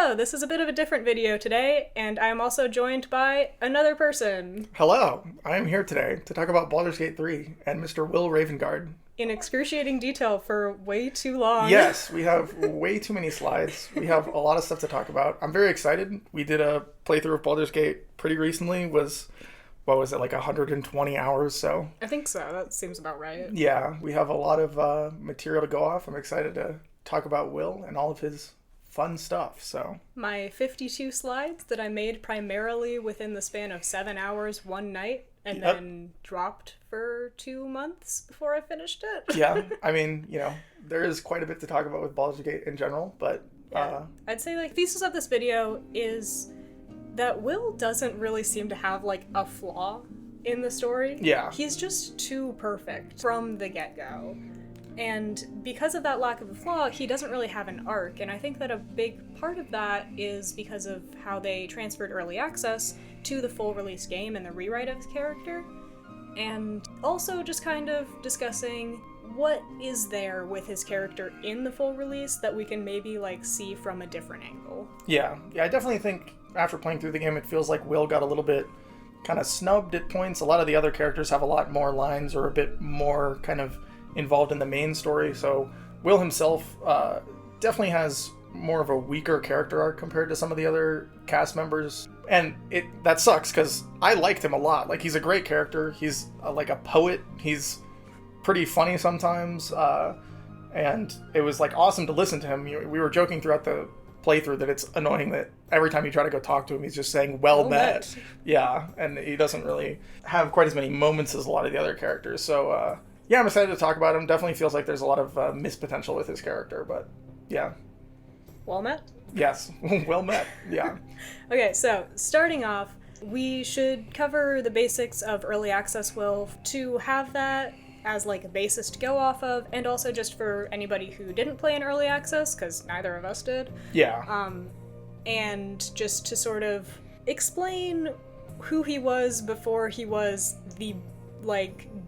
Hello, this is a bit of a different video today, and I am also joined by another person. Hello, I am here today to talk about Baldur's Gate 3 and Mr. Wyll Ravengard. In excruciating detail for way too long. Yes, we have way too many slides. We have a lot of stuff to talk about. I'm very excited. We did a playthrough of Baldur's Gate pretty recently. What was it, like 120 hours, so? I think so. That seems about right. Yeah, we have a lot of material to go off. I'm excited to talk about Wyll and all of his fun stuff, so. My 52 slides that I made primarily within the span of 7 hours one night, and then dropped for 2 months before I finished it. Yeah, I mean, there is quite a bit to talk about with Baldur's Gate in general, but... Yeah. I'd say, the thesis of this video is that Wyll doesn't really seem to have, a flaw in the story. Yeah. He's just too perfect from the get-go. And because of that lack of a flaw, he doesn't really have an arc, and I think that a big part of that is because of how they transferred early access to the full release game and the rewrite of his character, and also just kind of discussing what is there with his character in the full release that we can maybe see from a different angle. Yeah, I definitely think after playing through the game, it feels like Wyll got a little bit kind of snubbed at points. A lot of the other characters have a lot more lines or a bit more kind of involved in the main story, so Wyll himself definitely has more of a weaker character arc compared to some of the other cast members, and that sucks because I liked him a lot. He's a great character. He's a poet. He's pretty funny sometimes, and it was awesome to listen to him. We were joking throughout the playthrough that it's annoying that every time you try to go talk to him, he's just saying well met. Yeah, and he doesn't really have quite as many moments as a lot of the other characters, so yeah, I'm excited to talk about him. Definitely feels like there's a lot of missed potential with his character, but yeah. Well met? Yes, well met, yeah. Okay, so starting off, we should cover the basics of early access Wyll to have that as a basis to go off of, and also just for anybody who didn't play in early access, because neither of us did. Yeah. And just to sort of explain who he was before he was the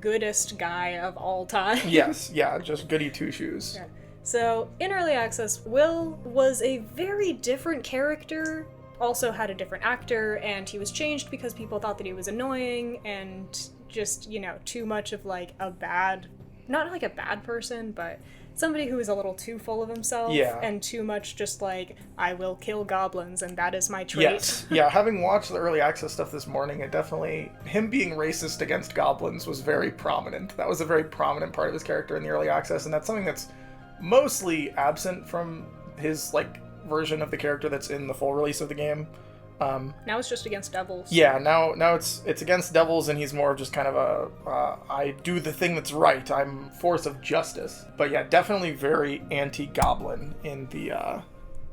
goodest guy of all time. Yes, yeah, just goody two-shoes. Yeah. So, in early access, Wyll was a very different character, also had a different actor, and he was changed because people thought that he was annoying and just, too much of a bad, not a bad person, but somebody who was a little too full of himself, yeah, and too much just I will kill goblins and that is my trait. Yes, yeah, having watched the early access stuff this morning, him being racist against goblins was very prominent. That was a very prominent part of his character in the early access, and that's something that's mostly absent from his version of the character that's in the full release of the game. Now it's just against devils. Yeah, now it's against devils, and he's more of just kind of I do the thing that's right. I'm force of justice. But yeah, definitely very anti-goblin in the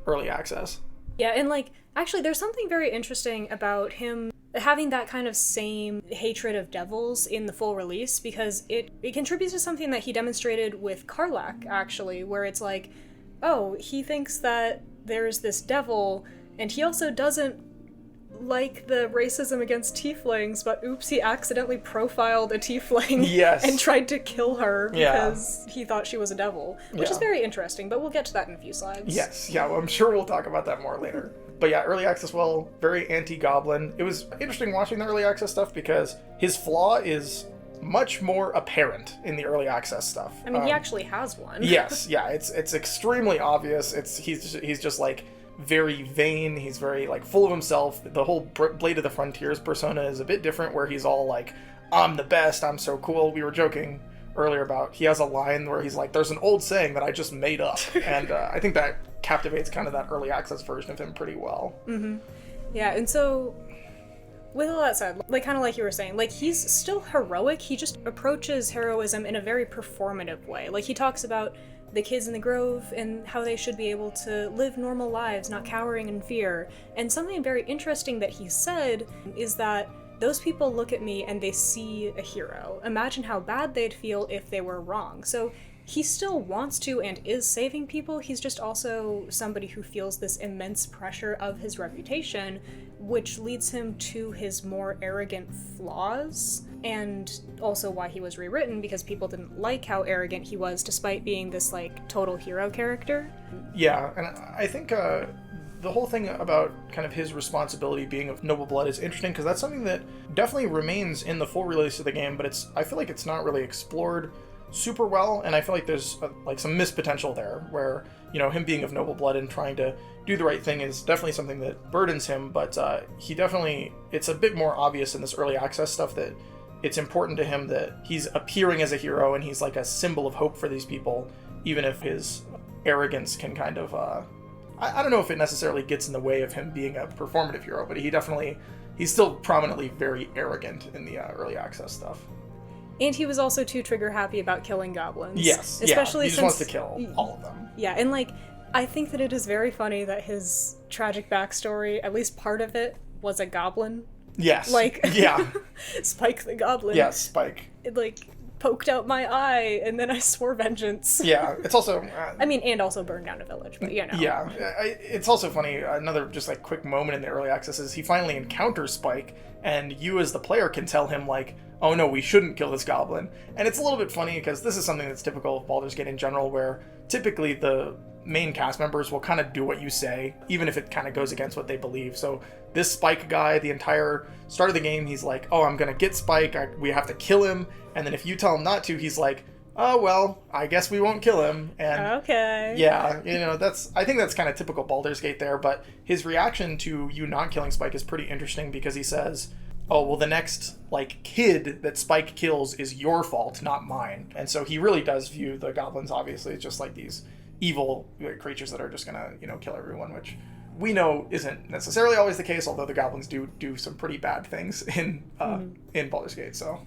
early access. Yeah, and actually there's something very interesting about him having that kind of same hatred of devils in the full release, because it contributes to something that he demonstrated with Karlach, actually, where it's oh, he thinks that there's this devil, and he also doesn't like the racism against tieflings, but oops, he accidentally profiled a tiefling. Yes. And tried to kill her because he thought she was a devil, which is very interesting, but we'll get to that in a few slides. Yes, yeah, well, I'm sure we'll talk about that more later. But yeah, early access, well, very anti-goblin. It was interesting watching the early access stuff because his flaw is much more apparent in the early access stuff. I mean, he actually has one. Yes, yeah, it's extremely obvious. He's just very vain. He's very full of himself. The whole Blade of the Frontiers persona is a bit different, where he's all I'm the best, I'm so cool. We were joking earlier about he has a line where he's there's an old saying that I just made up, and I think that captivates kind of that early access version of him pretty well. Mm-hmm. Yeah, and so with all that said, kind of like you were saying, he's still heroic. He just approaches heroism in a very performative way. He talks about the kids in the grove and how they should be able to live normal lives, not cowering in fear. And something very interesting that he said is that those people look at me and they see a hero. Imagine how bad they'd feel if they were wrong. So he still wants to and is saving people. He's just also somebody who feels this immense pressure of his reputation, which leads him to his more arrogant flaws, and also why he was rewritten, because people didn't like how arrogant he was despite being this total hero character. Yeah, and I think the whole thing about kind of his responsibility being of noble blood is interesting, because that's something that definitely remains in the full release of the game, but I feel like it's not really explored super well, and I feel like there's like some missed potential there, where, you know, him being of noble blood and trying to do the right thing is definitely something that burdens him, but it's a bit more obvious in this early access stuff that it's important to him that he's appearing as a hero and he's like a symbol of hope for these people, even if his arrogance can kind of I don't know if it necessarily gets in the way of him being a performative hero, but he's still prominently very arrogant in the early access stuff. And he was also too trigger happy about killing goblins. Yes, especially he just wants to kill all of them. Yeah, and like, I think that it is very funny that his tragic backstory, at least part of it, was a goblin. Yes. Like, yeah. Spike the goblin. Yes, Spike. It like poked out my eye, and then I swore vengeance. Yeah, it's also... and also burned down a village, but you know. Yeah, it's also funny, another just like quick moment in the early access is he finally encounters Spike, and you as the player can tell him like, oh no, we shouldn't kill this goblin. And it's a little bit funny because this is something that's typical of Baldur's Gate in general, where typically the main cast members will kind of do what you say, even if it kind of goes against what they believe. So this Spike guy, the entire start of the game, he's like, oh, I'm gonna get Spike, we have to kill him. And then if you tell him not to, he's like, oh, well, I guess we won't kill him. And okay. Yeah, you know, I think that's kind of typical Baldur's Gate there, but his reaction to you not killing Spike is pretty interesting, because he says, oh, well, the next, like, kid that Spike kills is your fault, not mine. And so he really does view the goblins, obviously, as just like these evil creatures that are just gonna, you know, kill everyone, which we know isn't necessarily always the case, although the goblins do some pretty bad things in Baldur's Gate, so...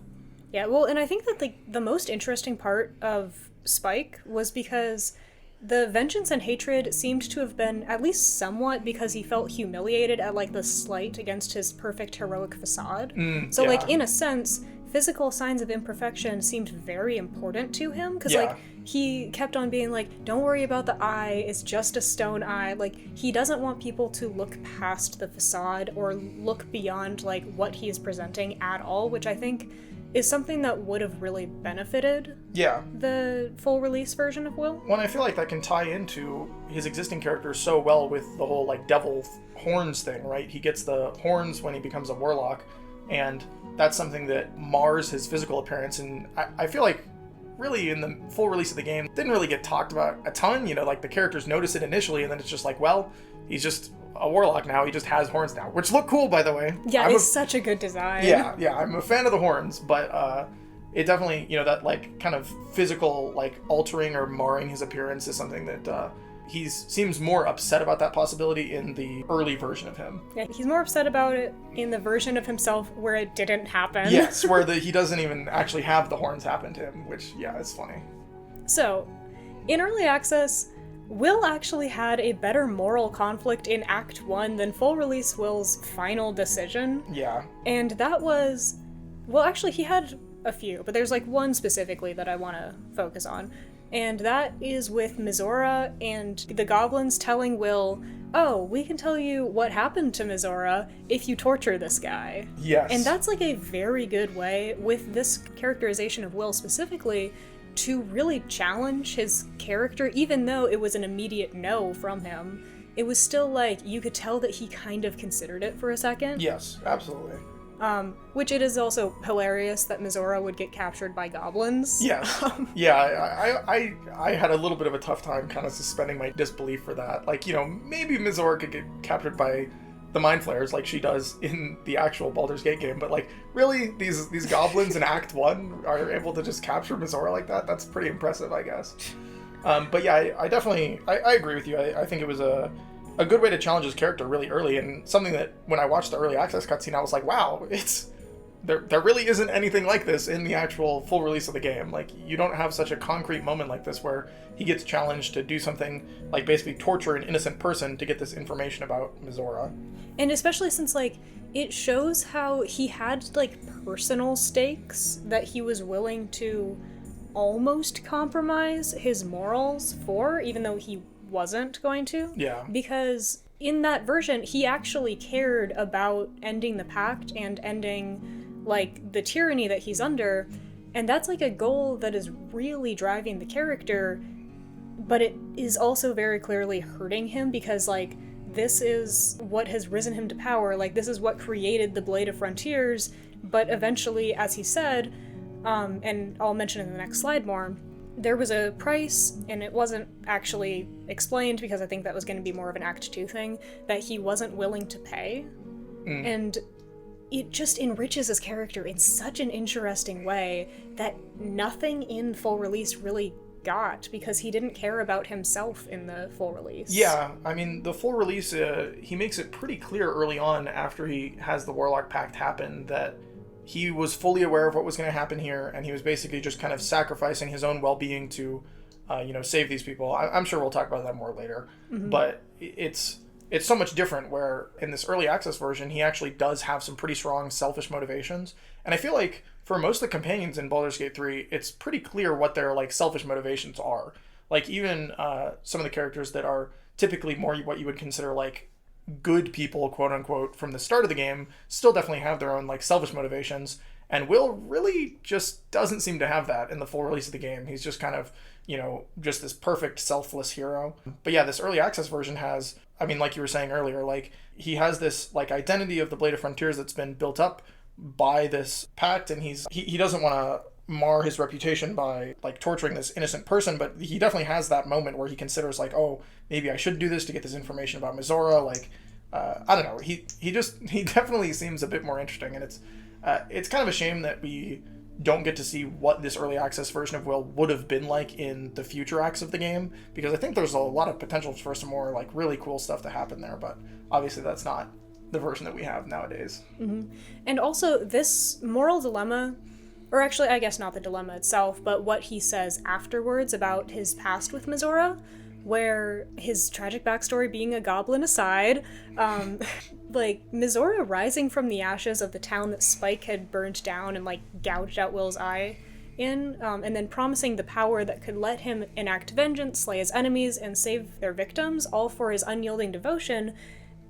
Yeah, well, and I think that the most interesting part of Spike was because the vengeance and hatred seemed to have been at least somewhat because he felt humiliated at like the slight against his perfect heroic facade. So like in a sense, physical signs of imperfection seemed very important to him, because like he kept on being like, don't worry about the eye, it's just a stone eye. Like, he doesn't want people to look past the facade or look beyond like what he is presenting at all, which I think is something that would have really benefited the full release version of Wyll. Well, I feel like that can tie into his existing character so well with the whole like devil horns thing, right? He gets the horns when he becomes a warlock, and that's something that mars his physical appearance, and I feel like really in the full release of the game didn't really get talked about a ton. You know, like the characters notice it initially, and then it's just like, well, he's just a warlock now, he just has horns now, which look cool, by the way. Yeah, it's such a good design. Yeah, I'm a fan of the horns, but it definitely, you know, that like kind of physical like altering or marring his appearance is something that he seems more upset about that possibility in the early version of him. Yeah, he's more upset about it in the version of himself where it didn't happen. Yes, where he doesn't even actually have the horns happen to him, which, yeah, it's funny. So, in early access, Wyll actually had a better moral conflict in Act 1 than full release Wyll's final decision. Yeah. And that was... Well, actually, he had a few, but there's like one specifically that I want to focus on. And that is with Mizora and the goblins telling Wyll, oh, we can tell you what happened to Mizora if you torture this guy. Yes. And that's like a very good way, with this characterization of Wyll specifically, to really challenge his character, even though it was an immediate no from him. It was still like, you could tell that he kind of considered it for a second. Yes, absolutely. Which it is also hilarious that Mizora would get captured by goblins. Yes. Yeah, I had a little bit of a tough time kind of suspending my disbelief for that. Like, you know, maybe Mizora could get captured by the Mind Flayers like she does in the actual Baldur's Gate game, but like, really, these goblins in Act 1 are able to just capture Mizora like that? That's pretty impressive, I guess. But yeah, I definitely, I agree with you. I think it was a good way to challenge his character really early, and something that when I watched the early access cutscene, I was like, wow, there really isn't anything like this in the actual full release of the game. Like, you don't have such a concrete moment like this where he gets challenged to do something like basically torture an innocent person to get this information about Mizora. And especially since, like, it shows how he had, like, personal stakes that he was willing to almost compromise his morals for, even though he wasn't going to. Yeah. Because in that version, he actually cared about ending the pact and ending, like, the tyranny that he's under. And that's, like, a goal that is really driving the character, but it is also very clearly hurting him because, like, this is what has risen him to power, like this is what created the Blade of Frontiers, but eventually, as he said, and I'll mention in the next slide more, there was a price, and it wasn't actually explained because I think that was going to be more of an Act 2 thing, that he wasn't willing to pay. And it just enriches his character in such an interesting way that nothing in full release really got, because he didn't care about himself in the full release. Yeah, I mean, the full release, he makes it pretty clear early on after he has the Warlock Pact happen that he was fully aware of what was going to happen here, and he was basically just kind of sacrificing his own well-being to, save these people. I'm sure we'll talk about that more later, but it's so much different where in this early access version, he actually does have some pretty strong selfish motivations, and I feel like for most of the companions in Baldur's Gate 3, it's pretty clear what their like selfish motivations are. Like even some of the characters that are typically more what you would consider like good people, quote unquote, from the start of the game, still definitely have their own like selfish motivations. And Wyll really just doesn't seem to have that in the full release of the game. He's just kind of, just this perfect selfless hero. But yeah, this early access version has, I mean, like you were saying earlier, like he has this like identity of the Blade of Frontiers that's been built up by this pact, and he doesn't want to mar his reputation by like torturing this innocent person, but he definitely has that moment where he considers like, oh, maybe I should do this to get this information about Mizora. Like I don't know, he definitely seems a bit more interesting, and it's kind of a shame that we don't get to see what this early access version of Wyll would have been like in the future acts of the game, because I think there's a lot of potential for some more like really cool stuff to happen there, but obviously that's not the version that we have nowadays. And also this moral dilemma, or actually I guess not the dilemma itself, but what he says afterwards about his past with Mizora, where his tragic backstory being a goblin aside, like Mizora rising from the ashes of the town that Spike had burned down and like gouged out Wyll's eye in, and then promising the power that could let him enact vengeance, slay his enemies, and save their victims, all for his unyielding devotion,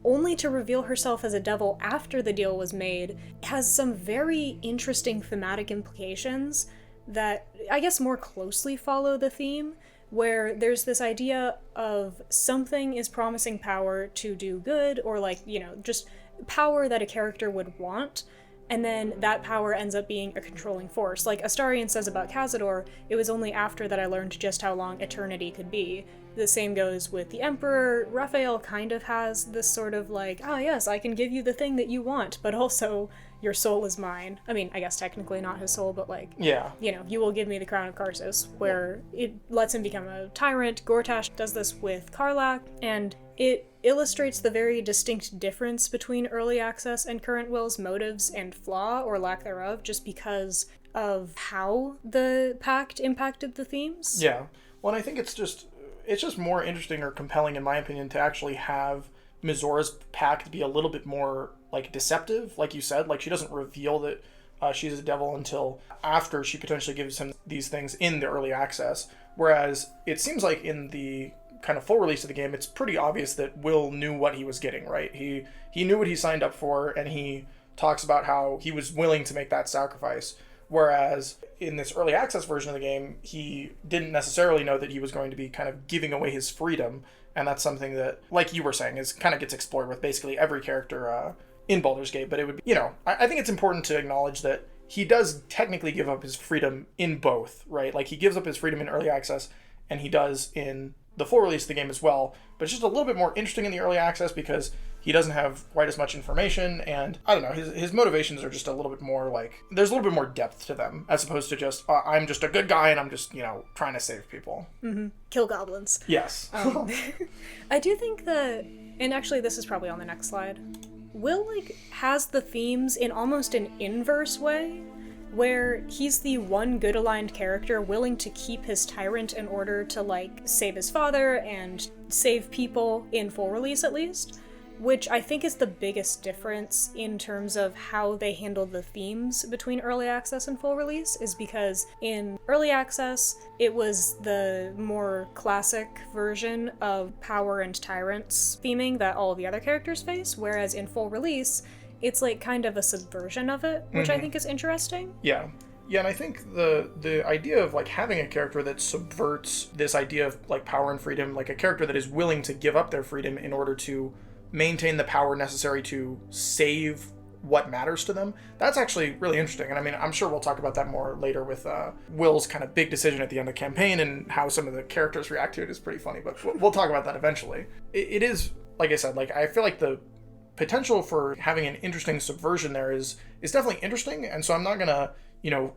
only to reveal herself as a devil after the deal was made, has some very interesting thematic implications that I guess more closely follow the theme, where there's this idea of something is promising power to do good, or like, just power that a character would want, and then that power ends up being a controlling force. Like Astarion says about Cazador, it was only after that I learned just how long eternity could be. The same goes with the Emperor. Raphael kind of has this sort of like, yes, I can give you the thing that you want, but also your soul is mine. I mean, I guess technically not his soul, but like, yeah, you will give me the crown of Karsus, where it lets him become a tyrant. Gortash does this with Karlach, and it illustrates the very distinct difference between early access and current Wyll's motives and flaw, or lack thereof, just because of how the pact impacted the themes. Yeah. Well, and I think it's just more interesting or compelling, in my opinion, to actually have Mizora's pact be a little bit more like deceptive, like you said. Like she doesn't reveal that she's a devil until after she potentially gives him these things in the early access, whereas it seems like in the kind of full release of the game, it's pretty obvious that Wyll knew what he was getting, right? He knew what he signed up for, and he talks about how he was willing to make that sacrifice. Whereas in this early access version of the game, he didn't necessarily know that he was going to be kind of giving away his freedom. And that's something that, like you were saying, is kind of gets explored with basically every character in Baldur's Gate. But it would be, I think it's important to acknowledge that he does technically give up his freedom in both, right? Like he gives up his freedom in early access, and he does in the full release of the game as well. But it's just a little bit more interesting in the early access because he doesn't have quite as much information, and I don't know, his motivations are just a little bit more like, there's a little bit more depth to them, as opposed to just, I'm just a good guy and I'm just, trying to save people. Kill goblins. Yes. I do think that, and actually this is probably on the next slide, Wyll has the themes in almost an inverse way, where he's the one good aligned character willing to keep his tyrant in order to save his father and save people in full release at least, which I think is the biggest difference in terms of how they handle the themes between early access and full release, is because in early access it was the more classic version of power and tyrants theming that all of the other characters face, whereas in full release it's kind of a subversion of it, which I think is interesting. Yeah, and I think the idea of having a character that subverts this idea of power and freedom, like a character that is willing to give up their freedom in order to maintain the power necessary to save what matters to them. That's actually really interesting. And I mean, I'm sure we'll talk about that more later with Wyll's kind of big decision at the end of the campaign, and how some of the characters react to it is pretty funny, but we'll talk about that eventually. It is, like I said, like I feel like the potential for having an interesting subversion there is definitely interesting, and so I'm not gonna,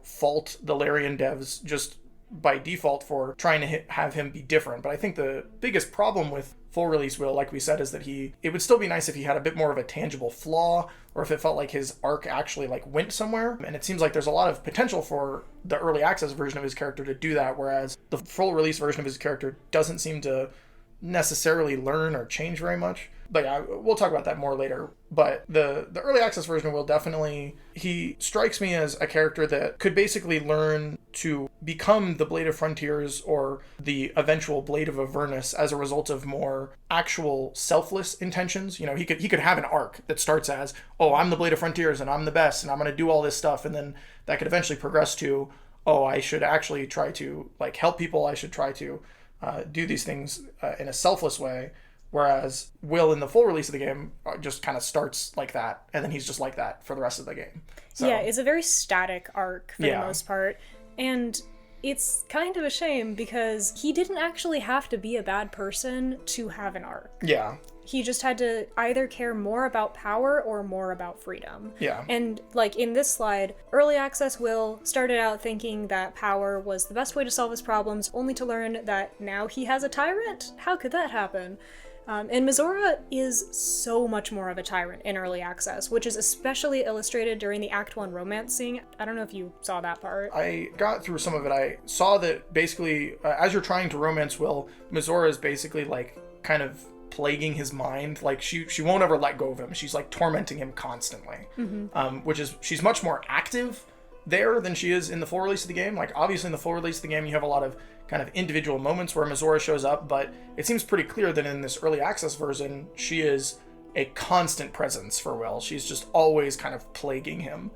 fault the Larian devs just by default for trying to have him be different. But I think the biggest problem with full release Wyll, like we said, is that it would still be nice if he had a bit more of a tangible flaw, or if it felt like his arc actually like went somewhere. And it seems like there's a lot of potential for the early access version of his character to do that, whereas the full release version of his character doesn't seem to necessarily learn or change very much. But yeah, we'll talk about that more later. But the early access version of Wyll definitely, he strikes me as a character that could basically learn to become the Blade of Frontiers or the eventual Blade of Avernus as a result of more actual selfless intentions. He could have an arc that starts as, oh, I'm the Blade of Frontiers and I'm the best and I'm going to do all this stuff, and then that could eventually progress to, oh, I should actually try to like help people. I should try to do these things in a selfless way. Whereas Wyll in the full release of the game just kind of starts like that, and then he's just like that for the rest of the game. So, yeah, it's a very static arc for the most part. And it's kind of a shame because he didn't actually have to be a bad person to have an arc. Yeah. He just had to either care more about power or more about freedom. Yeah. And like in this slide, early access Wyll started out thinking that power was the best way to solve his problems, only to learn that now he has a tyrant? How could that happen? And Mizora is so much more of a tyrant in early access, which is especially illustrated during the Act 1 romance scene. I don't know if you saw that part. I got through some of it. I saw that basically, as you're trying to romance Wyll, Mizora is basically like kind of plaguing his mind. Like she won't ever let go of him. She's like tormenting him constantly, which is, she's much more active there than she is in the full release of the game. Like obviously in the full release of the game, you have a lot of kind of individual moments where Mizora shows up, but it seems pretty clear that in this early access version, she is a constant presence for Wyll. She's just always kind of plaguing him.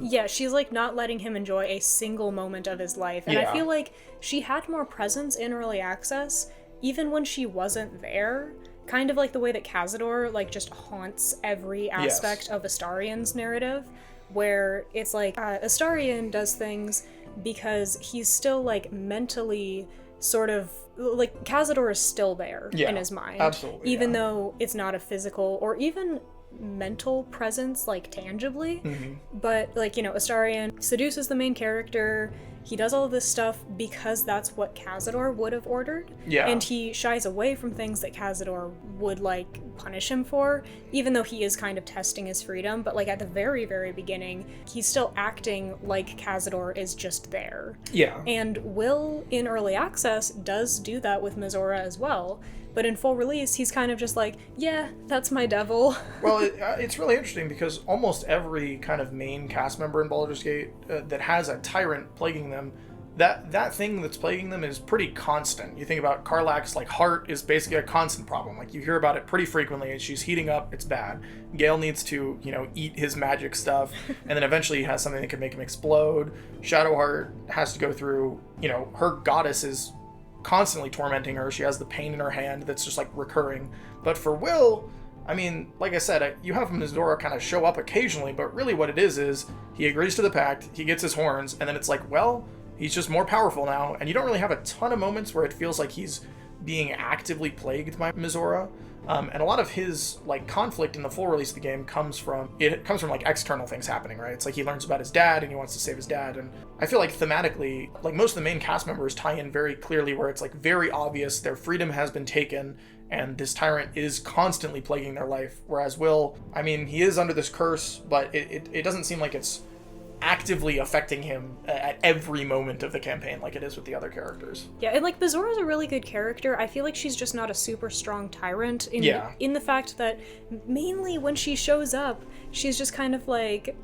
Yeah, she's like not letting him enjoy a single moment of his life. And I feel like she had more presence in early access, even when she wasn't there. Kind of like the way that Cazador like just haunts every aspect of Astarion's narrative, where it's like Astarion does things because he's still like mentally sort of like Cazador is still there in his mind. Absolutely. Even though it's not a physical or even mental presence like tangibly. But like, Astarion seduces the main character. He does all of this stuff because that's what Cazador would have ordered. Yeah. And he shies away from things that Cazador would, like, punish him for, even though he is kind of testing his freedom. But, like, at the very, very beginning, he's still acting like Cazador is just there. Yeah. And Wyll, in early access, does do that with Mizora as well. But in full release, he's kind of just like, yeah, that's my devil. Well, it's really interesting because almost every kind of main cast member in Baldur's Gate that has a tyrant plaguing them, that thing that's plaguing them is pretty constant. You think about Karlach's like heart is basically a constant problem. Like you hear about it pretty frequently, and she's heating up, it's bad. Gale needs to, eat his magic stuff, and then eventually he has something that can make him explode. Shadowheart has to go through, her goddess is constantly tormenting her. She has the pain in her hand that's just like recurring. But for Wyll, I mean, like I said, you have Mizora kind of show up occasionally, but really what it is he agrees to the pact, he gets his horns, and then it's like, well, he's just more powerful now, and you don't really have a ton of moments where it feels like he's being actively plagued by Mizora. And a lot of his like conflict in the full release of the game comes from like external things happening, right? It's like he learns about his dad and he wants to save his dad. And I feel like thematically, like most of the main cast members tie in very clearly, where it's like very obvious their freedom has been taken and this tyrant is constantly plaguing their life. Whereas Wyll, I mean, he is under this curse, but it doesn't seem like it's actively affecting him at every moment of the campaign like it is with the other characters. Yeah, and like Mizora's a really good character. I feel like she's just not a super strong tyrant in the fact that mainly when she shows up, she's just kind of like,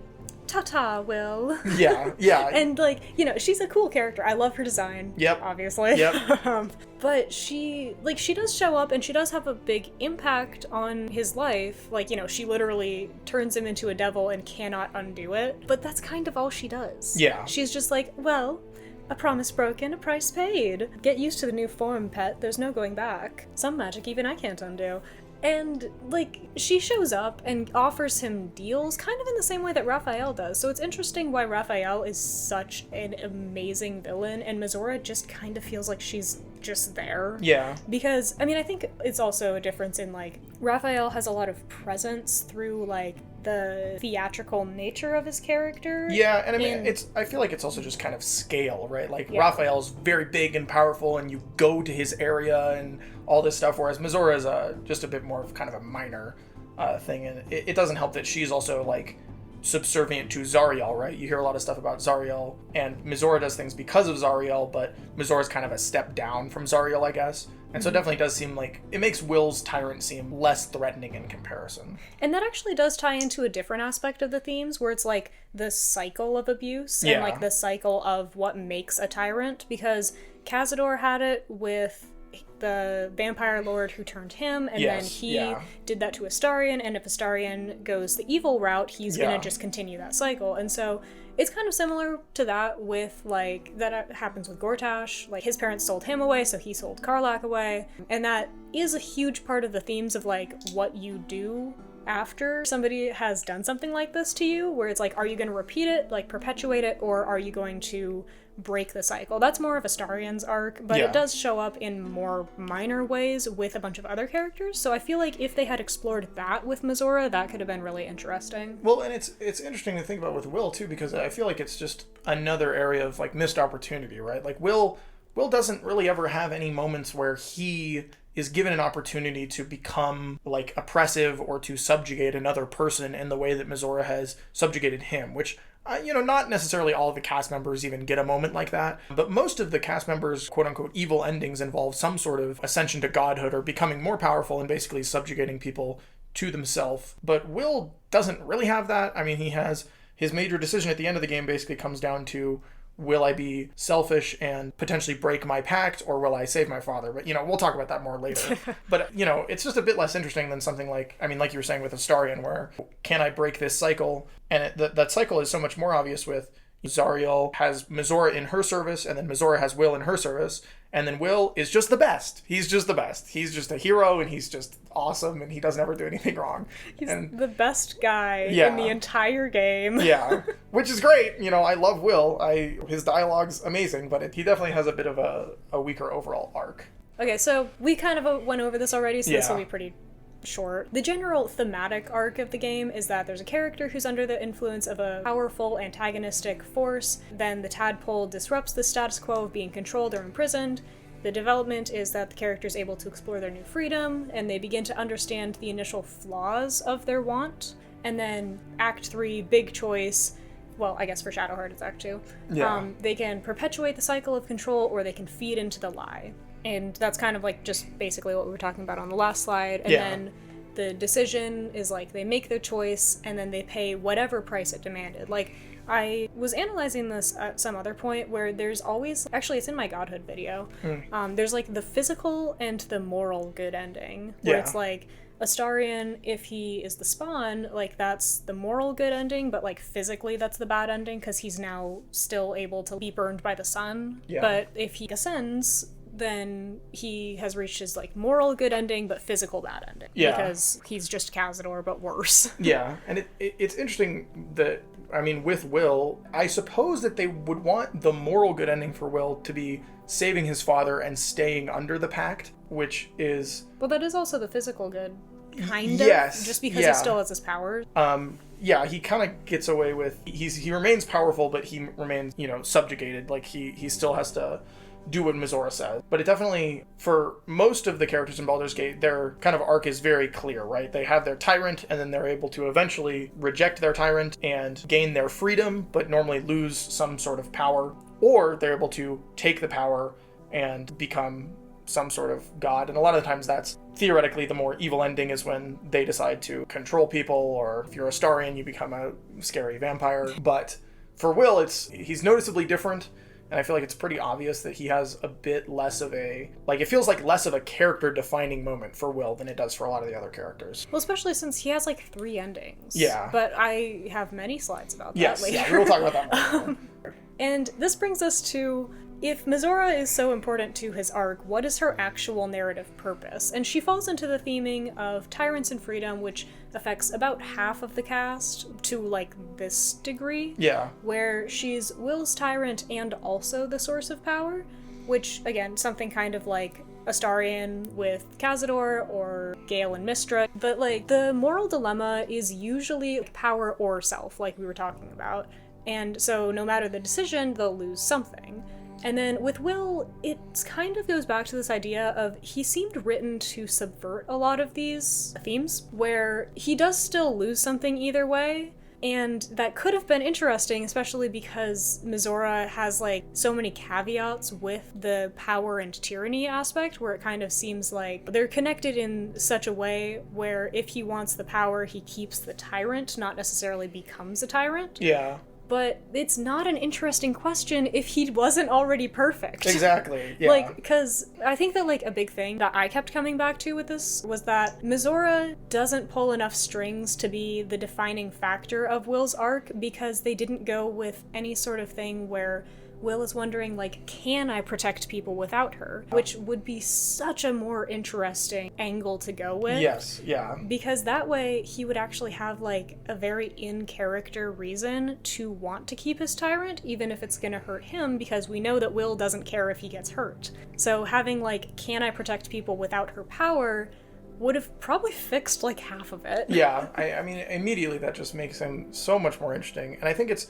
ta-ta, Wyll. Yeah. And like, she's a cool character. I love her design. Yep. Obviously. Yep. But she does show up and she does have a big impact on his life. Like, she literally turns him into a devil and cannot undo it. But that's kind of all she does. Yeah. She's just like, well, a promise broken, a price paid. Get used to the new form, pet. There's no going back. Some magic even I can't undo. And, like, she shows up and offers him deals kind of in the same way that Raphael does. So it's interesting why Raphael is such an amazing villain, and Mizora just kind of feels like she's just there. Yeah. Because, I mean, I think it's also a difference in, like, Raphael has a lot of presence through, like, the theatrical nature of his character. Yeah, and I mean, I feel like it's also just kind of scale, right? Like, Raphael's very big and powerful, and you go to his area and all this stuff, whereas Mizora is just a bit more of kind of a minor thing, and it doesn't help that she's also, like, subservient to Zariel, right? You hear a lot of stuff about Zariel, and Mizora does things because of Zariel, but Mizora's kind of a step down from Zariel, I guess. And so it definitely does seem like it makes Wyll's tyrant seem less threatening in comparison. And that actually does tie into a different aspect of the themes, where it's like the cycle of abuse and like the cycle of what makes a tyrant, because Cazador had it with the vampire lord who turned him, and then he did that to Astarion, and if Astarion goes the evil route, he's gonna just continue that cycle. And so it's kind of similar to that with, like, that happens with Gortash. Like, his parents sold him away, so he sold Karlach away. And that is a huge part of the themes of, like, what you do after somebody has done something like this to you, where it's like, are you going to repeat it, like, perpetuate it, or are you going to break the cycle? That's more of Astarion's arc, but it does show up in more minor ways with a bunch of other characters. So I feel like if they had explored that with Mizora, that could have been really interesting. Well, and it's interesting to think about with Wyll too, because I feel like it's just another area of, like, missed opportunity, right? Like, Wyll doesn't really ever have any moments where he is given an opportunity to become, like, oppressive or to subjugate another person in the way that Mizora has subjugated him, which, not necessarily all of the cast members even get a moment like that, but most of the cast members' quote-unquote evil endings involve some sort of ascension to godhood or becoming more powerful and basically subjugating people to themselves. But Wyll doesn't really have that. I mean, he has his major decision at the end of the game basically comes down to, will I be selfish and potentially break my pact, or will I save my father? But, we'll talk about that more later. But, it's just a bit less interesting than something like, I mean, like you were saying with Astarion, where can I break this cycle? And that cycle is so much more obvious with Zariel has Mizora in her service, and then Mizora has Wyll in her service, and then Wyll is just the best. He's just the best. He's just a hero, and he's just awesome, and he doesn't ever do anything wrong. He's the best guy in the entire game. Which is great. I love Wyll. His dialogue's amazing, but he definitely has a bit of a weaker overall arc. Okay, so we kind of went over this already, so this will be pretty short. The general thematic arc of the game is that there's a character who's under the influence of a powerful antagonistic force, then the tadpole disrupts the status quo of being controlled or imprisoned. The development is that the character is able to explore their new freedom, and they begin to understand the initial flaws of their want. And then Act 3, big choice, well, I guess for Shadowheart it's Act 2, they can perpetuate the cycle of control, or they can feed into the lie. And that's kind of like just basically what we were talking about on the last slide. And then the decision is like they make their choice and then they pay whatever price it demanded. Like, I was analyzing this at some other point where there's always, actually it's in my Godhood video, there's like the physical and the moral good ending. Where it's like, Astarion, if he is the spawn, like, that's the moral good ending, but, like, physically that's the bad ending because he's now still able to be burned by the sun. But if he ascends, then he has reached his, like, moral good ending, but physical bad ending. Because he's just Cazador, but worse. And it's interesting that, I mean, with Wyll, I suppose that they would want the moral good ending for Wyll to be saving his father and staying under the pact, which is... Well, that is also the physical good, kind of. Just because he still has his powers. He kind of gets away with... He remains powerful, but he remains, subjugated. Like, he still has to do what Mizora says. But it definitely, for most of the characters in Baldur's Gate, their kind of arc is very clear, right? They have their tyrant, and then they're able to eventually reject their tyrant and gain their freedom, but normally lose some sort of power. Or they're able to take the power and become some sort of god. And a lot of the times that's theoretically the more evil ending is when they decide to control people, or if you're Astarion, you become a scary vampire. But for Wyll, he's noticeably different. And I feel like it's pretty obvious that he has a bit less of a... Like, it feels like less of a character-defining moment for Wyll than it does for a lot of the other characters. Well, especially since he has, like, 3 endings. But I have many slides about that later. We'll talk about that more. And this brings us to if Mizora is so important to his arc, what is her actual narrative purpose? And she falls into the theming of Tyrants and Freedom, which affects about half of the cast to, like, this degree. Yeah. Where she's Wyll's tyrant and also the source of power, which, again, something kind of like Astarion with Cazador or Gale and Mystra. But, like, the moral dilemma is usually power or self, like we were talking about. And so no matter the decision, they'll lose something. And then with Wyll, it kind of goes back to this idea of he seemed written to subvert a lot of these themes, where he does still lose something either way, and that could have been interesting, especially because Mizora has, like, so many caveats with the power and tyranny aspect, where it kind of seems like they're connected in such a way where if he wants the power, he keeps the tyrant, not necessarily becomes a tyrant. Yeah. But it's not an interesting question if he wasn't already perfect. Exactly, yeah. Like, because I think that, like, a big thing that I kept coming back to with this was that Mizora doesn't pull enough strings to be the defining factor of Wyll's arc, because they didn't go with any sort of thing where Wyll is wondering, like, can I protect people without her? Which would be such a more interesting angle to go with. Yes, yeah. Because that way he would actually have, like, a very in-character reason to want to keep his tyrant, even if it's gonna hurt him, because we know that Wyll doesn't care if he gets hurt. So having, like, can I protect people without her power would have probably fixed, like, half of it. Yeah, I mean, immediately that just makes him so much more interesting. And I think it's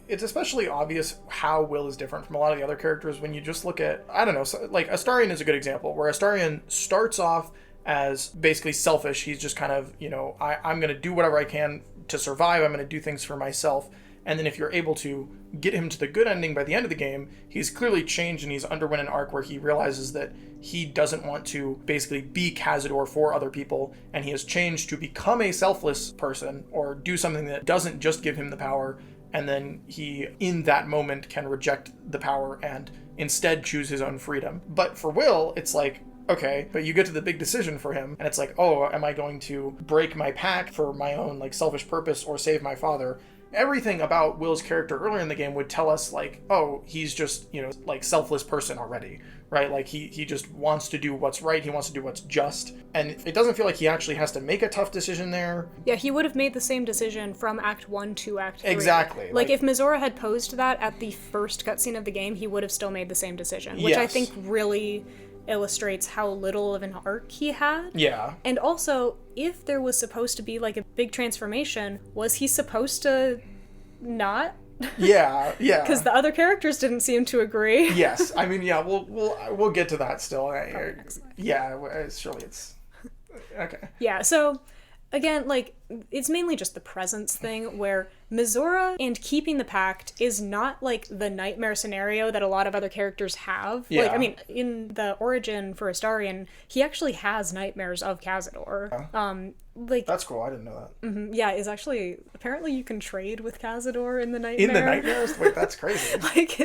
especially obvious how Wyll is different from a lot of the other characters when you just look at, I don't know, so, like, Astarion is a good example, where Astarion starts off as basically selfish. He's just kind of, you know, I'm going to do whatever I can to survive. I'm going to do things for myself. And then if you're able to get him to the good ending by the end of the game, he's clearly changed, and he's underwent an arc where he realizes that he doesn't want to basically be Cazador for other people, and he has changed to become a selfless person or do something that doesn't just give him the power. And then he, in that moment, can reject the power and instead choose his own freedom. But for Wyll, it's like, okay, but you get to the big decision for him, and it's like, oh, am I going to break my pact for my own, like, selfish purpose or save my father? Everything about Wyll's character earlier in the game would tell us, like, oh, he's just, you know, like, selfless person already, right? Like, he just wants to do what's right, he wants to do what's just, and it doesn't feel like he actually has to make a tough decision there. Yeah, he would have made the same decision from Act 1 to Act 3. Exactly. Like, if Mizora had posed that at the first cutscene of the game, he would have still made the same decision, which I think really illustrates how little of an arc he had. Yeah. And also, if there was supposed to be, like, a big transformation, was he supposed to not? Yeah. Because the other characters didn't seem to agree. Yes, I mean, yeah, we'll get to that still. Yeah, surely it's okay. Yeah, so again, like, it's mainly just the presence thing, where Mizora and keeping the pact is not, like, the nightmare scenario that a lot of other characters have. Yeah. Like, I mean, in the origin for Astarion, he actually has nightmares of Cazador. Like, that's cool. I didn't know that. Yeah, it's actually, apparently you can trade with Cazador in the nightmare. In the nightmares? Wait, that's crazy. Like,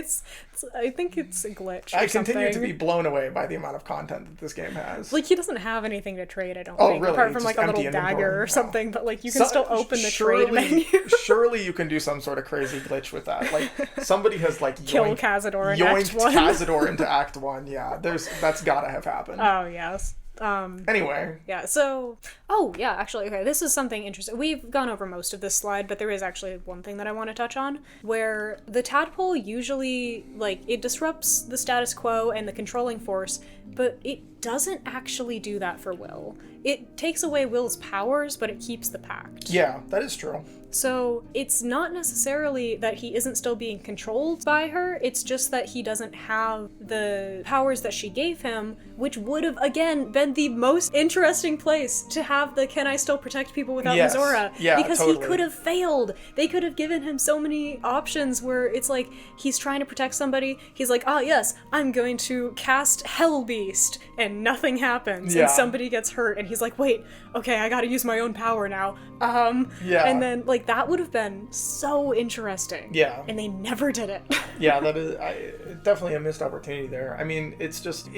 I think it's a glitch. I continue to be blown away by the amount of content that this game has. Like, he doesn't have anything to trade, I don't think. Really? Apart from, like, a little dagger or something, but, like, you can still open the trade menu. Surely you can do some sort of crazy glitch with that. Like, somebody has, like, kill Cazador in Act 1. Cazador into Act 1, yeah. That's gotta have happened. Oh, yes. Anyway. Yeah, so... Oh, yeah, actually, okay, this is something interesting. We've gone over most of this slide, but there is actually one thing that I want to touch on, where the tadpole usually, like, it disrupts the status quo and the controlling force, but it doesn't actually do that for Wyll. It takes away Wyll's powers, but it keeps the pact. Yeah, that is true. So it's not necessarily that he isn't still being controlled by her, it's just that he doesn't have the powers that she gave him, which would have, again, been the most interesting place to have the can I still protect people without Mizora? Yeah, because totally. He could have failed. They could have given him so many options where it's like, he's trying to protect somebody, he's like, oh yes, I'm going to cast Hell Beast, and and nothing happens, Yeah. and somebody gets hurt, and he's like, wait, okay, I gotta use my own power now. Yeah. And then, like, that would have been so interesting. Yeah. And they never did it. Yeah, that is definitely a missed opportunity there. I mean, it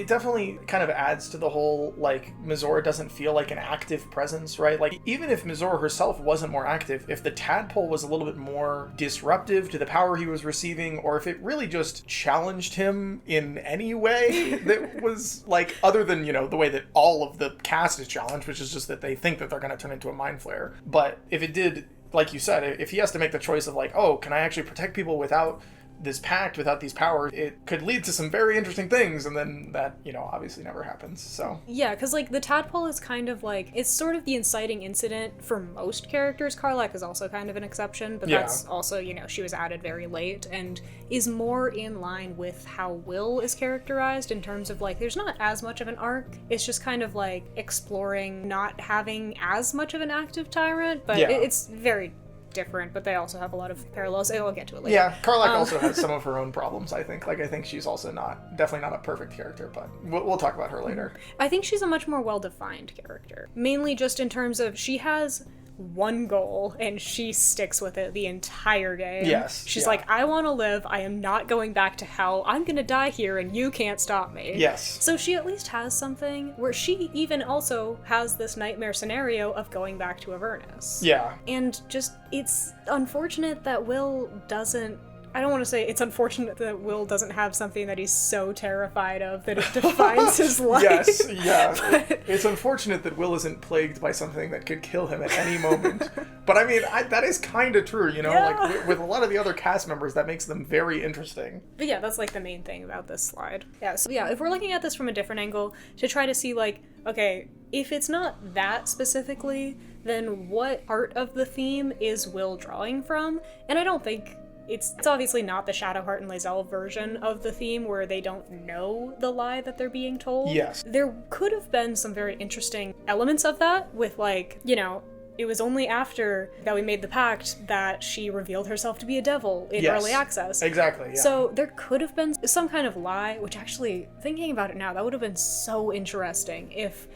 definitely kind of adds to the whole, like, Mizora doesn't feel like an active presence, right? Like, even if Mizora herself wasn't more active, if the tadpole was a little bit more disruptive to the power he was receiving, or if it really just challenged him in any way that was, like, other than, you know, the way that all of the cast is challenged, which is just that they think that they're going to turn into a mind flare. But if it did, like you said, if he has to make the choice of, like, oh, can I actually protect people without this pact, without these powers, it could lead to some very interesting things, and then that, you know, obviously never happens, so. Yeah, because, like, the tadpole is kind of like, it's sort of the inciting incident for most characters. Karlach is also kind of an exception, but that's also, you know, she was added very late, and is more in line with how Wyll is characterized in terms of, like, there's not as much of an arc, it's just kind of, like, exploring not having as much of an active tyrant, but it's very different, but they also have a lot of parallels. I'll get to it later. Yeah, Karlach also has some of her own problems, I think. Like, I think she's also definitely not a perfect character, but we'll talk about her later. I think she's a much more well-defined character. Mainly just in terms of she has one goal and she sticks with it the entire game. Yes. She's like, I want to live. I am not going back to hell. I'm going to die here and you can't stop me. Yes. So she at least has something where she even also has this nightmare scenario of going back to Avernus. Yeah. And just, it's unfortunate that Wyll doesn't, I don't want to say it's unfortunate that Wyll doesn't have something that he's so terrified of that it defines his life. Yes, yeah. But it's unfortunate that Wyll isn't plagued by something that could kill him at any moment. But I mean, that is kind of true, you know? Yeah. Like, with a lot of the other cast members, that makes them very interesting. But yeah, that's like the main thing about this slide. Yeah, so yeah, if we're looking at this from a different angle, to try to see like, okay, if it's not that specifically, then what part of the theme is Wyll drawing from? And I don't think it's obviously not the Shadowheart and Lae'zel version of the theme where they don't know the lie that they're being told. Yes. There could have been some very interesting elements of that with, like, you know, it was only after that we made the pact that she revealed herself to be a devil in early access. Exactly, yeah. So there could have been some kind of lie, which actually, thinking about it now, that would have been so interesting if,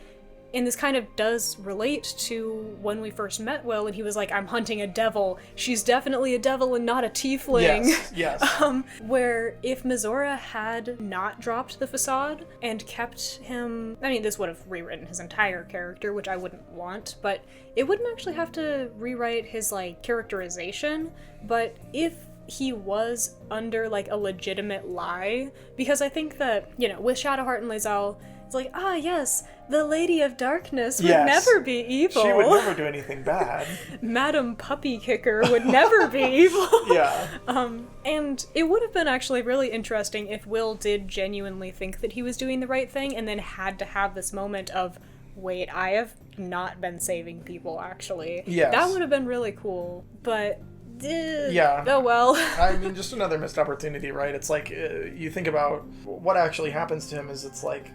and this kind of does relate to when we first met Wyll, and he was like, I'm hunting a devil. She's definitely a devil and not a tiefling. Yes, yes. Where if Mizora had not dropped the facade and kept him, I mean, this would have rewritten his entire character, which I wouldn't want, but it wouldn't actually have to rewrite his, like, characterization, but if he was under, like, a legitimate lie, because I think that, you know, with Shadowheart and Lae'zel, it's like, yes, the Lady of Darkness would never be evil. She would never do anything bad. Madam Puppy Kicker would never be evil. Yeah. And it would have been actually really interesting if Wyll did genuinely think that he was doing the right thing and then had to have this moment of, wait, I have not been saving people, actually. Yes. That would have been really cool, but yeah. Oh well. I mean, just another missed opportunity, right? It's like, you think about what actually happens to him is it's like,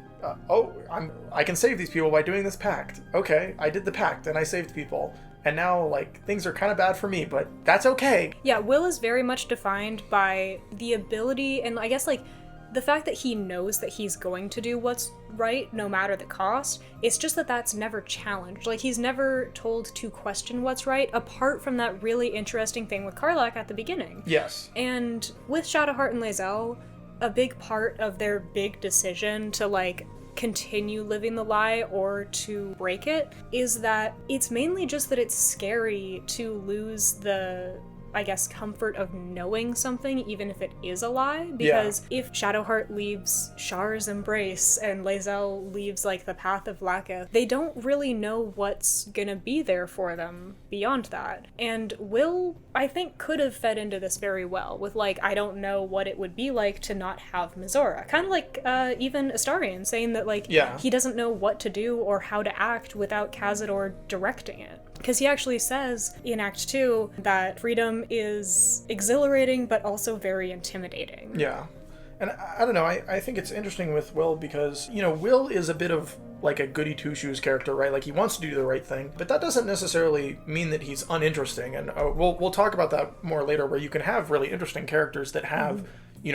I can save these people by doing this pact. Okay, I did the pact and I saved people. And now, like, things are kind of bad for me, but that's okay. Yeah, Wyll is very much defined by the ability, and I guess, like, the fact that he knows that he's going to do what's right no matter the cost. It's just that that's never challenged. Like, he's never told to question what's right, apart from that really interesting thing with Karlach at the beginning. Yes. And with Shadowheart and Lae'zel, a big part of their big decision to, like, continue living the lie or to break it is that it's mainly just that it's scary to lose the, I guess, comfort of knowing something, even if it is a lie, because if Shadowheart leaves Shar's embrace and Lae'zel leaves, like, the path of Laketh, they don't really know what's gonna be there for them beyond that. And Wyll, I think, could have fed into this very well with, like, I don't know what it would be like to not have Mizora. Kind of like even Astarion saying that, like, he doesn't know what to do or how to act without Khazad-dûr directing it. Because he actually says in Act 2 that freedom is exhilarating but also very intimidating. Yeah. And I don't know, I think it's interesting with Wyll because, you know, Wyll is a bit of like a goody two-shoes character, right? Like, he wants to do the right thing, but that doesn't necessarily mean that he's uninteresting. And we'll talk about that more later, where you can have really interesting characters that have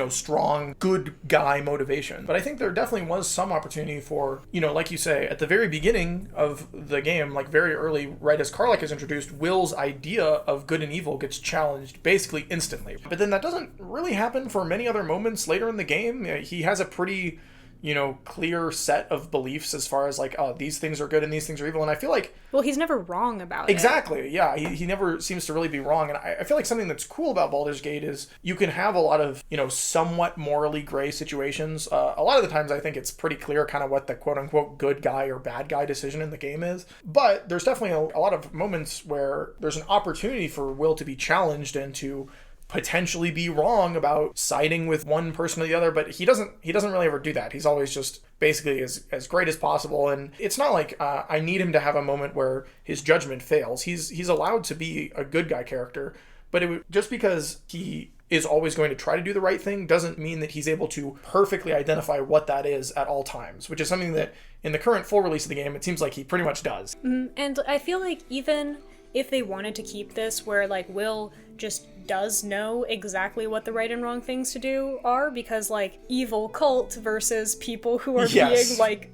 strong, good guy motivation. But I think there definitely was some opportunity for, like you say, at the very beginning of the game, like very early, right as Karlach is introduced, Wyll's idea of good and evil gets challenged basically instantly. But then that doesn't really happen for many other moments later in the game. He has a pretty clear set of beliefs as far as like, oh, these things are good and these things are evil. And I feel like... Well, he's never wrong about Exactly, yeah. He never seems to really be wrong. And I feel like something that's cool about Baldur's Gate is you can have a lot of, somewhat morally gray situations. A lot of the times I think it's pretty clear kind of what the quote-unquote good guy or bad guy decision in the game is. But there's definitely a lot of moments where there's an opportunity for Wyll to be challenged and to potentially be wrong about siding with one person or the other, but he doesn't really ever do that. He's always just basically as great as possible, and it's not like I need him to have a moment where his judgment fails. He's allowed to be a good guy character, but just because he is always going to try to do the right thing doesn't mean that he's able to perfectly identify what that is at all times, which is something that in the current full release of the game, it seems like he pretty much does. And I feel like even if they wanted to keep this where like Wyll just does know exactly what the right and wrong things to do are, because like evil cult versus people who are being like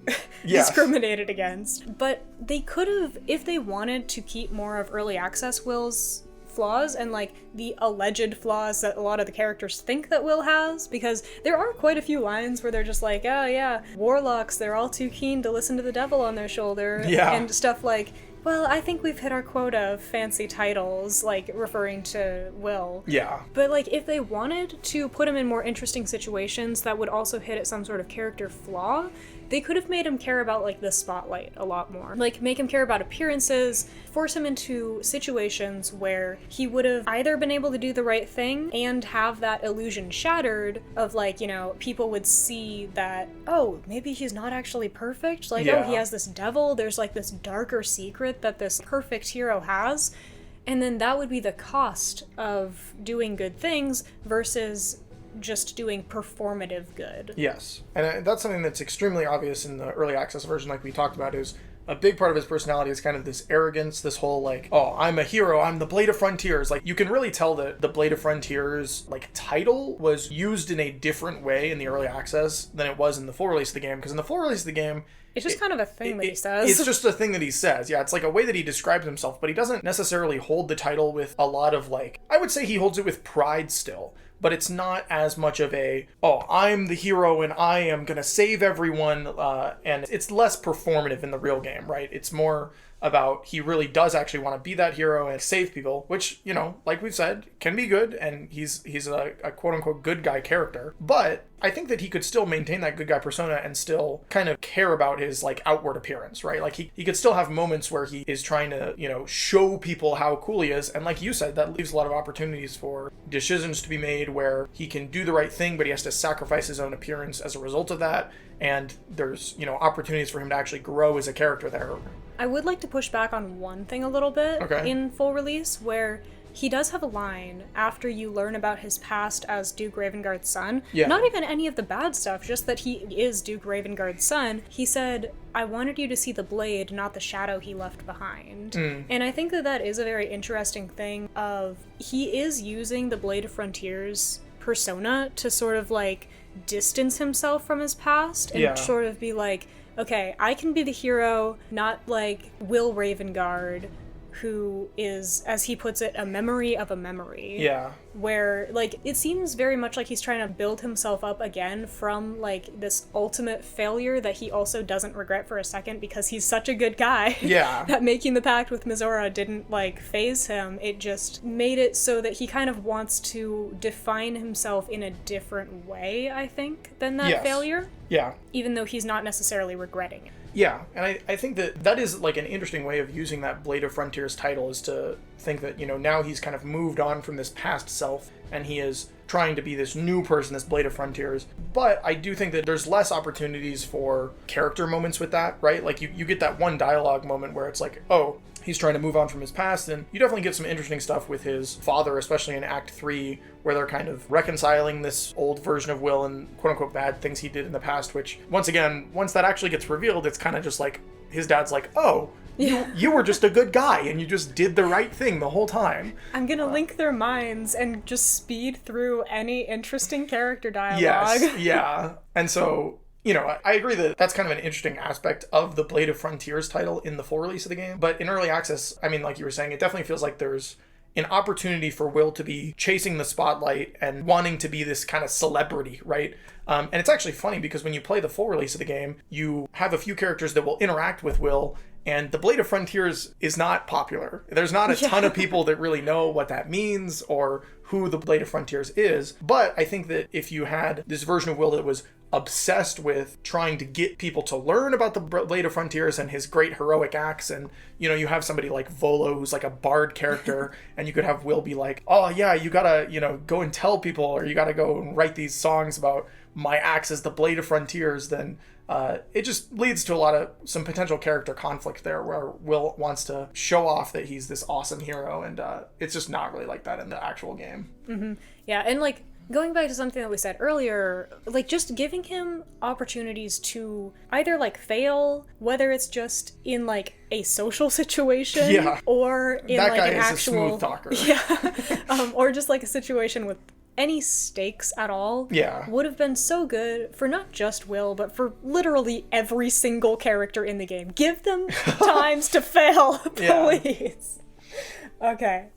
discriminated against. But they could have, if they wanted to keep more of early access Wyll's flaws and like the alleged flaws that a lot of the characters think that Wyll has, because there are quite a few lines where they're just like, oh yeah, warlocks, they're all too keen to listen to the devil on their shoulder, and stuff like, well, I think we've hit our quota of fancy titles, like, referring to Wyll. Yeah. But, like, if they wanted to put him in more interesting situations that would also hit at some sort of character flaw, they could have made him care about, like, the spotlight a lot more. Like, make him care about appearances, force him into situations where he would have either been able to do the right thing and have that illusion shattered of, like, people would see that, oh, maybe he's not actually perfect. Like, oh, he has this devil. There's, like, this darker secret that this perfect hero has. And then that would be the cost of doing good things versus just doing performative good. Yes. And that's something that's extremely obvious in the early access version, like we talked about, is a big part of his personality is kind of this arrogance, this whole like, oh, I'm a hero, I'm the Blade of Frontiers. Like, you can really tell that the Blade of Frontiers, like, title was used in a different way in the early access than it was in the full release of the game, because in the full release of the game, it's just kind of a thing that he says. It's just a thing that he says. Yeah, it's like a way that he describes himself, but he doesn't necessarily hold the title with a lot of, like, I would say he holds it with pride still. But it's not as much of a, oh, I'm the hero and I am going to save everyone, and it's less performative in the real game, right? It's more about he really does actually want to be that hero and save people, which, like we've said, can be good, and he's a quote-unquote good guy character. But I think that he could still maintain that good guy persona and still kind of care about his, like, outward appearance, right? Like, he could still have moments where he is trying to, show people how cool he is, and like you said, that leaves a lot of opportunities for decisions to be made where he can do the right thing, but he has to sacrifice his own appearance as a result of that, and there's, opportunities for him to actually grow as a character there. I would like to push back on one thing a little bit in full release, where he does have a line after you learn about his past as Duke Ravengard's son. Yeah. Not even any of the bad stuff, just that he is Duke Ravengard's son. He said, I wanted you to see the blade, not the shadow he left behind. And I think that is a very interesting thing of, he is using the Blade of Frontiers persona to sort of, like, distance himself from his past and sort of be like, okay, I can be the hero, not like Wyll Ravengard, who is, as he puts it, a memory of a memory. Yeah. Where, like, it seems very much like he's trying to build himself up again from, like, this ultimate failure that he also doesn't regret for a second because he's such a good guy. Yeah. That making the pact with Mizora didn't, like, faze him. It just made it so that he kind of wants to define himself in a different way, I think, than that failure. Yeah. Even though he's not necessarily regretting it. Yeah, and I think that is, like, an interesting way of using that Blade of Frontiers title, is to think that, now he's kind of moved on from this past self, and he is trying to be this new person, this Blade of Frontiers. But I do think that there's less opportunities for character moments with that, right? Like, you get that one dialogue moment where it's like, oh, he's trying to move on from his past, and you definitely get some interesting stuff with his father, especially in Act 3, where they're kind of reconciling this old version of Wyll and quote-unquote bad things he did in the past, which, once again, once that actually gets revealed, it's kind of just like, his dad's like, oh, You were just a good guy, and you just did the right thing the whole time. I'm gonna link their minds and just speed through any interesting character dialogue. Yes, yeah. And so, you know, I agree that that's kind of an interesting aspect of the Blade of Frontiers title in the full release of the game. But in early access, I mean, like you were saying, it definitely feels like there's an opportunity for Wyll to be chasing the spotlight and wanting to be this kind of celebrity, right? And it's actually funny because when you play the full release of the game, you have a few characters that will interact with Wyll, and the Blade of Frontiers is not popular. There's not a ton of people that really know what that means or who the Blade of Frontiers is. But I think that if you had this version of Wyll that was obsessed with trying to get people to learn about the Blade of Frontiers and his great heroic acts, and you know, you have somebody like Volo who's like a bard character, and you could have Wyll be like, oh yeah, you gotta, you know, go and tell people, or you gotta go and write these songs about my acts as the Blade of Frontiers, then it just leads to some potential character conflict there where Wyll wants to show off that he's this awesome hero, and it's just not really like that in the actual game. Mm-hmm. Yeah, and like going back to something that we said earlier, like just giving him opportunities to either like fail, whether it's just in like a social situation or in that like guy an is actual a smooth talker. Or just like a situation with any stakes at all would have been so good for not just Wyll, but for literally every single character in the game. Give them times to fail, please. Okay.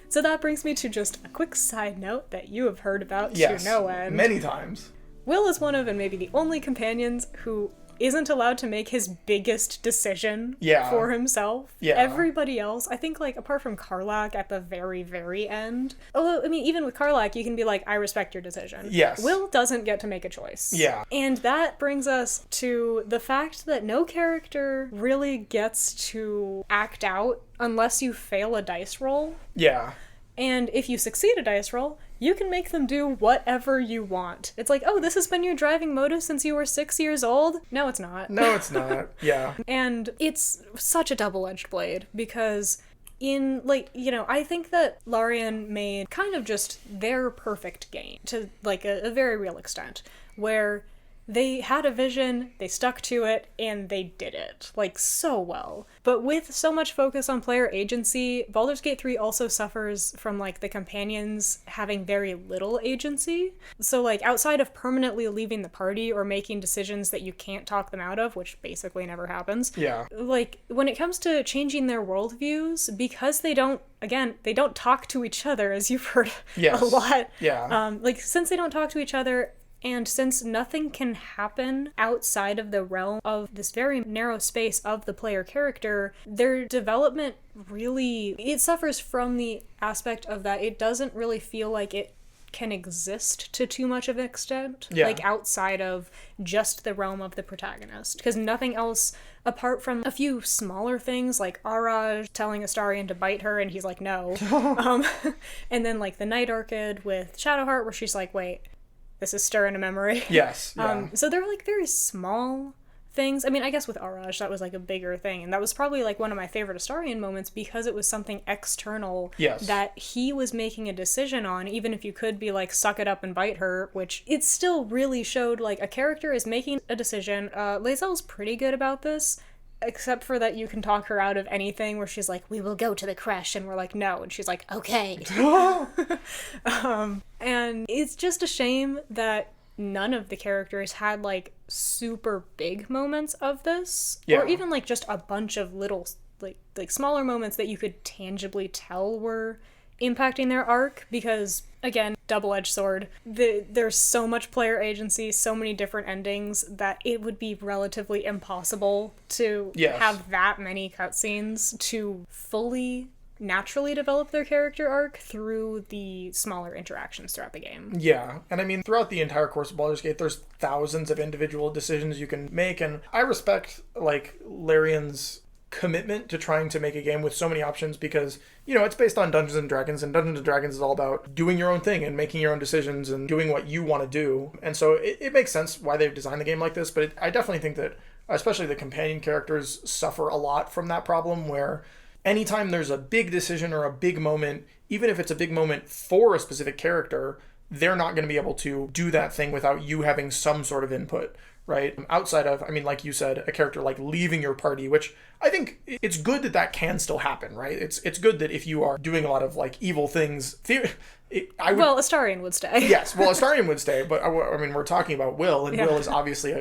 So that brings me to just a quick side note that you have heard about to no end. Many times. Wyll is one of, and maybe the only companions who isn't allowed to make his biggest decision for himself. Yeah. Everybody else, I think, like, apart from Karlach at the very, very end. Although, I mean, even with Karlach, you can be like, I respect your decision. Yes. Wyll doesn't get to make a choice. Yeah. And that brings us to the fact that no character really gets to act out unless you fail a dice roll. Yeah. And if you succeed a dice roll, you can make them do whatever you want. It's like, oh, this has been your driving motive since you were 6 years old? No, it's not. No, it's not. Yeah. And it's such a double-edged blade because in, like, you know, I think that Larian made kind of just their perfect game to, like, a very real extent, where they had a vision, they stuck to it, and they did it, like, so well. But with so much focus on player agency, Baldur's Gate 3 also suffers from, like, the companions having very little agency. So, like, outside of permanently leaving the party or making decisions that you can't talk them out of, which basically never happens. Yeah. Like, when it comes to changing their worldviews, because they don't talk to each other, as you've heard a lot. Yeah. Like, since they don't talk to each other, and since nothing can happen outside of the realm of this very narrow space of the player character, their development it suffers from the aspect of that it doesn't really feel like it can exist to too much of an extent, like outside of just the realm of the protagonist. Because nothing else, apart from a few smaller things, like Araj telling Astarion to bite her and he's like, no. And then like the Night Orchid with Shadowheart where she's like, wait, this is stirring a memory. Yes. Yeah. So they're like very small things. I mean, I guess with Araj, that was like a bigger thing. And that was probably like one of my favorite Astarion moments because it was something external that he was making a decision on, even if you could be like, suck it up and bite her, which it still really showed like a character is making a decision. Lae'zel's pretty good about this. Except for that you can talk her out of anything where she's like, we will go to the creche, and we're like, no. And she's like, okay. And it's just a shame that none of the characters had, like, super big moments of this. Yeah. Or even, like, just a bunch of little, like smaller moments that you could tangibly tell were impacting their arc. Because, again, double-edged sword. There's so much player agency, so many different endings, that it would be relatively impossible to have that many cutscenes to fully naturally develop their character arc through the smaller interactions throughout the game. Yeah, and I mean, throughout the entire course of Baldur's Gate, there's thousands of individual decisions you can make, and I respect, like, Larian's commitment to trying to make a game with so many options because, you know, it's based on Dungeons and Dragons, and Dungeons and Dragons is all about doing your own thing and making your own decisions and doing what you want to do. And so it makes sense why they've designed the game like this, but I definitely think that especially the companion characters suffer a lot from that problem where anytime there's a big decision or a big moment, even if it's a big moment for a specific character, they're not going to be able to do that thing without you having some sort of input, right? Outside of, I mean, like you said, a character like leaving your party, which I think it's good that that can still happen, right? It's good that if you are doing a lot of like evil things, well, Astarion would stay. Yes, well, Astarion would stay, but I mean, we're talking about Wyll, and Yeah. Wyll is obviously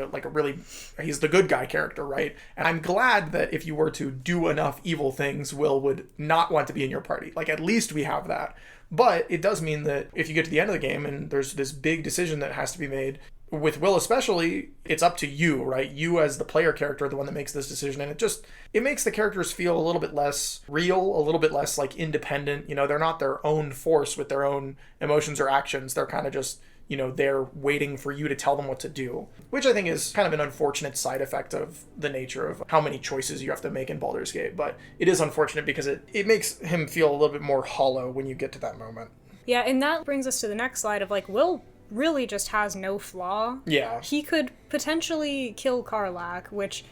he's the good guy character, right? And I'm glad that if you were to do enough evil things, Wyll would not want to be in your party. Like, at least we have that. But it does mean that if you get to the end of the game and there's this big decision that has to be made, with Wyll especially, it's up to you, right? You as the player character are the one that makes this decision, and it makes the characters feel a little bit less real, a little bit less like independent. You know, they're not their own force with their own emotions or actions. They're kind of just, you know, they're waiting for you to tell them what to do, which I think is kind of an unfortunate side effect of the nature of how many choices you have to make in Baldur's Gate. But it is unfortunate because it makes him feel a little bit more hollow when you get to that moment. Yeah, and that brings us to the next slide of like, Wyll really just has no flaw. Yeah. He could potentially kill Karlach, which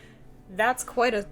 that's quite a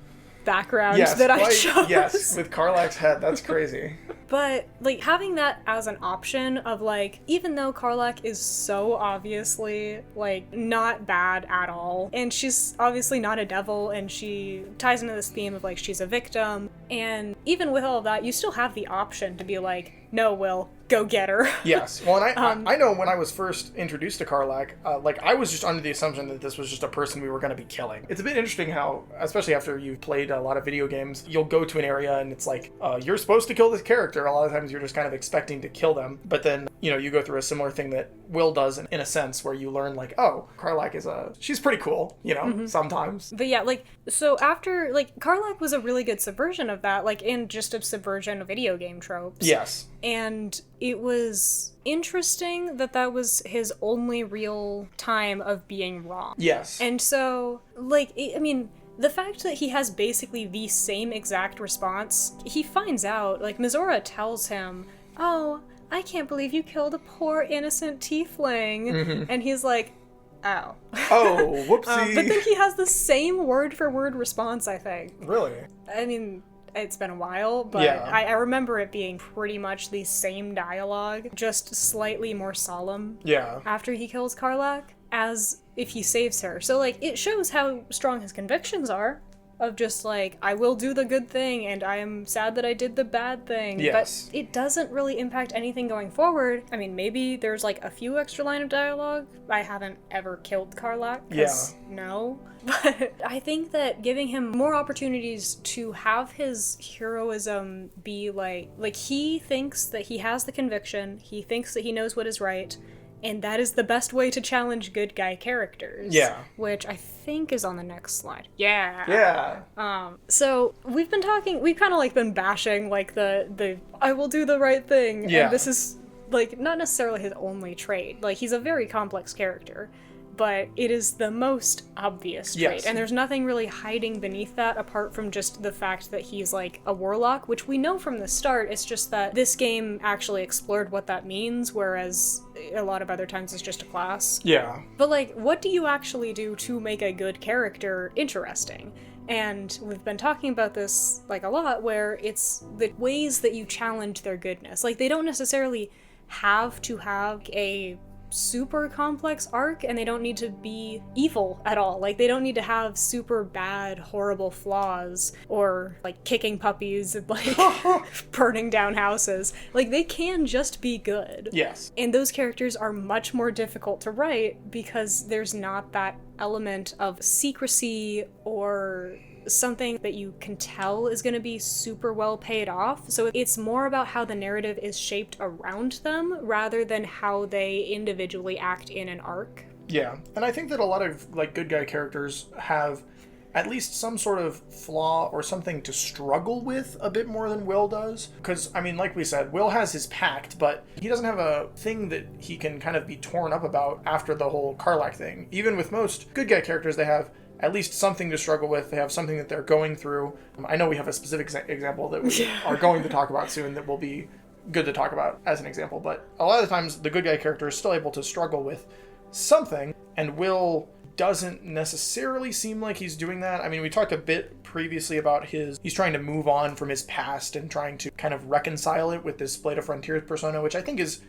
background that I chose. Yes, with Karlach's head, that's crazy. But, like, having that as an option of, like, even though Karlach is so obviously, like, not bad at all, and she's obviously not a devil, and she ties into this theme of, like, she's a victim, and even with all of that, you still have the option to be like, no, Wyll, go get her. Yes. Well, and I know when I was first introduced to Karlach, like, I was just under the assumption that this was just a person we were going to be killing. It's a bit interesting how, especially after you've played a lot of video games, you'll go to an area and it's like, you're supposed to kill this character. A lot of times you're just kind of expecting to kill them. But then, you know, you go through a similar thing that Wyll does in a sense where you learn, like, oh, Karlach she's pretty cool, you know, sometimes. But yeah, like, so after, like, Karlach was a really good subversion of that, like, in just a subversion of video game tropes. Yes. And it was interesting that was his only real time of being wrong. Yes. And so, like, I mean, the fact that he has basically the same exact response, he finds out, like, Mizora tells him, oh, I can't believe you killed a poor innocent tiefling. And he's like, oh. Oh, whoopsie. But then he has the same word-for-word response, I think. Really? I mean, it's been a while, but yeah. I remember it being pretty much the same dialogue, just slightly more solemn. Yeah. After he kills Karlach, as if he saves her. So, like, it shows how strong his convictions are, of just, like, I will do the good thing, and I am sad that I did the bad thing. Yes. But it doesn't really impact anything going forward. I mean, maybe there's, like, a few extra line of dialogue. I haven't ever killed Karlach, no. But I think that giving him more opportunities to have his heroism be, like he thinks that he has the conviction, he thinks that he knows what is right, and that is the best way to challenge good guy characters. Yeah. Which I think is on the next slide. Yeah. Yeah. So we've kind of like been bashing like the I will do the right thing. Yeah. And this is like not necessarily his only trait. Like he's a very complex character, but it is the most obvious trait. Yes. And there's nothing really hiding beneath that apart from just the fact that he's like a warlock, which we know from the start. It's just that this game actually explored what that means, whereas a lot of other times it's just a class. Yeah. But like, what do you actually do to make a good character interesting? And we've been talking about this like a lot, where it's the ways that you challenge their goodness. Like, they don't necessarily have to have a super complex arc, and they don't need to be evil at all. Like, they don't need to have super bad, horrible flaws, or like kicking puppies and like burning down houses. Like, they can just be good. Yes. And those characters are much more difficult to write because there's not that element of secrecy or something that you can tell is going to be super well paid off. So it's more about how the narrative is shaped around them rather than how they individually act in an arc. Yeah. And I think that a lot of like good guy characters have at least some sort of flaw or something to struggle with a bit more than Wyll does. Because, I mean, like we said, Wyll has his pact, but he doesn't have a thing that he can kind of be torn up about after the whole Karlach thing. Even with most good guy characters, they have at least something to struggle with. They have something that they're going through. I know we have a specific example that we are going to talk about soon that will be good to talk about as an example, but a lot of the times the good guy character is still able to struggle with something, and Wyll doesn't necessarily seem like he's doing that. I mean, we talked a bit previously about he's trying to move on from his past and trying to kind of reconcile it with this Blade of Frontiers persona, which I think is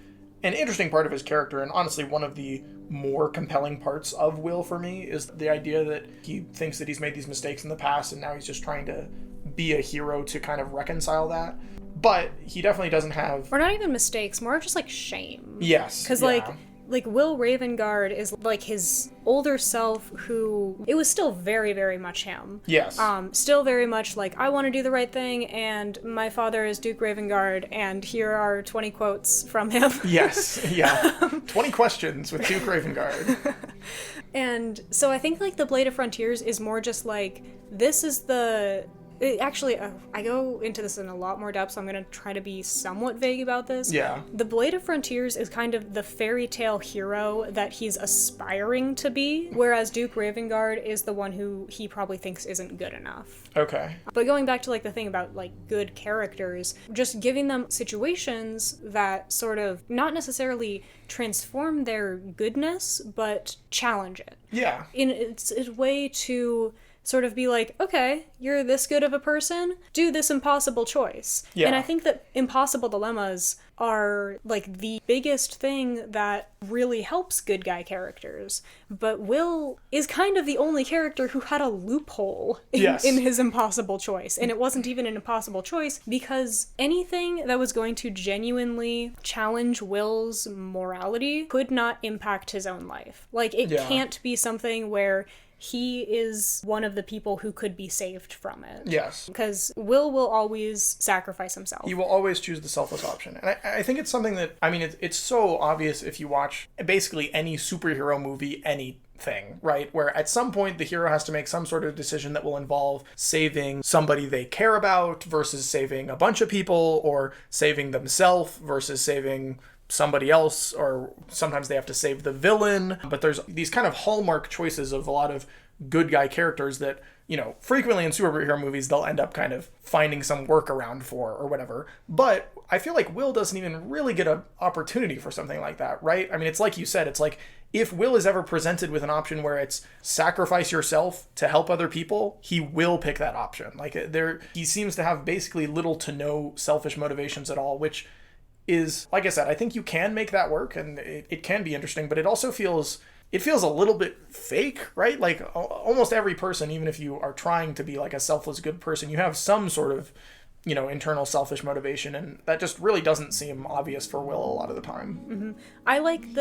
an interesting part of his character, and honestly one of the more compelling parts of Wyll for me, is the idea that he thinks that he's made these mistakes in the past and now he's just trying to be a hero to kind of reconcile that. But he definitely doesn't have... Or not even mistakes, more just, like, shame. Yes. Because, like, Wyll Ravengard is, like, his older self who... It was still very, very much him. Yes. Still very much, like, I want to do the right thing, and my father is Duke Ravengard, and here are 20 quotes from him. Yes, yeah. 20 questions with Duke Ravengard. And so I think, like, The Blade of Frontiers is more just, like, this is the... I go into this in a lot more depth, so I'm going to try to be somewhat vague about this. Yeah. The Blade of Frontiers is kind of the fairy tale hero that he's aspiring to be, whereas Duke Ravengard is the one who he probably thinks isn't good enough. Okay. But going back to, like, the thing about, like, good characters, just giving them situations that sort of not necessarily transform their goodness, but challenge it. Yeah. It's a way to... sort of be like, okay, you're this good of a person, do this impossible choice. Yeah. And I think that impossible dilemmas are, like, the biggest thing that really helps good guy characters. But Wyll is kind of the only character who had a loophole in his impossible choice. And it wasn't even an impossible choice because anything that was going to genuinely challenge Wyll's morality could not impact his own life. Like, it can't be something where he is one of the people who could be saved from it. Yes. Because Wyll will always sacrifice himself. He will always choose the selfless option. And I think it's something that, I mean, it's so obvious if you watch basically any superhero movie, anything, right? Where at some point the hero has to make some sort of decision that will involve saving somebody they care about versus saving a bunch of people, or saving themselves versus saving somebody else, or sometimes they have to save the villain. But there's these kind of hallmark choices of a lot of good guy characters that, you know, frequently in superhero movies they'll end up kind of finding some workaround for or whatever. But I feel like Wyll doesn't even really get an opportunity for something like that, right? I mean, it's like you said, it's like if Wyll is ever presented with an option where it's sacrifice yourself to help other people, he will pick that option. Like, he seems to have basically little to no selfish motivations at all, which is, like I said, I think you can make that work and it can be interesting, but it also feels a little bit fake, right? Like almost every person, even if you are trying to be like a selfless good person, you have some sort of, you know, internal selfish motivation, and that just really doesn't seem obvious for Wyll a lot of the time. Mm-hmm. I like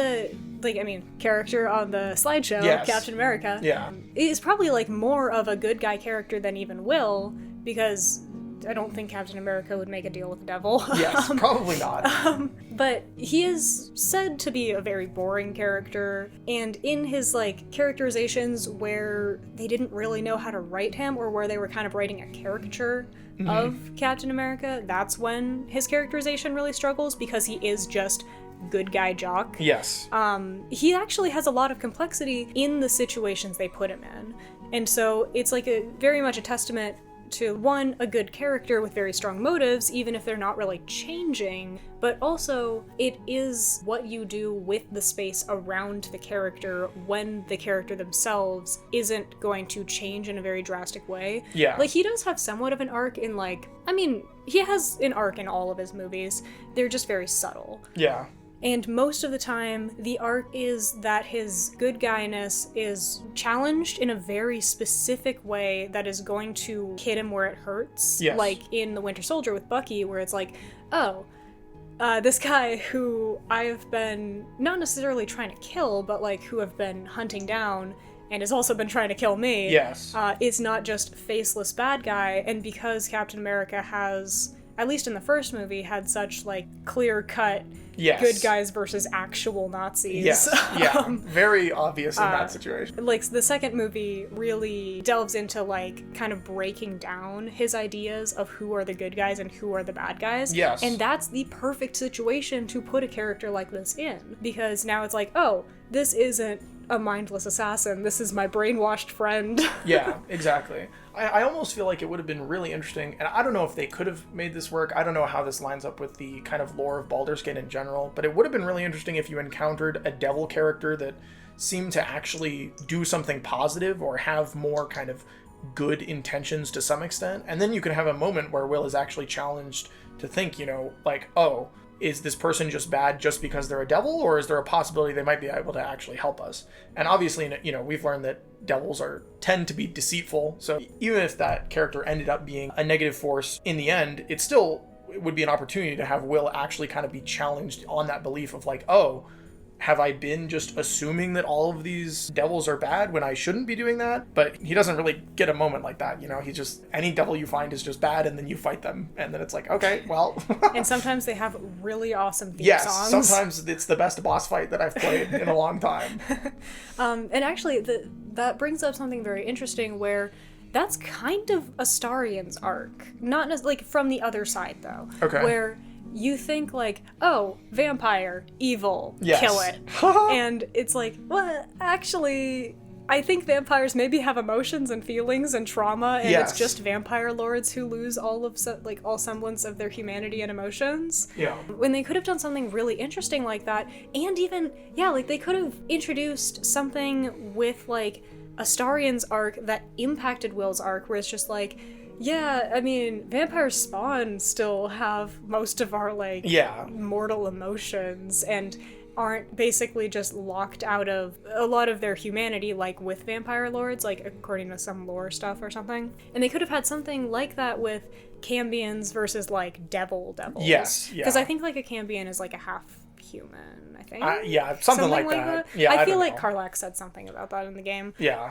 character on the slideshow, Captain America. Yeah. Is probably like more of a good guy character than even Wyll, because I don't think Captain America would make a deal with the devil. Yes, probably not. But he is said to be a very boring character, and in his, like, characterizations where they didn't really know how to write him, or where they were kind of writing a caricature of Captain America, that's when his characterization really struggles, because he is just good guy jock. Yes. He actually has a lot of complexity in the situations they put him in. And so it's like very much a testament to, one, a good character with very strong motives, even if they're not really changing, but also it is what you do with the space around the character when the character themselves isn't going to change in a very drastic way. Yeah. Like, he does have somewhat of an arc in, like, I mean, he has an arc in all of his movies. They're just very subtle. Yeah. And most of the time, the arc is that his good guyness is challenged in a very specific way that is going to hit him where it hurts. Yes. Like in The Winter Soldier with Bucky, where it's like, oh, this guy who I've been not necessarily trying to kill, but like who I've been hunting down and has also been trying to kill me. Yes. Is not just faceless bad guy. And because Captain America has, at least in the first movie, had such like clear-cut good guys versus actual Nazis. Yes, yeah, very obvious in that situation. Like, the second movie really delves into, like, kind of breaking down his ideas of who are the good guys and who are the bad guys. Yes. And that's the perfect situation to put a character like this in. Because now it's like, oh, this isn't a mindless assassin, this is my brainwashed friend. Yeah, exactly. I almost feel like it would have been really interesting, and I don't know if they could have made this work. I don't know how this lines up with the kind of lore of Baldur's Gate in general, but it would have been really interesting if you encountered a devil character that seemed to actually do something positive or have more kind of good intentions to some extent, and then you can have a moment where Wyll is actually challenged to think, you know, like, oh, is this person just bad just because they're a devil, or is there a possibility they might be able to actually help us? And obviously, you know, we've learned that devils tend to be deceitful, so even if that character ended up being a negative force in the end, it still would be an opportunity to have Wyll actually kind of be challenged on that belief of like, oh, have I been just assuming that all of these devils are bad when I shouldn't be doing that? But he doesn't really get a moment like that, you know? He just, any devil you find is just bad, and then you fight them, and then it's like, okay, well. And sometimes they have really awesome theme songs. Yes, sometimes it's the best boss fight that I've played in a long time. And actually, that brings up something very interesting where that's kind of Astarian's arc. Not like from the other side, though. Okay. Where you think like, oh, vampire, evil, yes. Kill it. And it's like, well, actually, I think vampires maybe have emotions and feelings and trauma, and yes. it's just vampire lords who lose all semblance of their humanity and emotions. Yeah. When they could have done something really interesting like that, and even, like they could have introduced something with like Astarian's arc that impacted Wyll's arc, where it's just like, yeah, I mean, vampire spawn still have most of our, like, mortal emotions and aren't basically just locked out of a lot of their humanity, like with vampire lords, like according to some lore stuff or something. And they could have had something like that with Cambions versus, like, devils. Yes, yeah. Because I think, like, a Cambion is, like, a half-human, I think. Something like that. Yeah, I feel like Karlach said something about that in the game. Yeah.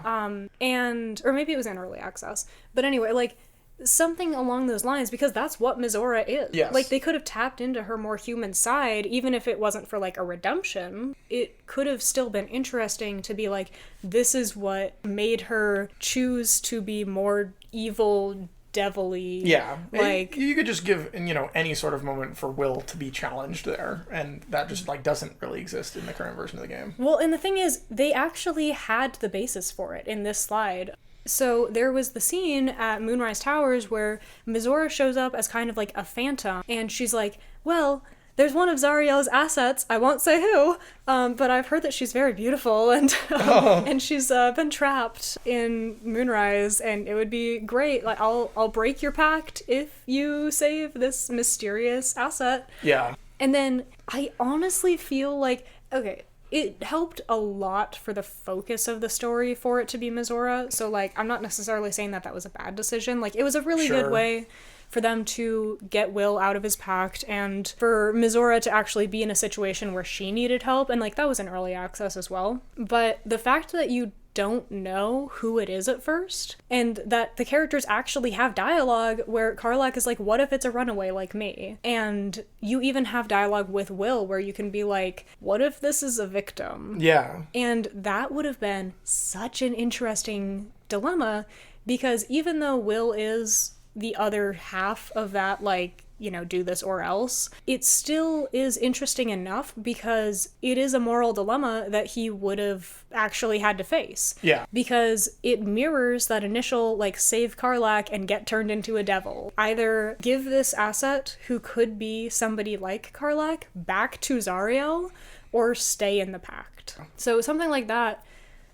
Or maybe it was in early access. But anyway, like, something along those lines, because that's what Mizora is. Yes. Like, they could have tapped into her more human side, even if it wasn't for, like, a redemption. It could have still been interesting to be like, this is what made her choose to be more evil, devilly. Yeah. Like, you could just give, you know, any sort of moment for Wyll to be challenged there, and that just, like, doesn't really exist in the current version of the game. Well, and the thing is, they actually had the basis for it in this slide. So there was the scene at Moonrise Towers where Mizora shows up as kind of like a phantom, and she's like, well, there's one of Zariel's assets, I won't say who, but I've heard that she's very beautiful, and and she's been trapped in Moonrise, and it would be great, like, I'll break your pact if you save this mysterious asset. Yeah. And then I honestly feel like, okay, it helped a lot for the focus of the story for it to be Mizora. So, like, I'm not necessarily saying that was a bad decision. Like, it was a really good way for them to get Wyll out of his pact and for Mizora to actually be in a situation where she needed help. And, like, that was in early access as well. But the fact that you don't know who it is at first, and that the characters actually have dialogue where Karlach is like, what if it's a runaway like me? And you even have dialogue with Wyll where you can be like, what if this is a victim? Yeah. And that would have been such an interesting dilemma, because even though Wyll is the other half of that, like, you know, do this or else, it still is interesting enough because it is a moral dilemma that he would have actually had to face. Yeah. Because it mirrors that initial, like, save Karlach and get turned into a devil. Either give this asset, who could be somebody like Karlach, back to Zariel, or stay in the pact. So something like that,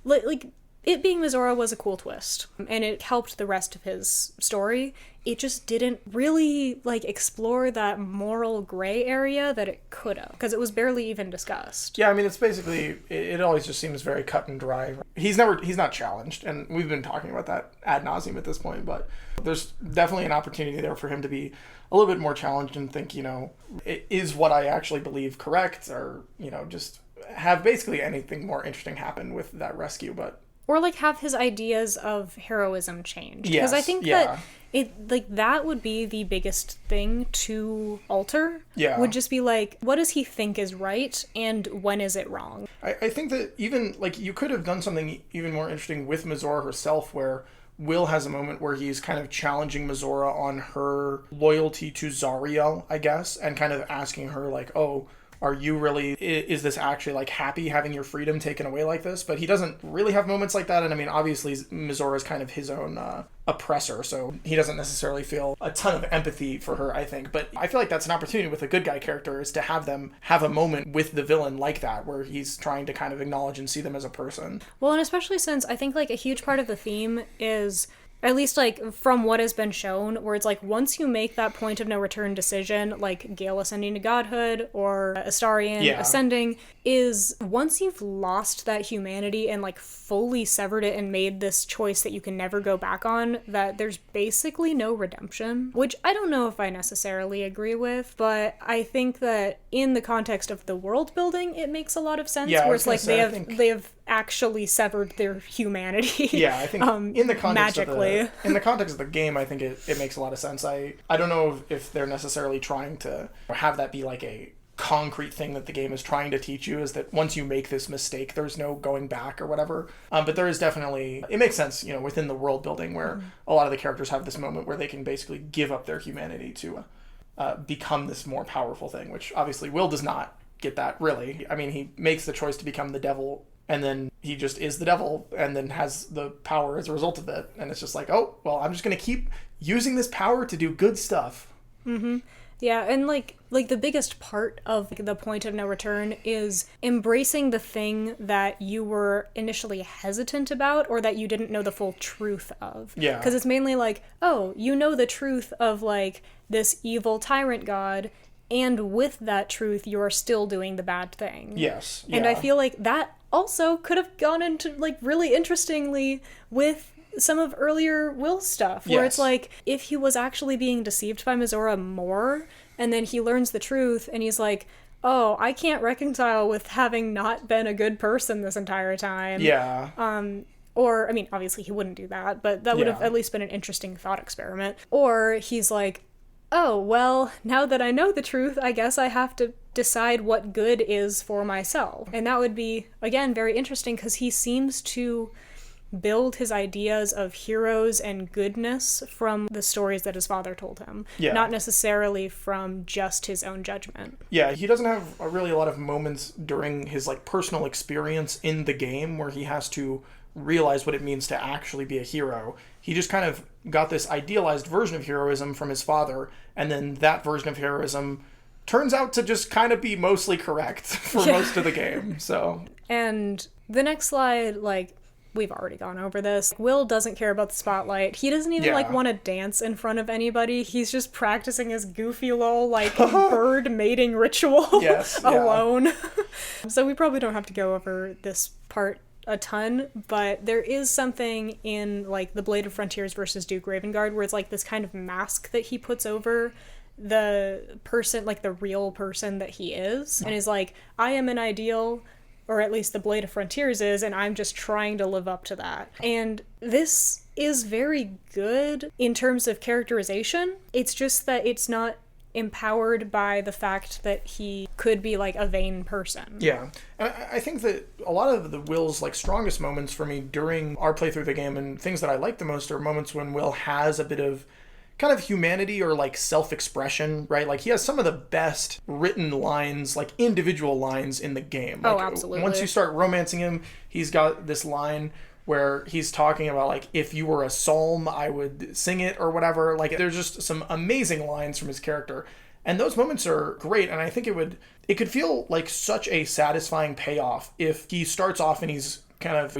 like, it being Mizora was a cool twist, and it helped the rest of his story. It just didn't really, like, explore that moral gray area that it could have, because it was barely even discussed. Yeah, I mean, it's basically, it always just seems very cut and dry. He's not challenged, and we've been talking about that ad nauseum at this point, but there's definitely an opportunity there for him to be a little bit more challenged and think, you know, is what I actually believe correct, or, you know, just have basically anything more interesting happen with that rescue, but... Or, like, have his ideas of heroism change. Yes, because I think that that would be the biggest thing to alter. Yeah. Would just be, like, what does he think is right, and when is it wrong? I think that even, like, you could have done something even more interesting with Mizora herself, where Wyll has a moment where he's kind of challenging Mizora on her loyalty to Zariel, I guess, and kind of asking her, like, oh, are you really, is this actually, like, happy having your freedom taken away like this? But he doesn't really have moments like that, and I mean, obviously, Mizora is kind of his own oppressor, so he doesn't necessarily feel a ton of empathy for her, I think. But I feel like that's an opportunity with a good guy character, is to have them have a moment with the villain like that, where he's trying to kind of acknowledge and see them as a person. Well, and especially since I think, like, a huge part of the theme is At least, like, from what has been shown, where it's like, once you make that point of no return decision, like Gale ascending to godhood or Astarion ascending, is once you've lost that humanity and, like, fully severed it and made this choice that you can never go back on, that there's basically no redemption. Which I don't know if I necessarily agree with, but I think that in the context of the world building, it makes a lot of sense, where it's like they have actually severed their humanity. Yeah, I think in the context magically. in the context of the game, I think it makes a lot of sense. I don't know if they're necessarily trying to have that be like a concrete thing that the game is trying to teach you, is that once you make this mistake, there's no going back or whatever. But there is definitely, it makes sense, within the world building where a lot of the characters have this moment where they can basically give up their humanity to become this more powerful thing, which obviously Wyll does not get that, really. I mean, he makes the choice to become the devil, and then he just is the devil, and then has the power as a result of it. And it's just like, oh, well, I'm just going to keep using this power to do good stuff. Mm-hmm. Yeah, and like the biggest part of the point of no return is embracing the thing that you were initially hesitant about, or that you didn't know the full truth of. Yeah. Because it's mainly like, oh, you know the truth of, like, this evil tyrant god, and with that truth, you're still doing the bad thing. Yes. Yeah. And I feel like that also could have gone into, like, really interestingly with some of earlier Wyll stuff, where it's like, if he was actually being deceived by Mizora more, and then he learns the truth, and he's like, oh, I can't reconcile with having not been a good person this entire time. Yeah. Or, I mean, obviously he wouldn't do that, but that would have at least been an interesting thought experiment. Or he's like, oh, well, now that I know the truth, I guess I have to decide what good is for myself. And that would be, again, very interesting, because he seems to build his ideas of heroes and goodness from the stories that his father told him, not necessarily from just his own judgment. Yeah, he doesn't have really a lot of moments during his, like, personal experience in the game where he has to realize what it means to actually be a hero. He just kind of got this idealized version of heroism from his father, and then that version of heroism turns out to just kind of be mostly correct for most of the game. So, and the next slide, like, we've already gone over this. Wyll doesn't care about the spotlight. He doesn't even, like, want to dance in front of anybody. He's just practicing his goofy little, like, bird mating ritual alone. So we probably don't have to go over this part a ton, but there is something in, like, the Blade of Frontiers versus Duke Ravengard, where it's, like, this kind of mask that he puts over the person, like, the real person that he is, and is like, I am an ideal, or at least the Blade of Frontiers is, and I'm just trying to live up to that. And this is very good in terms of characterization. It's just that it's not empowered by the fact that he could be, like, a vain person. Yeah. And I think that a lot of the Wyll's, like, strongest moments for me during our playthrough of the game, and things that I like the most, are moments when Wyll has a bit of kind of humanity or, like, self-expression, right? Like, he has some of the best written lines, like, individual lines in the game. Like, absolutely. Once you start romancing him, he's got this line where he's talking about, like, if you were a psalm, I would sing it, or whatever. Like, there's just some amazing lines from his character. And those moments are great, and I think it could feel like such a satisfying payoff if he starts off and he's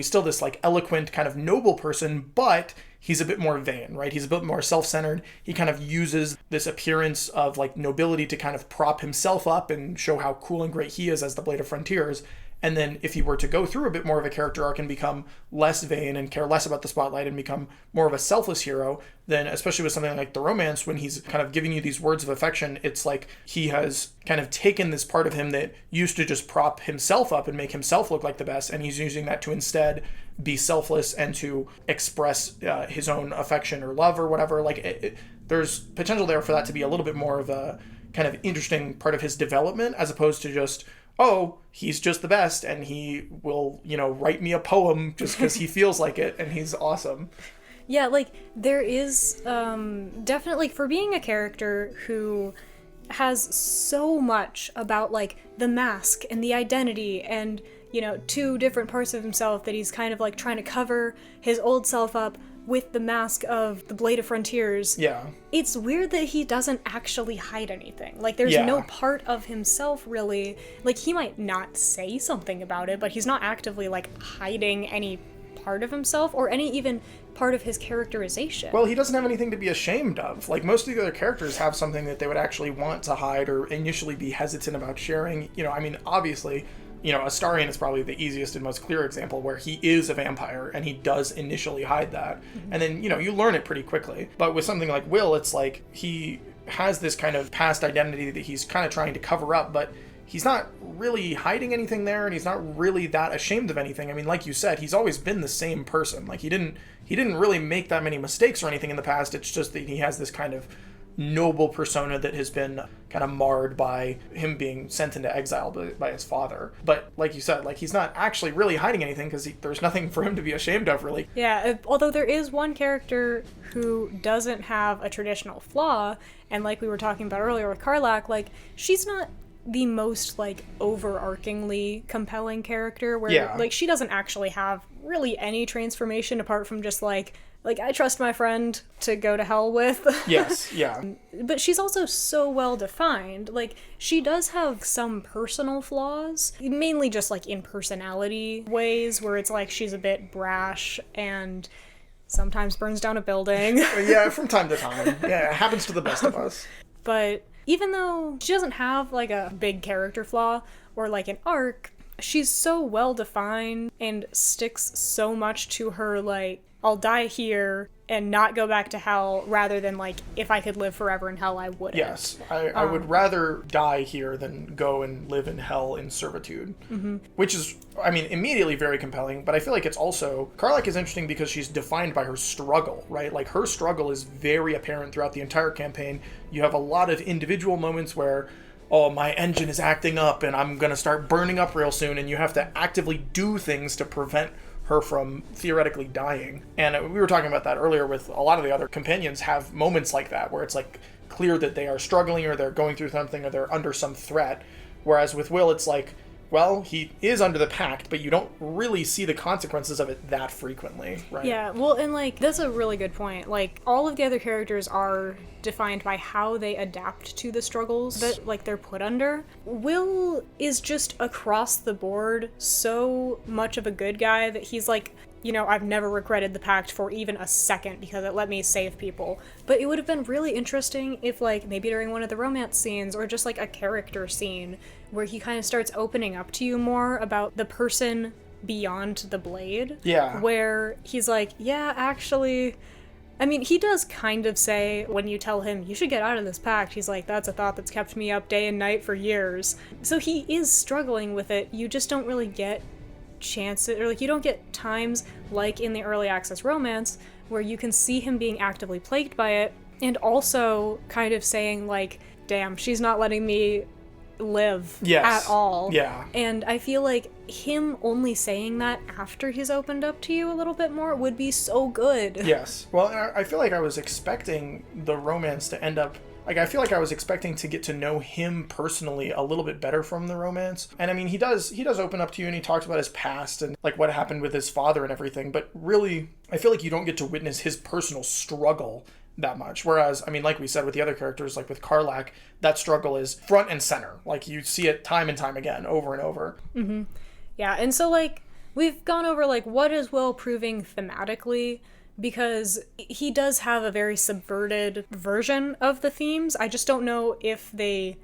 still this, like, eloquent, kind of noble person, but he's a bit more vain, right? He's a bit more self-centered. He kind of uses this appearance of, like, nobility to kind of prop himself up and show how cool and great he is as the Blade of Frontiers. And then if he were to go through a bit more of a character arc and become less vain and care less about the spotlight and become more of a selfless hero, then especially with something like the romance, when he's kind of giving you these words of affection, it's like he has kind of taken this part of him that used to just prop himself up and make himself look like the best, and he's using that to instead be selfless and to express his own affection or love or whatever. Like, there's potential there for that to be a little bit more of a kind of interesting part of his development, as opposed to just, oh, he's just the best, and he will, write me a poem just because he feels like it, and he's awesome. Yeah, like, there is definitely, for being a character who has so much about, like, the mask and the identity and, two different parts of himself that he's kind of, like, trying to cover his old self up with the mask of the Blade of Frontiers. Yeah. It's weird that he doesn't actually hide anything. Like, there's no part of himself, really. Like, he might not say something about it, but he's not actively, like, hiding any part of himself or any even part of his characterization. Well, he doesn't have anything to be ashamed of. Like, most of the other characters have something that they would actually want to hide or initially be hesitant about sharing. You know, I mean, obviously, you know, Astarion is probably the easiest and most clear example where he is a vampire and he does initially hide that. And then, you know, you learn it pretty quickly. But with something like Wyll, it's like he has this kind of past identity that he's kind of trying to cover up, but he's not really hiding anything there, and he's not really that ashamed of anything. I mean, like you said, he's always been the same person. Like, he didn't really make that many mistakes or anything in the past. It's just that he has this kind of noble persona that has been kind of marred by him being sent into exile by his father. But like you said, like, he's not actually really hiding anything because there's nothing for him to be ashamed of, really. Yeah, although there is one character who doesn't have a traditional flaw, and like we were talking about earlier with Karlach, like, she's not the most, like, overarchingly compelling character where, like, she doesn't actually have really any transformation apart from just, like, I trust my friend to go to hell with. Yes, yeah. But she's also so well defined. Like, she does have some personal flaws, mainly just, like, in personality ways, where it's like she's a bit brash and sometimes burns down a building. Yeah, from time to time. Yeah, it happens to the best of us. But even though she doesn't have, like, a big character flaw or, like, an arc, she's so well defined and sticks so much to her, like, I'll die here and not go back to hell, rather than, like, if I could live forever in hell, I wouldn't. Yes, I would rather die here than go and live in hell in servitude. Mm-hmm. Which is, I mean, immediately very compelling, but I feel like it's also... Karlach is interesting because she's defined by her struggle, right? Like, her struggle is very apparent throughout the entire campaign. You have a lot of individual moments where, oh, my engine is acting up and I'm going to start burning up real soon, and you have to actively do things to prevent her from theoretically dying. And we were talking about that earlier with a lot of the other companions have moments like that where it's like clear that they are struggling or they're going through something or they're under some threat. Whereas with Wyll, it's like, well, he is under the pact, but you don't really see the consequences of it that frequently, right? Yeah, well, and, like, that's a really good point. Like, all of the other characters are defined by how they adapt to the struggles that, like, they're put under. Wyll is just across the board so much of a good guy that he's like, you know, I've never regretted the pact for even a second because it let me save people. But it would have been really interesting if, like, maybe during one of the romance scenes or just, like, a character scene where he kind of starts opening up to you more about the person beyond the blade. Yeah. Where he's like, yeah, actually... I mean, he does kind of say, when you tell him, you should get out of this pact, he's like, that's a thought that's kept me up day and night for years. So he is struggling with it. You just don't really get chances, or, like, you don't get times like in the early access romance where you can see him being actively plagued by it and also kind of saying, like, damn, she's not letting me live at all. Yeah. And I feel like him only saying that after he's opened up to you a little bit more would be so good. Yes. Well, I feel like I was expecting the romance to end up... Like, I feel like I was expecting to get to know him personally a little bit better from the romance. And I mean, he does open up to you and he talks about his past and, like, what happened with his father and everything. But really, I feel like you don't get to witness his personal struggle that much. Whereas, I mean, like we said with the other characters, like with Karlach, that struggle is front and center. Like, you see it time and time again, over and over. Mm-hmm. Yeah, and so, like, we've gone over, like, what is Wyll proving thematically, because he does have a very subverted version of the themes. I just don't know if they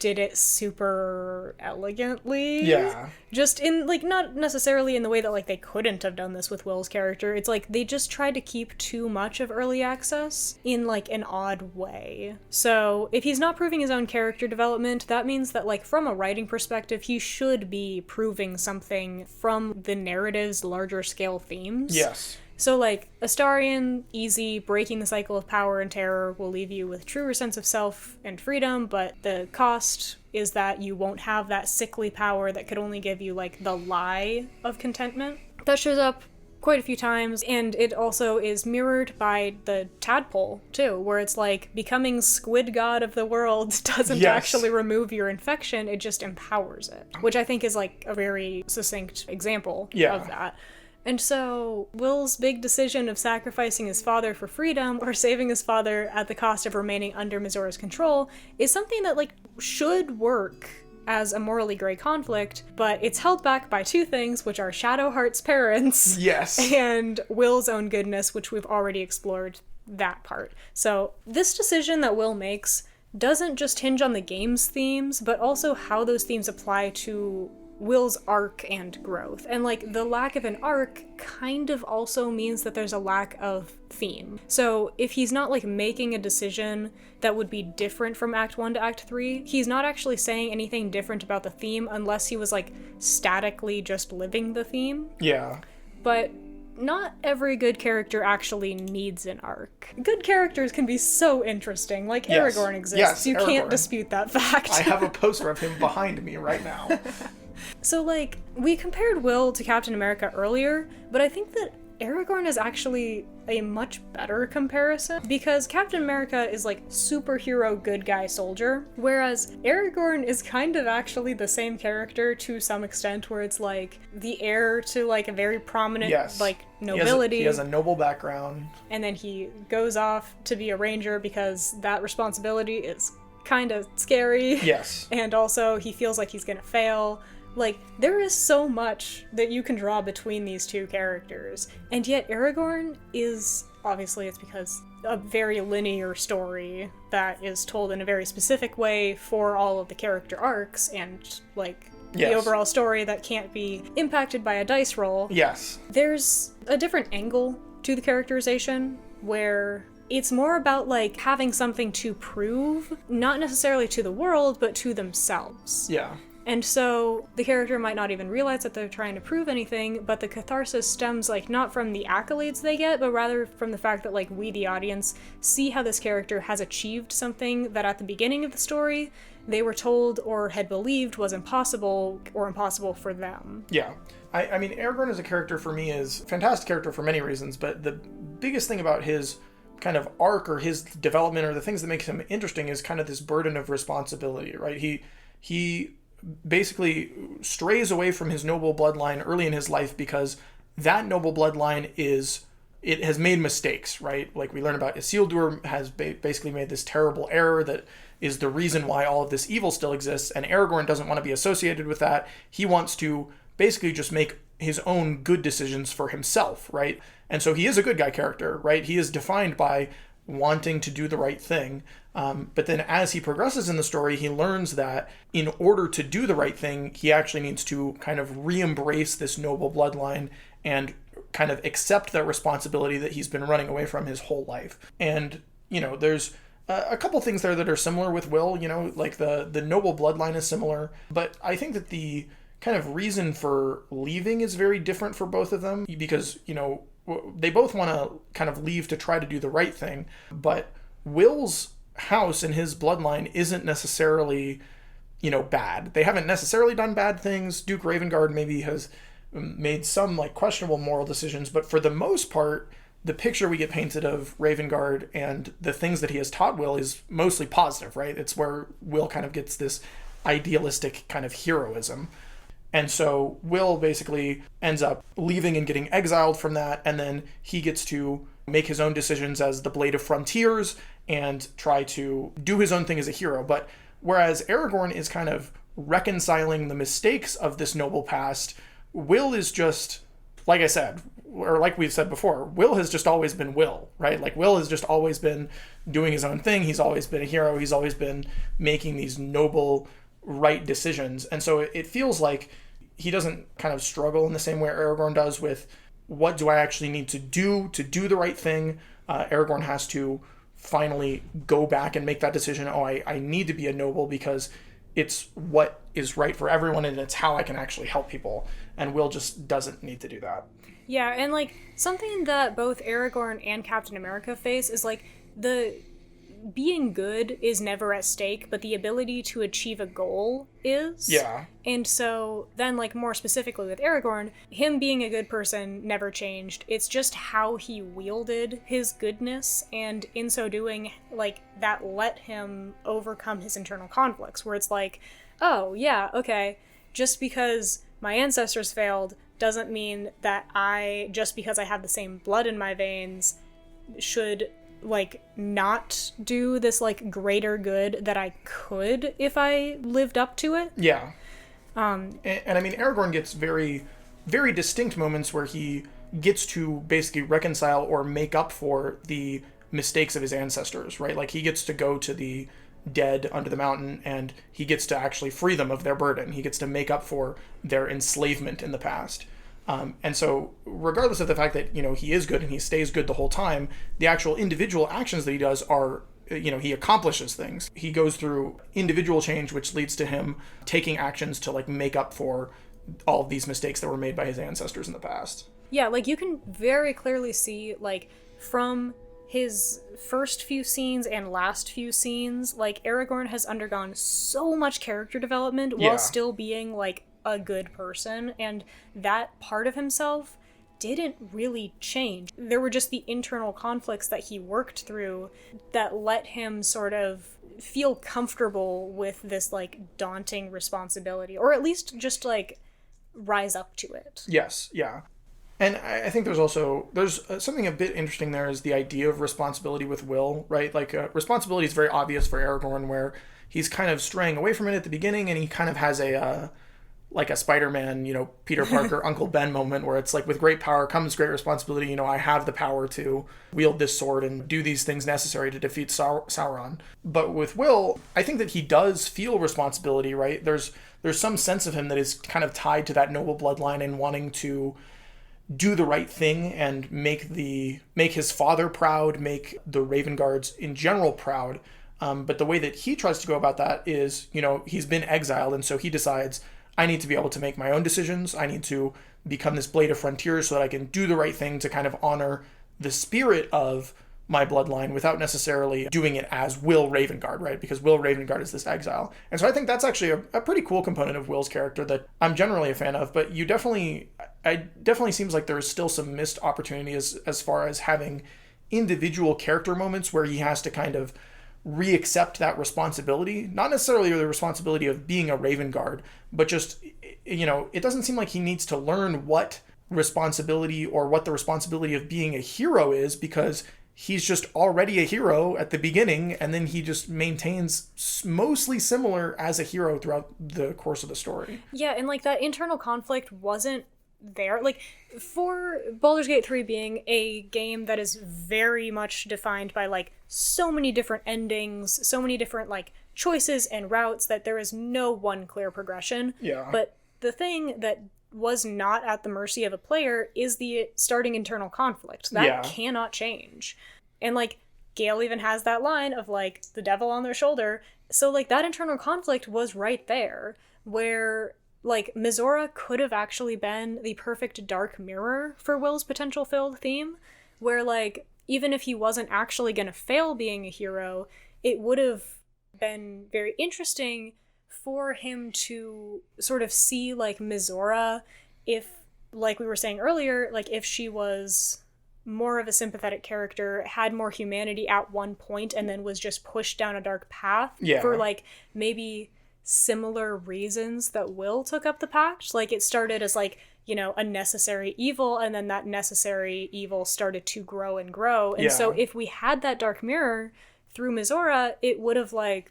did it super elegantly. Yeah. Just in, like, not necessarily in the way that, like, they couldn't have done this with Wyll's character. It's like they just tried to keep too much of early access in, like, an odd way. So if he's not proving his own character development, that means that, like, from a writing perspective, he should be proving something from the narrative's larger scale themes. Yes. So, like, Astarion, easy, breaking the cycle of power and terror will leave you with truer sense of self and freedom, but the cost is that you won't have that sickly power that could only give you, like, the lie of contentment. That shows up quite a few times, and it also is mirrored by the tadpole, too, where it's like, becoming squid god of the world doesn't actually remove your infection, it just empowers it, which I think is, like, a very succinct example of that. And so, Wyll's big decision of sacrificing his father for freedom, or saving his father at the cost of remaining under Mizora's control, is something that, like, should work as a morally gray conflict, but it's held back by two things, which are Shadowheart's parents Yes. and Wyll's own goodness, which we've already explored that part. So this decision that Wyll makes doesn't just hinge on the game's themes, but also how those themes apply to Wyll's arc and growth. And like the lack of an arc kind of also means that there's a lack of theme. So if he's not like making a decision that would be different from Act 1 to Act 3, he's not actually saying anything different about the theme unless he was like statically just living the theme. Yeah. But not every good character actually needs an arc. Good characters can be so interesting, like Yes. Aragorn exists. Yes, you Aragorn. can't dispute that fact. I have a poster of him behind me right now. So, like, we compared Wyll to Captain America earlier, but I think that Aragorn is actually a much better comparison, because Captain America is, like, superhero good guy soldier, whereas Aragorn is kind of actually the same character to some extent, where it's, like, the heir to, like, a very prominent, Yes. like, nobility. He has a noble background. And then he goes off to be a ranger because that responsibility is kind of scary. Yes. And also, he feels like he's gonna fail. Like, there is so much that you can draw between these two characters. And yet Aragorn is, obviously it's because a very linear story that is told in a very specific way for all of the character arcs and, like, Yes. the overall story that can't be impacted by a dice roll. Yes. There's a different angle to the characterization where it's more about, like, having something to prove, not necessarily to the world, but to themselves. Yeah. And so the character might not even realize that they're trying to prove anything, but the catharsis stems, like, not from the accolades they get, but rather from the fact that, like, we, the audience, see how this character has achieved something that at the beginning of the story they were told or had believed was impossible or impossible for them. Yeah. I mean, Aragorn as a character for me is a fantastic character for many reasons, but the biggest thing about his kind of arc or his development or the things that makes him interesting is kind of this burden of responsibility, right? He basically strays away from his noble bloodline early in his life because that noble bloodline it has made mistakes, right? Like we learn about Isildur has basically made this terrible error that is the reason why all of this evil still exists, and Aragorn doesn't want to be associated with that. He wants to basically just make his own good decisions for himself, right? And so he is a good guy character, right? He is defined by wanting to do the right thing. But then as he progresses in the story, he learns that in order to do the right thing, he actually needs to kind of re-embrace this noble bloodline and kind of accept that responsibility that he's been running away from his whole life. And, you know, there's a couple things there that are similar with Wyll, you know, like the noble bloodline is similar, but I think that the kind of reason for leaving is very different for both of them because, you know, they both want to kind of leave to try to do the right thing, but Wyll's house and his bloodline isn't necessarily, you know, bad. They haven't necessarily done bad things. Duke Ravengard maybe has made some like questionable moral decisions, but for the most part, the picture we get painted of Ravengard and the things that he has taught Wyll is mostly positive, right? It's where Wyll kind of gets this idealistic kind of heroism. And so Wyll basically ends up leaving and getting exiled from that, and then he gets to make his own decisions as the Blade of Frontiers and try to do his own thing as a hero. But whereas Aragorn is kind of reconciling the mistakes of this noble past, Wyll is just, like I said, or like we've said before, Wyll has just always been Wyll, right? Like Wyll has just always been doing his own thing. He's always been a hero. He's always been making these noble, right decisions. And so it feels like he doesn't kind of struggle in the same way Aragorn does with what do I actually need to do the right thing. Aragorn has to finally go back and make that decision. Oh, I need to be a noble because it's what is right for everyone and it's how I can actually help people. And Wyll just doesn't need to do that. Yeah, and like something that both Aragorn and Captain America face is like the being good is never at stake, but the ability to achieve a goal is. Yeah. And so then, like, more specifically with Aragorn, him being a good person never changed. It's just how he wielded his goodness, and in so doing, like, that let him overcome his internal conflicts, where it's like, oh, yeah, okay, just because my ancestors failed doesn't mean that just because I have the same blood in my veins, should like not do this like greater good that I could if I lived up to it. Yeah. And I mean, Aragorn gets very, very distinct moments where he gets to basically reconcile or make up for the mistakes of his ancestors, right? Like, he gets to go to the dead under the mountain and he gets to actually free them of their burden. He gets to make up for their enslavement in the past. And so regardless of the fact that, he is good and he stays good the whole time, the actual individual actions that he does are, he accomplishes things. He goes through individual change, which leads to him taking actions to like make up for all of these mistakes that were made by his ancestors in the past. Yeah, like you can very clearly see, like, from his first few scenes and last few scenes, like, Aragorn has undergone so much character development while still being, like, a good person, and that part of himself didn't really change. There were just the internal conflicts that he worked through that let him sort of feel comfortable with this, like, daunting responsibility, or at least just, like, rise up to it. Yes, yeah. And I think there's something a bit interesting there is the idea of responsibility with Wyll, right? Like, responsibility is very obvious for Aragorn, where he's kind of straying away from it at the beginning, and he kind of has a Spider-Man, Peter Parker, Uncle Ben moment, where it's like, with great power comes great responsibility. I have the power to wield this sword and do these things necessary to defeat Sauron. But with Wyll, I think that he does feel responsibility, right? There's some sense of him that is kind of tied to that noble bloodline and wanting to do the right thing and make his father proud, make the Ravenguards in general proud. But the way that he tries to go about that is, he's been exiled, and so he decides, I need to be able to make my own decisions. I need to become this blade of frontier so that I can do the right thing to kind of honor the spirit of my bloodline without necessarily doing it as Wyll Ravengard, right? Because Wyll Ravengard is this exile. And so I think that's actually a pretty cool component of Wyll's character that I'm generally a fan of, but it definitely seems like there's still some missed opportunity as far as having individual character moments where he has to kind of reaccept that responsibility, not necessarily the responsibility of being a Ravengard, but just, it doesn't seem like he needs to learn what responsibility or what the responsibility of being a hero is, because he's just already a hero at the beginning, and then he just maintains mostly similar as a hero throughout the course of the story. Yeah, and like that internal conflict wasn't there. Like, for Baldur's Gate 3 being a game that is very much defined by like so many different endings, so many different like choices and routes, that there is no one clear progression. Yeah. But the thing that was not at the mercy of a player is the starting internal conflict. That cannot change. And like, Gale even has that line of like the devil on their shoulder. So like that internal conflict was right there, where like Mizora could have actually been the perfect dark mirror for Wyll's potential failed theme, where like, even if he wasn't actually going to fail being a hero, it would have been very interesting for him to sort of see like Mizora, if, like we were saying earlier, like if she was more of a sympathetic character, had more humanity at one point, and then was just pushed down a dark path for like maybe similar reasons that Wyll took up the pact. Like, it started as like, a necessary evil, and then that necessary evil started to grow and grow. And so if we had that dark mirror through Mizora, it would have like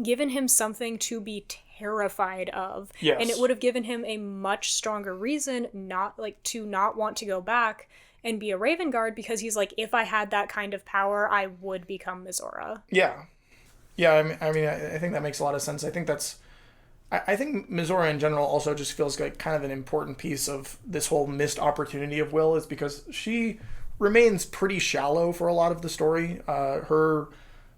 given him something to be terrified of. Yes. And it would have given him a much stronger reason not want to go back and be a Ravengard, because he's like, if I had that kind of power, I would become Mizora. Yeah. Yeah, I mean, I think that makes a lot of sense. I think Mizora in general also just feels like kind of an important piece of this whole missed opportunity of Wyll, is because she remains pretty shallow for a lot of the story. Her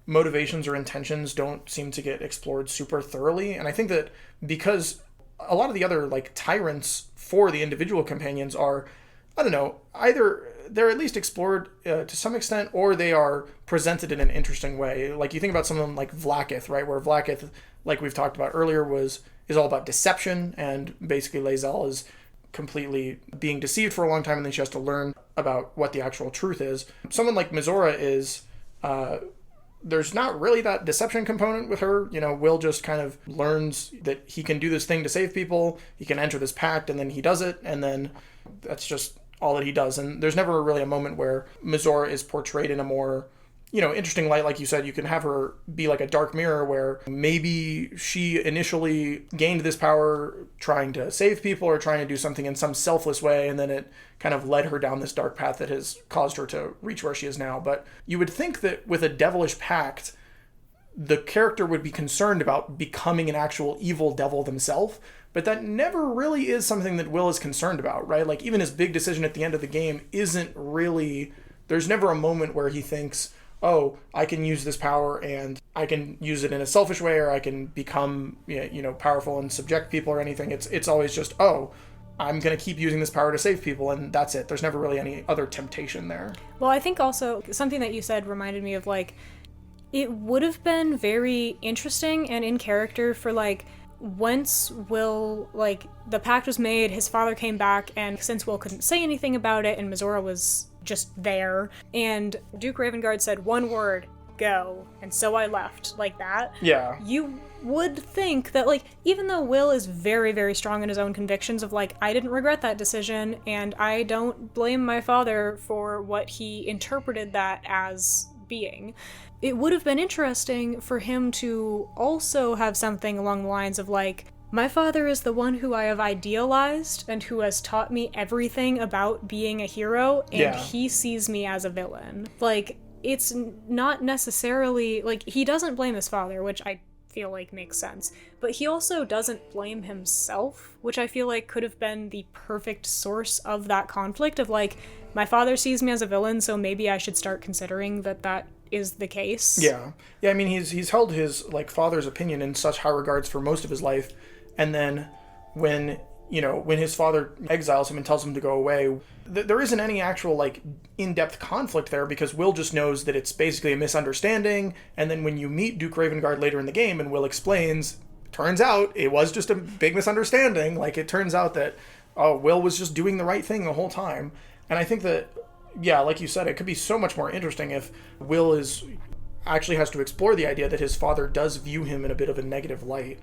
motivations or intentions don't seem to get explored super thoroughly, and I think that because a lot of the other like tyrants for the individual companions are, I don't know, either they're at least explored to some extent, or they are presented in an interesting way. Like, you think about someone like Vlaakith, right, where Vlaakith, like we've talked about earlier, is all about deception, and basically Lae'zel is completely being deceived for a long time, and then she has to learn about what the actual truth is. Someone like Mizora is there's not really that deception component with her. Wyll just kind of learns that he can do this thing to save people, he can enter this pact, and then he does it, and then that's just all that he does. And there's never really a moment where Mizora is portrayed in a more interesting light, like you said. You can have her be like a dark mirror where maybe she initially gained this power trying to save people or trying to do something in some selfless way, and then it kind of led her down this dark path that has caused her to reach where she is now. But you would think that with a devilish pact, the character would be concerned about becoming an actual evil devil themselves, but that never really is something that Wyll is concerned about, right? Like, even his big decision at the end of the game isn't really... There's never a moment where he thinks, oh, I can use this power and I can use it in a selfish way, or I can become, powerful and subject people or anything. It's always just, oh, I'm going to keep using this power to save people, and that's it. There's never really any other temptation there. Well, I think also something that you said reminded me of, like, it would have been very interesting and in character for, like, once Wyll, like, the pact was made, his father came back, and since Wyll couldn't say anything about it, and Mizora was just there, and Duke Ravengard said one word, go, and so I left, like that. Yeah. You would think that, like, even though Wyll is very, very strong in his own convictions of, like, I didn't regret that decision, and I don't blame my father for what he interpreted that as being, it would have been interesting for him to also have something along the lines of, like, my father is the one who I have idealized and who has taught me everything about being a hero, and he sees me as a villain. Like, it's not necessarily, like, he doesn't blame his father, which I feel like makes sense, but he also doesn't blame himself, which I feel like could have been the perfect source of that conflict of, like, my father sees me as a villain, so maybe I should start considering that is the case. Yeah. I mean, he's held his, like, father's opinion in such high regards for most of his life, and then when his father exiles him and tells him to go away, there isn't any actual, like, in-depth conflict there, because Wyll just knows that it's basically a misunderstanding, and then when you meet Duke Ravengard later in the game and Wyll explains, turns out it was just a big misunderstanding. Like, it turns out that, Wyll was just doing the right thing the whole time. And I think that, like you said, it could be so much more interesting if Wyll actually has to explore the idea that his father does view him in a bit of a negative light.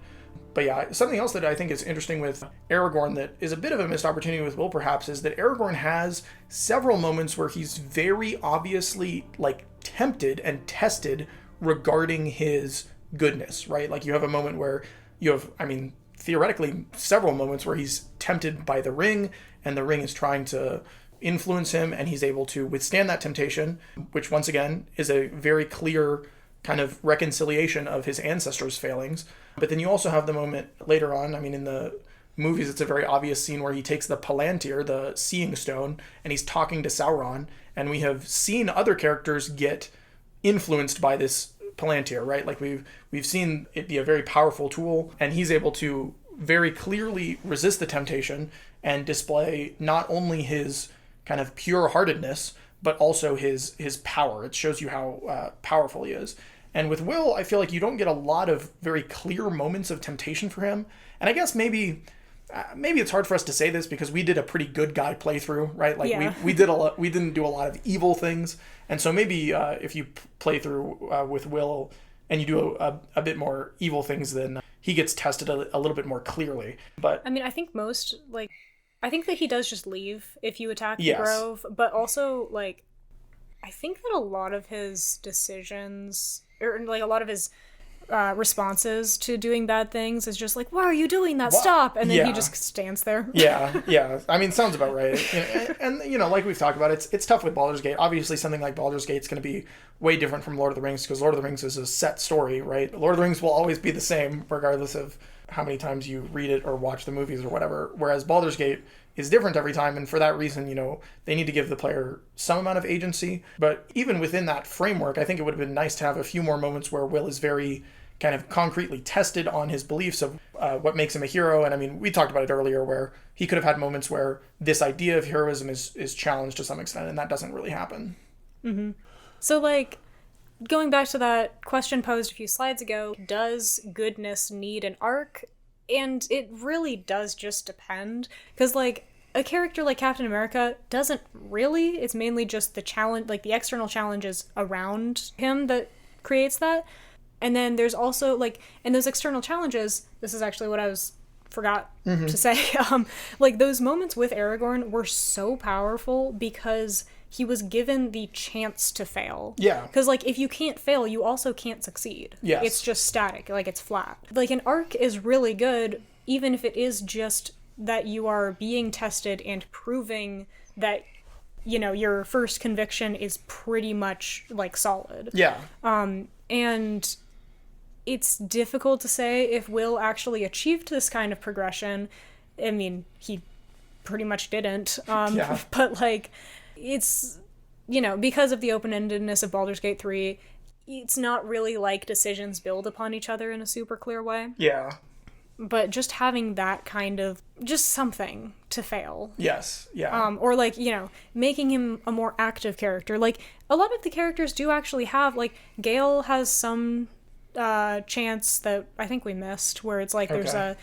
But yeah, something else that I think is interesting with Aragorn that is a bit of a missed opportunity with Wyll, perhaps, is that Aragorn has several moments where he's very obviously, like, tempted and tested regarding his goodness, right? Like, you have a moment where you have, I mean, theoretically, several moments where he's tempted by the ring, and the ring is trying to influence him, and he's able to withstand that temptation, which, once again, is a very clear kind of reconciliation of his ancestors' failings. But then you also have the moment later on, I mean, in the movies, it's a very obvious scene where he takes the Palantir, the Seeing Stone, and he's talking to Sauron, and we have seen other characters get influenced by this Palantir, right? Like, we've seen it be a very powerful tool, and he's able to very clearly resist the temptation and display not only his kind of pure-heartedness, but also his power. It shows you how powerful he is. And with Wyll, I feel like you don't get a lot of very clear moments of temptation for him. And I guess maybe it's hard for us to say this because we did a pretty good guy playthrough, right? Like, we didn't do a lot of evil things. And so maybe if you play through with Wyll and you do a bit more evil things, then he gets tested a little bit more clearly. But I mean, I think I think that he does just leave if you attack the grove, but also, like, I think that a lot of his decisions, or, like, a lot of his responses to doing bad things is just like, why are you doing that? Stop! And then he just stands there. Yeah. I mean, sounds about right. And like we've talked about, it's tough with Baldur's Gate. Obviously, something like Baldur's Gate is going to be way different from Lord of the Rings, because Lord of the Rings is a set story, right? Lord of the Rings will always be the same, regardless of how many times you read it or watch the movies or whatever. Whereas Baldur's Gate is different every time, and for that reason, they need to give the player some amount of agency. But even within that framework, I think it would have been nice to have a few more moments where Wyll is very kind of concretely tested on his beliefs of what makes him a hero. And I mean, we talked about it earlier, where he could have had moments where this idea of heroism is challenged to some extent, and that doesn't really happen. Mm-hmm. So, like, going back to that question posed a few slides ago, does goodness need an arc? And it really does just depend, because, like, a character like Captain America doesn't really. It's mainly just the challenge, like, the external challenges around him that creates that. And then there's also, like, and those external challenges, this is actually what I forgot to say, like, those moments with Aragorn were so powerful because he was given the chance to fail. Yeah. Because, like, if you can't fail, you also can't succeed. Yes. It's just static, like, it's flat. Like, an arc is really good, even if it is just that you are being tested and proving that, you know, your first conviction is pretty much, like, solid. Yeah. And it's difficult to say if Wyll actually achieved this kind of progression. I mean, he pretty much didn't. Yeah. But, like, it's, you know, because of the open-endedness of Baldur's Gate 3, it's not really like decisions build upon each other in a super clear way. Yeah. But just having that kind of, just something to fail. Yes. Yeah. Or, like, you know, making him a more active character. Like, a lot of the characters do actually have, like, Gale has some chance that I think we missed, where it's like there's a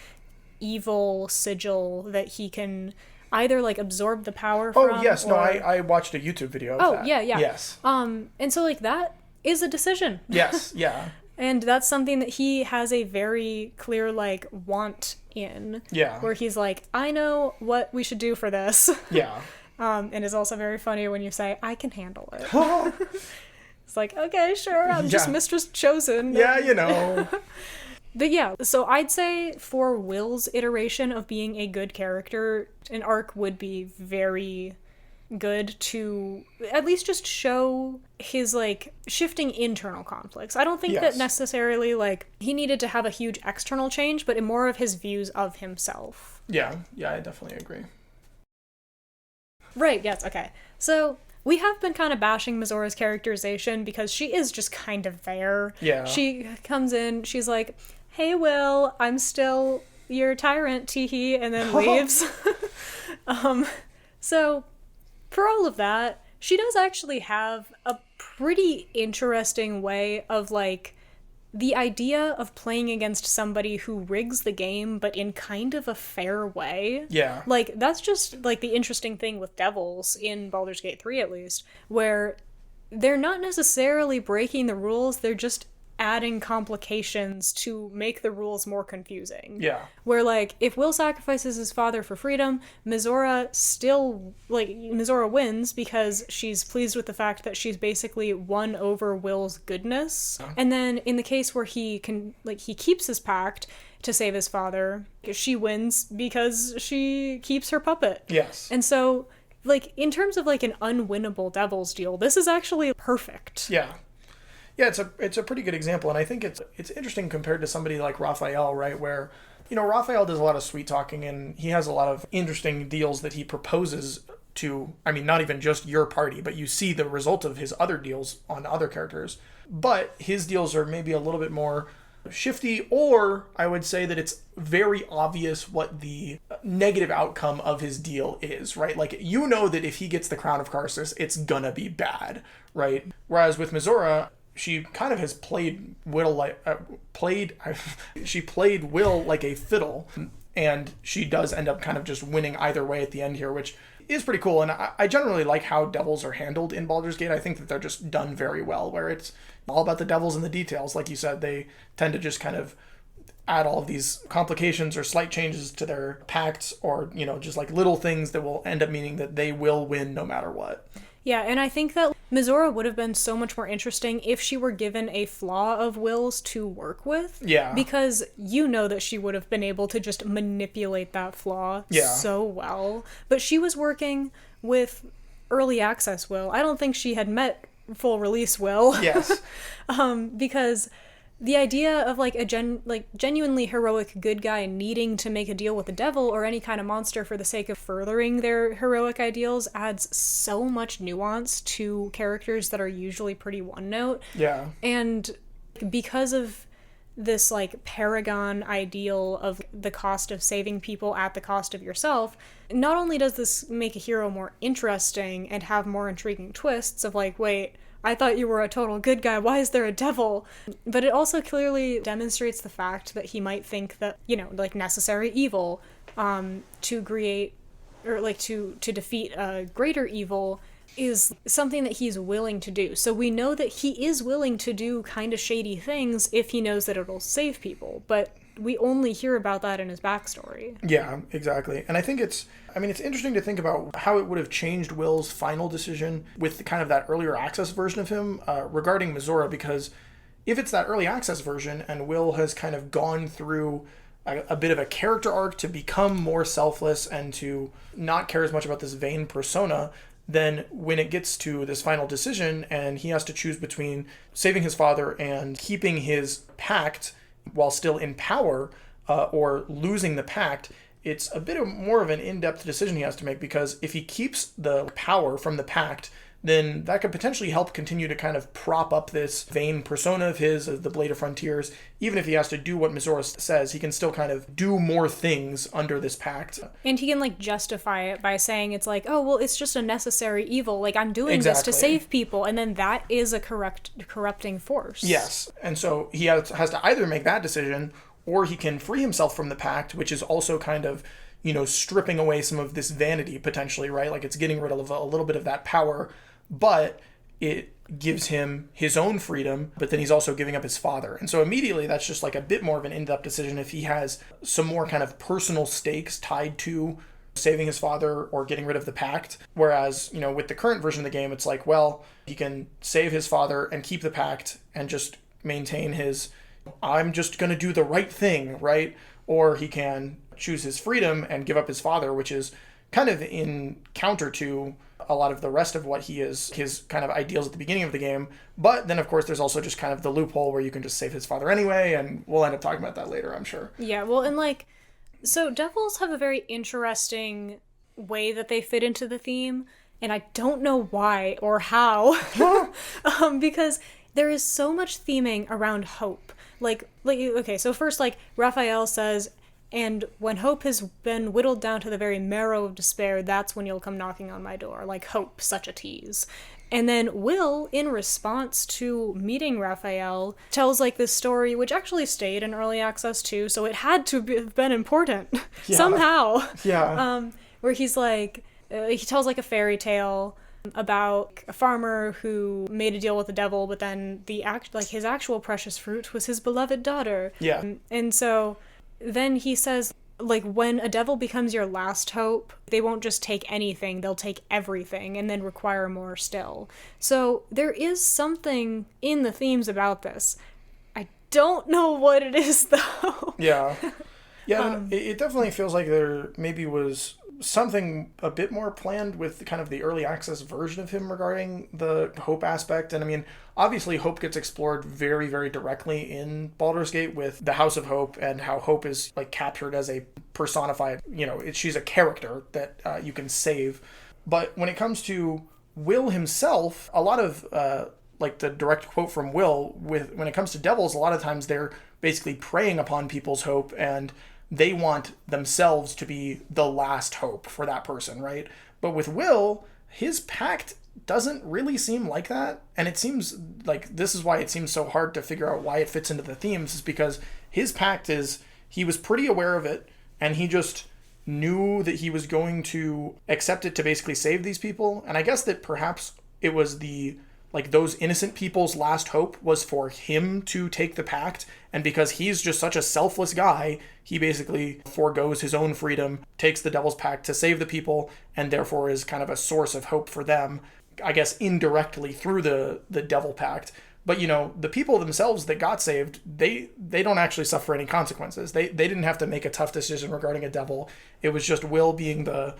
evil sigil that he can either, like, absorb the power from. Oh, yes. No, I watched a YouTube video of that. Oh, yeah. Yes. And so, like, that is a decision. Yes. Yeah. And that's something that he has a very clear, like, want in. Yeah. Where he's like, I know what we should do for this. Yeah. And it's also very funny when you say, I can handle it. It's like, okay, sure, I'm just Mistress Chosen. Yeah, you know. But yeah, so I'd say for Wyll's iteration of being a good character, an arc would be very good to at least just show his, like, shifting internal conflicts. I don't think that necessarily, like, he needed to have a huge external change, but in more of his views of himself. Yeah, I definitely agree. Right, yes, okay. So we have been kind of bashing Mizora's characterization because she is just kind of there. Yeah. She comes in, she's like, hey, Wyll, I'm still your tyrant, teehee, and then leaves. So, for all of that, she does actually have a pretty interesting way of, like, the idea of playing against somebody who rigs the game, but in kind of a fair way. Yeah. Like, that's just, like, the interesting thing with Devils, in Baldur's Gate 3 at least, where they're not necessarily breaking the rules, they're just adding complications to make the rules more confusing. Yeah. Where, like, if Wyll sacrifices his father for freedom, Mizora wins because she's pleased with the fact that she's basically won over Wyll's goodness. Oh. And then in the case where he keeps his pact to save his father, she wins because she keeps her puppet. Yes. And so, like, in terms of, like, an unwinnable Devil's deal, this is actually perfect. Yeah. Yeah, it's a pretty good example, and I think it's interesting compared to somebody like Raphael, right, where, you know, Raphael does a lot of sweet talking, and he has a lot of interesting deals that he proposes to, I mean, not even just your party, but you see the result of his other deals on other characters, but his deals are maybe a little bit more shifty, or I would say that it's very obvious what the negative outcome of his deal is, right? Like, you know that if he gets the Crown of Karsus, it's gonna be bad, right? Whereas with Mizora, she kind of has played Wyll like she played Wyll like a fiddle, and she does end up kind of just winning either way at the end here, which is pretty cool. And I generally like how devils are handled in Baldur's Gate. I think that they're just done very well, where it's all about the devils and the details. Like you said, they tend to just kind of add all of these complications or slight changes to their pacts, or, you know, just like little things that will end up meaning that they will win no matter what. Yeah, and I think that Mizora would have been so much more interesting if she were given a flaw of Wyll's to work with. Yeah. Because you know that she would have been able to just manipulate that flaw so well. But she was working with early access Wyll. I don't think she had met full release Wyll. Yes. Because the idea of, like, a genuinely heroic good guy needing to make a deal with the devil or any kind of monster for the sake of furthering their heroic ideals adds so much nuance to characters that are usually pretty one note. Yeah. And because of this, like, paragon ideal of the cost of saving people at the cost of yourself, not only does this make a hero more interesting and have more intriguing twists of, like, wait, I thought you were a total good guy, why is there a devil? But it also clearly demonstrates the fact that he might think that, you know, like, necessary evil to create, or, like, to defeat a greater evil is something that he's willing to do. So we know that he is willing to do kind of shady things if he knows that it'll save people. But we only hear about that in his backstory. Yeah, exactly. And I think it's interesting to think about how it would have changed Wyll's final decision with kind of that earlier access version of him regarding Mizora, because if it's that early access version and Wyll has kind of gone through a bit of a character arc to become more selfless and to not care as much about this vain persona, then when it gets to this final decision and he has to choose between saving his father and keeping his pact while still in power, or losing the pact, it's a bit more of an in-depth decision he has to make, because if he keeps the power from the pact, then that could potentially help continue to kind of prop up this vain persona of his, of the Blade of Frontiers. Even if he has to do what Mizora says, he can still kind of do more things under this pact. And he can, like, justify it by saying it's like, oh, well, it's just a necessary evil. Like, I'm doing Exactly. this to save people. And then that is a corrupting force. Yes. And so he has to either make that decision, or he can free himself from the pact, which is also kind of, stripping away some of this vanity potentially, right? Like, it's getting rid of a little bit of that power, but it gives him his own freedom, but then he's also giving up his father. And so immediately that's just like a bit more of an in-depth decision if he has some more kind of personal stakes tied to saving his father or getting rid of the pact. Whereas, with the current version of the game, it's like, well, he can save his father and keep the pact and just maintain his, I'm just going to do the right thing, right? Or he can choose his freedom and give up his father, which is kind of in counter to a lot of the rest of what he is, his kind of ideals at the beginning of the game. But then, of course, there's also just kind of the loophole where you can just save his father anyway, and we'll end up talking about that later, I'm sure. Yeah, well, and so devils have a very interesting way that they fit into the theme, and I don't know why or how, because there is so much theming around hope. Okay, so first, Raphael says, and when hope has been whittled down to the very marrow of despair, that's when you'll come knocking on my door. Like, hope, such a tease. And then Wyll, in response to meeting Raphael, tells, this story, which actually stayed in early access, too, so it had to have been important. Yeah. Somehow. Yeah. Where he's he tells, a fairy tale about a farmer who made a deal with the devil, but then his actual precious fruit was his beloved daughter. Yeah. And so then he says, when a devil becomes your last hope, they won't just take anything, they'll take everything and then require more still. So there is something in the themes about this. I don't know what it is, though. Yeah. Yeah, it definitely feels like there maybe was something a bit more planned with kind of the early access version of him regarding the hope aspect. And obviously hope gets explored very, very directly in Baldur's Gate with the House of Hope and how hope is captured as a personified, she's a character that you can save. But when it comes to Wyll himself, a lot of the direct quote from Wyll when it comes to devils, a lot of times they're basically preying upon people's hope and they want themselves to be the last hope for that person, right? But with Wyll, his pact doesn't really seem like that. And it seems like this is why it seems so hard to figure out why it fits into the themes, is because his pact he was pretty aware of it and he just knew that he was going to accept it to basically save these people. And I guess that perhaps it was those innocent people's last hope was for him to take the pact, and because he's just such a selfless guy, he basically forgoes his own freedom, takes the devil's pact to save the people, and therefore is kind of a source of hope for them, I guess indirectly through the devil pact. But the people themselves that got saved, they don't actually suffer any consequences. They didn't have to make a tough decision regarding a devil. It was just Wyll being the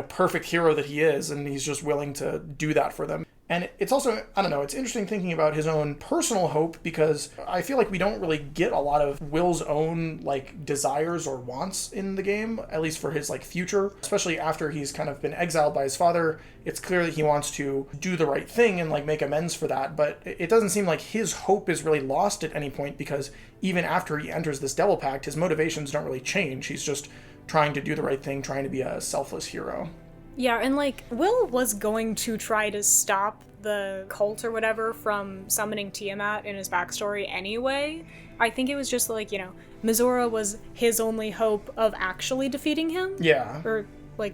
perfect hero that he is, and he's just willing to do that for them. And it's also, I don't know, it's interesting thinking about his own personal hope, because I feel like we don't really get a lot of Wyll's own, desires or wants in the game, at least for his, future. Especially after he's kind of been exiled by his father, it's clear that he wants to do the right thing and, make amends for that. But it doesn't seem like his hope is really lost at any point, because even after he enters this Devil Pact, his motivations don't really change. He's just trying to do the right thing, trying to be a selfless hero. Yeah, and Wyll was going to try to stop the cult or whatever from summoning Tiamat in his backstory anyway. I think it was just Mizora was his only hope of actually defeating him. Yeah. Or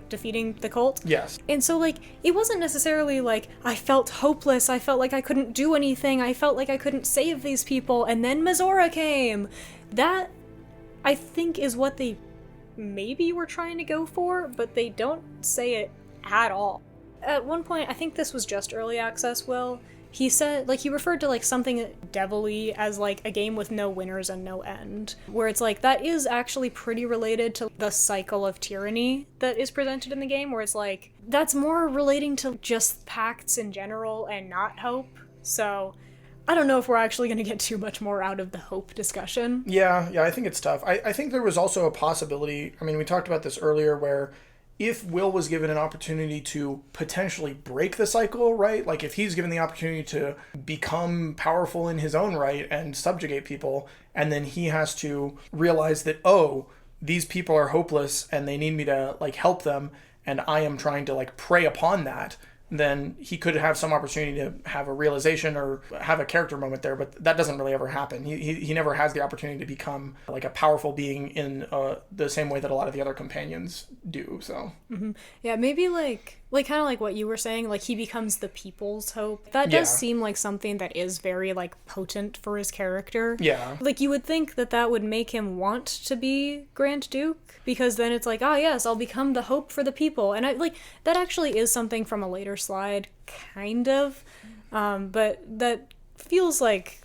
defeating the cult. Yes. And so it wasn't necessarily I felt hopeless, I felt like I couldn't do anything, I felt like I couldn't save these people, and then Mizora came. That I think is what they maybe were trying to go for, but they don't say it at all. At one point, I think this was just early access, Wyll, he said, like, he referred to, like, something devil-y as, like, a game with no winners and no end. Where it's like, that is actually pretty related to the cycle of tyranny that is presented in the game, where it's like, that's more relating to just pacts in general and not hope. So, I don't know if we're actually going to get too much more out of the hope discussion. Yeah, I think it's tough. I think there was also a possibility, I mean, we talked about this earlier, where if Wyll was given an opportunity to potentially break the cycle, right? Like if he's given the opportunity to become powerful in his own right and subjugate people, and then he has to realize that, oh, these people are hopeless and they need me to like help them, and I am trying to like prey upon that, then he could have some opportunity to have a realization or have a character moment there, but that doesn't really ever happen. He never has the opportunity to become like a powerful being in the same way that a lot of the other companions do, so. Mm-hmm. Yeah, maybe like kind of like what you were saying, like he becomes the people's hope. That does seem like something that is very like potent for his character. Yeah. Like you would think that would make him want to be Grand Duke, because then it's like, yes, I'll become the hope for the people. And I like that actually is something from a later slide, kind of. But that feels like,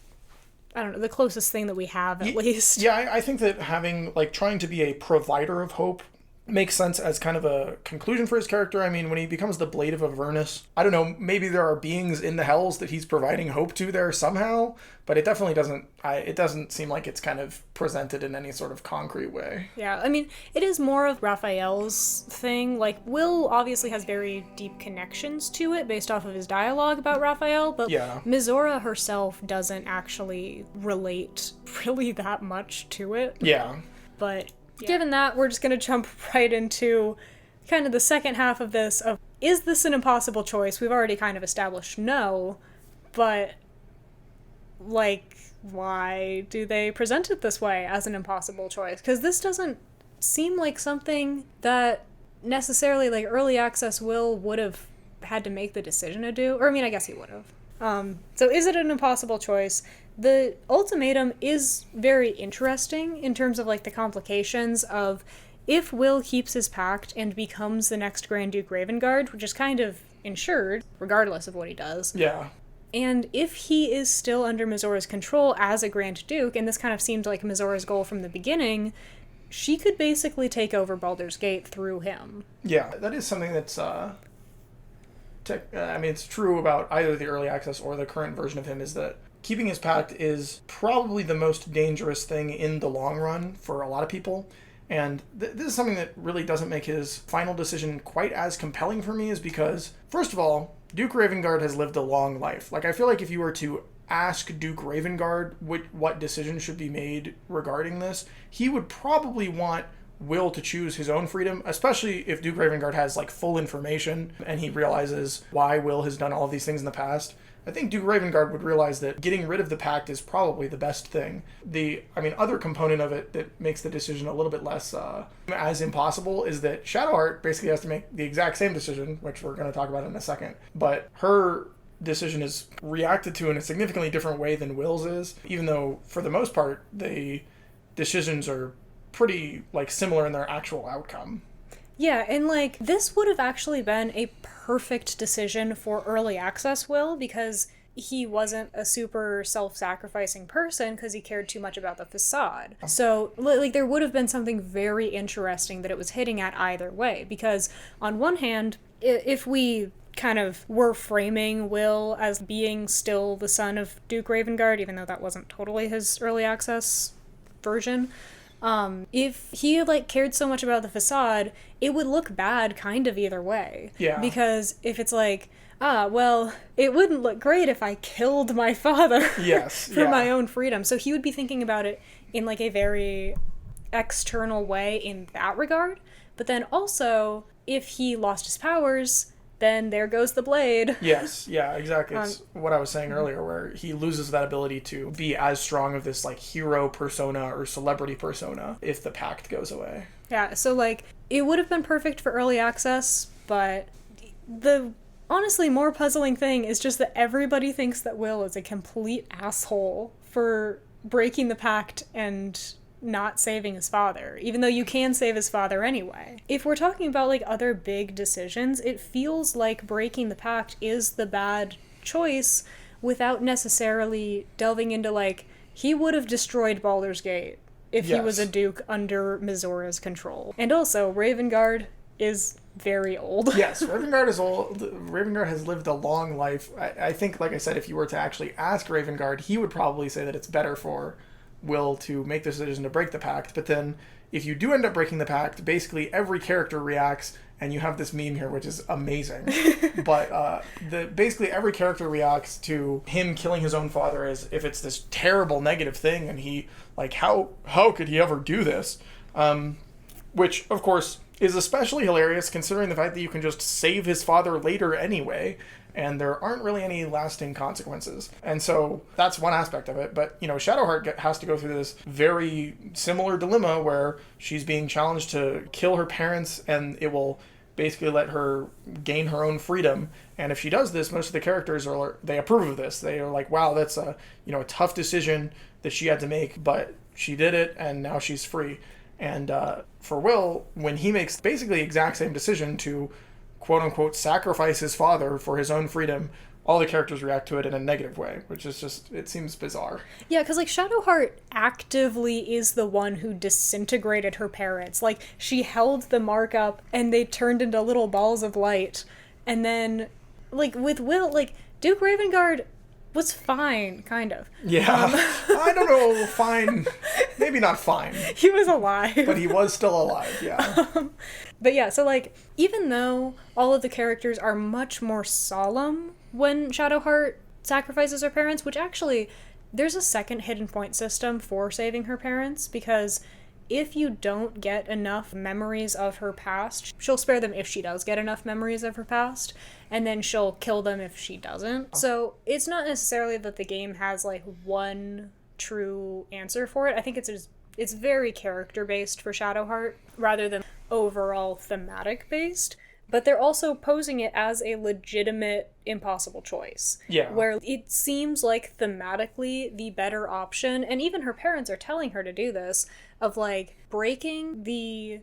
I don't know, the closest thing that we have at least. Yeah, I think that having like trying to be a provider of hope makes sense as kind of a conclusion for his character. I mean, when he becomes the Blade of Avernus, I don't know, maybe there are beings in the hells that he's providing hope to there somehow, but it definitely doesn't seem like it's kind of presented in any sort of concrete way. Yeah, I mean, it is more of Raphael's thing. Like, Wyll obviously has very deep connections to it based off of his dialogue about Raphael, but Mizora herself doesn't actually relate really that much to it. Yeah. But given that, we're just going to jump right into kind of the second half of this of, is this an impossible choice? We've already kind of established no, but, like, why do they present it this way as an impossible choice? Because this doesn't seem like something that necessarily, like, early access Wyll would have had to make the decision to do. Or, I mean, I guess he would have. So is it an impossible choice? The ultimatum is very interesting in terms of, like, the complications of if Wyll keeps his pact and becomes the next Grand Duke Ravengard, which is kind of ensured, regardless of what he does. Yeah. And if he is still under Mizora's control as a Grand Duke, and this kind of seemed like Mizora's goal from the beginning, she could basically take over Baldur's Gate through him. Yeah, that is something that's, I mean, it's true about either the early access or the current version of him, is that keeping his pact is probably the most dangerous thing in the long run for a lot of people. And this is something that really doesn't make his final decision quite as compelling for me, is because, first of all, Duke Ravengard has lived a long life. Like, I feel like if you were to ask Duke Ravengard what decision should be made regarding this, he would probably want Wyll to choose his own freedom, especially if Duke Ravengard has, like, full information and he realizes why Wyll has done all of these things in the past. I think Duke Ravengard would realize that getting rid of the pact is probably the best thing. Other component of it that makes the decision a little bit less as impossible is that Shadowheart basically has to make the exact same decision, which we're going to talk about in a second. But her decision is reacted to in a significantly different way than Wyll's is, even though for the most part the decisions are pretty like similar in their actual outcome. Yeah, and like this would have actually been a perfect decision for early access Wyll, because he wasn't a super self-sacrificing person because he cared too much about the facade. So like there would have been something very interesting that it was hitting at either way, because on one hand, if we kind of were framing Wyll as being still the son of Duke Ravengard, even though that wasn't totally his early access version, if he had, like, cared so much about the facade, it would look bad kind of either way. Yeah. Because if it's like, well, it wouldn't look great if I killed my father for my own freedom. So he would be thinking about it in, like, a very external way in that regard. But then also, if he lost his powers, then there goes the blade. Yes, yeah, exactly. It's what I was saying earlier, where he loses that ability to be as strong of this, like, hero persona or celebrity persona if the pact goes away. Yeah, so, like, it would have been perfect for early access, but the honestly more puzzling thing is just that everybody thinks that Wyll is a complete asshole for breaking the pact and not saving his father, even though you can save his father anyway. If we're talking about, like, other big decisions, it feels like breaking the pact is the bad choice without necessarily delving into, like, he would have destroyed Baldur's Gate if he was a duke under Mizora's control. And also, Ravengard is very old. Yes, Ravengard is old. Ravengard has lived a long life. I think, like I said, if you were to actually ask Ravengard, he would probably say that it's better for Wyll to make the decision to break the pact. But then, if you do end up breaking the pact, basically every character reacts, and you have this meme here, which is amazing. But basically every character reacts to him killing his own father as if it's this terrible negative thing, and he, like, how could he ever do this? Which, of course, is especially hilarious considering the fact that you can just save his father later anyway, and there aren't really any lasting consequences. And so that's one aspect of it. But, Shadowheart has to go through this very similar dilemma where she's being challenged to kill her parents, and it will basically let her gain her own freedom. And if she does this, most of the characters they approve of this. They are like, wow, that's a tough decision that she had to make, but she did it, and now she's free. And for Wyll, when he makes basically the exact same decision to quote-unquote sacrifice his father for his own freedom, all the characters react to it in a negative way, which is just, it seems bizarre. Yeah, because, like, Shadowheart actively is the one who disintegrated her parents. Like, she held the mark up, and they turned into little balls of light. And then, like, with Wyll, like, Duke Ravengard was fine, kind of. Yeah. I don't know, fine. Maybe not fine. He was alive. But he was still alive, yeah. But yeah, so, like, even though all of the characters are much more solemn when Shadowheart sacrifices her parents, which actually, there's a second hidden point system for saving her parents, because if you don't get enough memories of her past, she'll spare them if she does get enough memories of her past, and then she'll kill them if she doesn't. So it's not necessarily that the game has, like, one true answer for it. I think it's very character-based for Shadowheart, rather than overall thematic-based. But they're also posing it as a legitimate impossible choice. Yeah. Where it seems like thematically the better option, and even her parents are telling her to do this, of, like, breaking the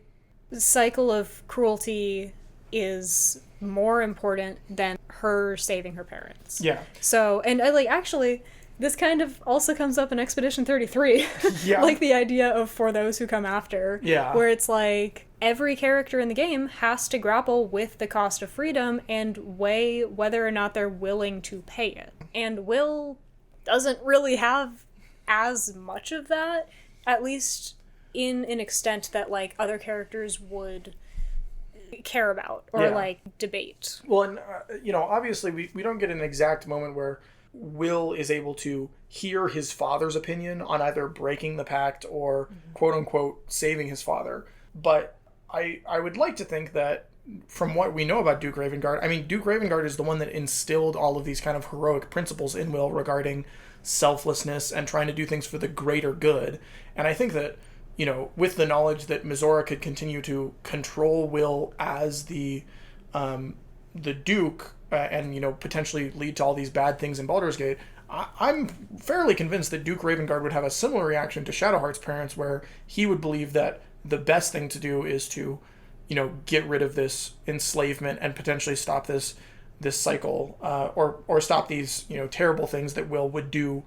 cycle of cruelty is more important than her saving her parents. Yeah. So, and I, like, actually, this kind of also comes up in Expedition 33. Yeah. Like, the idea of For Those Who Come After. Yeah. Where it's like, every character in the game has to grapple with the cost of freedom and weigh whether or not they're willing to pay it. And Wyll doesn't really have as much of that, at least in an extent that, like, other characters would care about or, like, debate. Well, and, obviously we don't get an exact moment where Wyll is able to hear his father's opinion on either breaking the pact or quote-unquote saving his father. But I would like to think that from what we know about Duke Ravengard, I mean, Duke Ravengard is the one that instilled all of these kind of heroic principles in Wyll regarding selflessness and trying to do things for the greater good. And I think that, with the knowledge that Mizora could continue to control Wyll as the Duke, and, potentially lead to all these bad things in Baldur's Gate, I'm fairly convinced that Duke Ravengard would have a similar reaction to Shadowheart's parents, where he would believe that the best thing to do is to, get rid of this enslavement and potentially stop this cycle, or stop these, terrible things that Wyll would do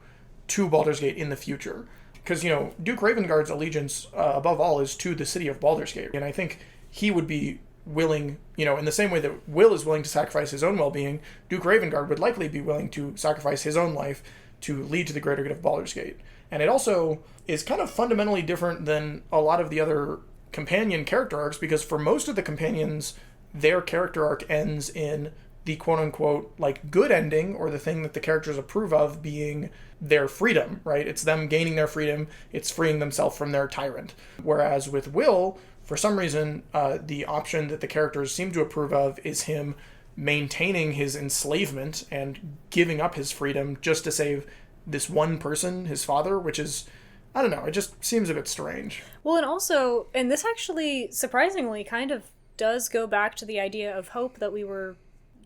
to Baldur's Gate in the future. Because, Duke Ravengard's allegiance, above all, is to the city of Baldur's Gate. And I think he would be willing, in the same way that Wyll is willing to sacrifice his own well-being, Duke Ravengard would likely be willing to sacrifice his own life to lead to the greater good of Baldur's Gate. And it also is kind of fundamentally different than a lot of the other companion character arcs, because for most of the companions, their character arc ends in the quote-unquote, like, good ending, or the thing that the characters approve of being their freedom, right? It's them gaining their freedom, it's freeing themselves from their tyrant. Whereas with Wyll, for some reason, the option that the characters seem to approve of is him maintaining his enslavement and giving up his freedom just to save this one person, his father, which is, I don't know, it just seems a bit strange. Well, and also, and this actually, surprisingly, kind of does go back to the idea of hope that we were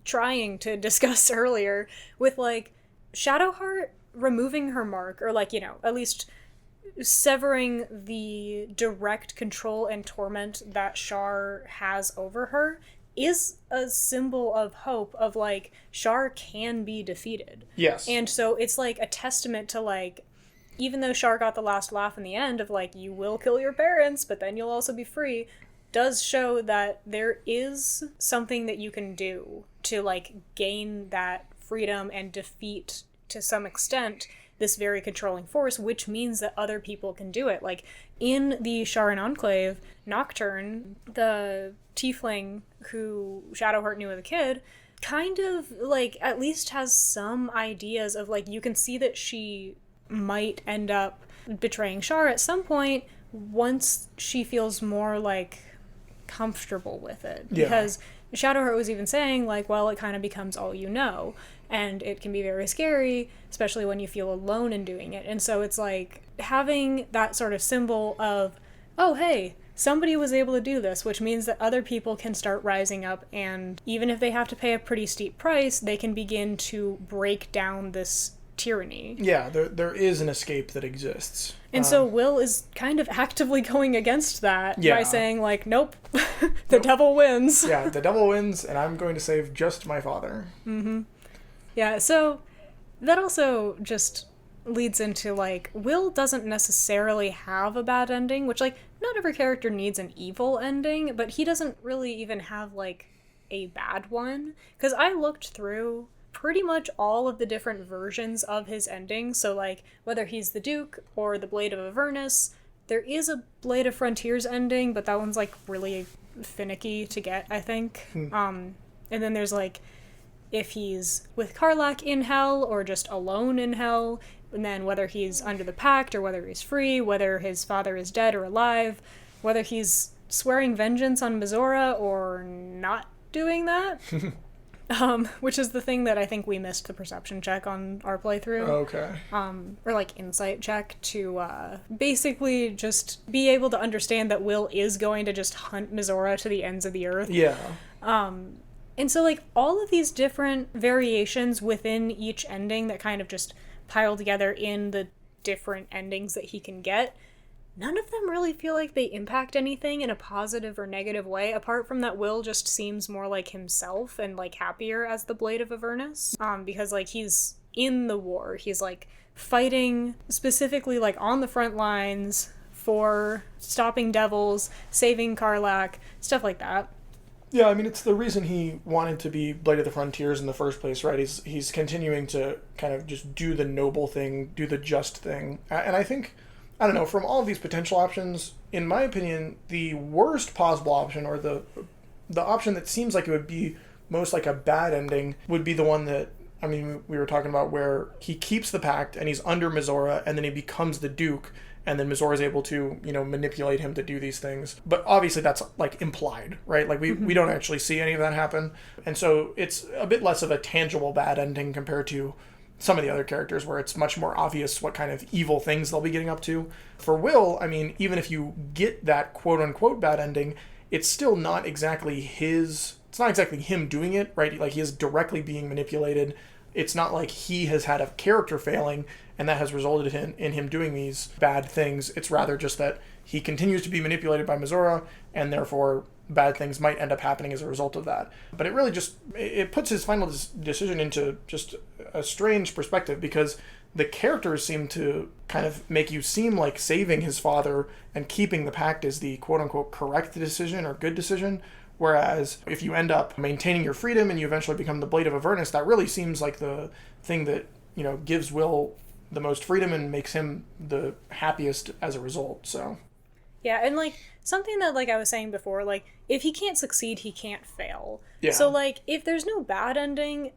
trying to discuss earlier, with, like, Shadowheart removing her mark, or, like, at least severing the direct control and torment that Shar has over her is a symbol of hope of, like, Shar can be defeated. Yes. And so it's, like, a testament to, like, even though Shar got the last laugh in the end of, like, you will kill your parents, but then you'll also be free, does show that there is something that you can do to, like, gain that freedom and defeat, to some extent, this very controlling force, which means that other people can do it. Like, in the Sharan Enclave, Nocturne, the tiefling who Shadowheart knew as a kid, kind of, like, at least has some ideas of, like, you can see that she might end up betraying Shar at some point once she feels more, like, comfortable with it. Yeah. Because Shadowheart was even saying, like, well, it kind of becomes all you know. And it can be very scary, especially when you feel alone in doing it. And so it's like having that sort of symbol of, oh, hey, somebody was able to do this, which means that other people can start rising up. And even if they have to pay a pretty steep price, they can begin to break down this tyranny. Yeah, there is an escape that exists. And so Wyll is kind of actively going against that by saying, like, nope, the devil wins. Yeah, the devil wins, and I'm going to save just my father. Mm-hmm. Yeah, so that also just leads into, like, Wyll doesn't necessarily have a bad ending, which, like, not every character needs an evil ending, but he doesn't really even have, like, a bad one. Because I looked through pretty much all of the different versions of his ending, so, like, whether he's the Duke or the Blade of Avernus, there is a Blade of Frontiers ending, but that one's, like, really finicky to get, I think. And then there's, like, if he's with Karlach in hell or just alone in hell, and then whether he's under the pact or whether he's free, whether his father is dead or alive, whether he's swearing vengeance on Mizora or not doing that, which is the thing that I think we missed the perception check on our playthrough. Okay. Or, like, insight check to basically just be able to understand that Wyll is going to just hunt Mizora to the ends of the earth. Yeah. And so, like, all of these different variations within each ending that kind of just pile together in the different endings that he can get, none of them really feel like they impact anything in a positive or negative way, apart from that Wyll just seems more like himself and, like, happier as the Blade of Avernus. Because, like, he's in the war. He's, like, fighting specifically, like, on the front lines for stopping devils, saving Karlach, stuff like that. Yeah, I mean, it's the reason he wanted to be Blade of the Frontiers in the first place, right? He's continuing to kind of just do the noble thing, do the just thing. And I think, I don't know, from all of these potential options, in my opinion, the worst possible option, or the option that seems like it would be most like a bad ending, would be the one that, I mean, we were talking about, where he keeps the pact and he's under Mizora, and then he becomes the Duke, and then Mizora is able to, you know, manipulate him to do these things. But obviously that's, like, implied, right? Like, we don't actually see any of that happen. And so it's a bit less of a tangible bad ending compared to some of the other characters, where it's much more obvious what kind of evil things they'll be getting up to. For Wyll, I mean, even if you get that quote-unquote bad ending, it's still not exactly it's not exactly him doing it, right? Like, he is directly being manipulated. It's not like he has had a character failing and that has resulted in him doing these bad things. It's rather just that he continues to be manipulated by Mizora, and therefore bad things might end up happening as a result of that. But it really just, it puts his final decision into just a strange perspective, because the characters seem to kind of make you seem like saving his father and keeping the pact is the quote-unquote correct decision or good decision. Whereas if you end up maintaining your freedom and you eventually become the Blade of Avernus, that really seems like the thing that, you know, gives Wyll the most freedom and makes him the happiest as a result. So yeah, and, like, something that, like I was saying before, like, if he can't succeed, he can't fail. Yeah. So, like, if there's no bad ending,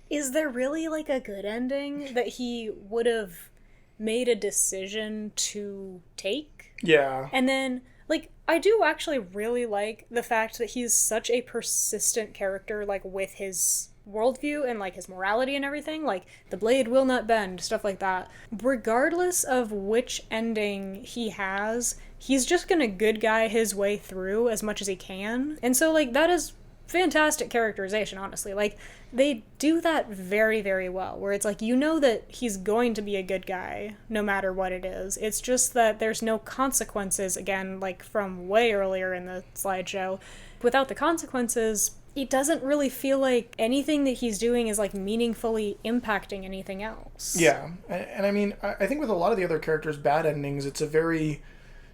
is there really, like, a good ending that he would have made a decision to take? Yeah. And then, like, I do actually really like the fact that he's such a persistent character, like, with his worldview and, like, his morality and everything. Like, the blade will not bend, stuff like that. Regardless of which ending he has, he's just gonna good guy his way through as much as he can. And so, like, that is fantastic characterization, honestly. Like, they do that very, very well, where it's like, you know that he's going to be a good guy, no matter what it is. It's just that there's no consequences, again, like from way earlier in the slideshow. Without the consequences, it doesn't really feel like anything that he's doing is, like, meaningfully impacting anything else. Yeah, and I mean, I think with a lot of the other characters' bad endings, it's a very...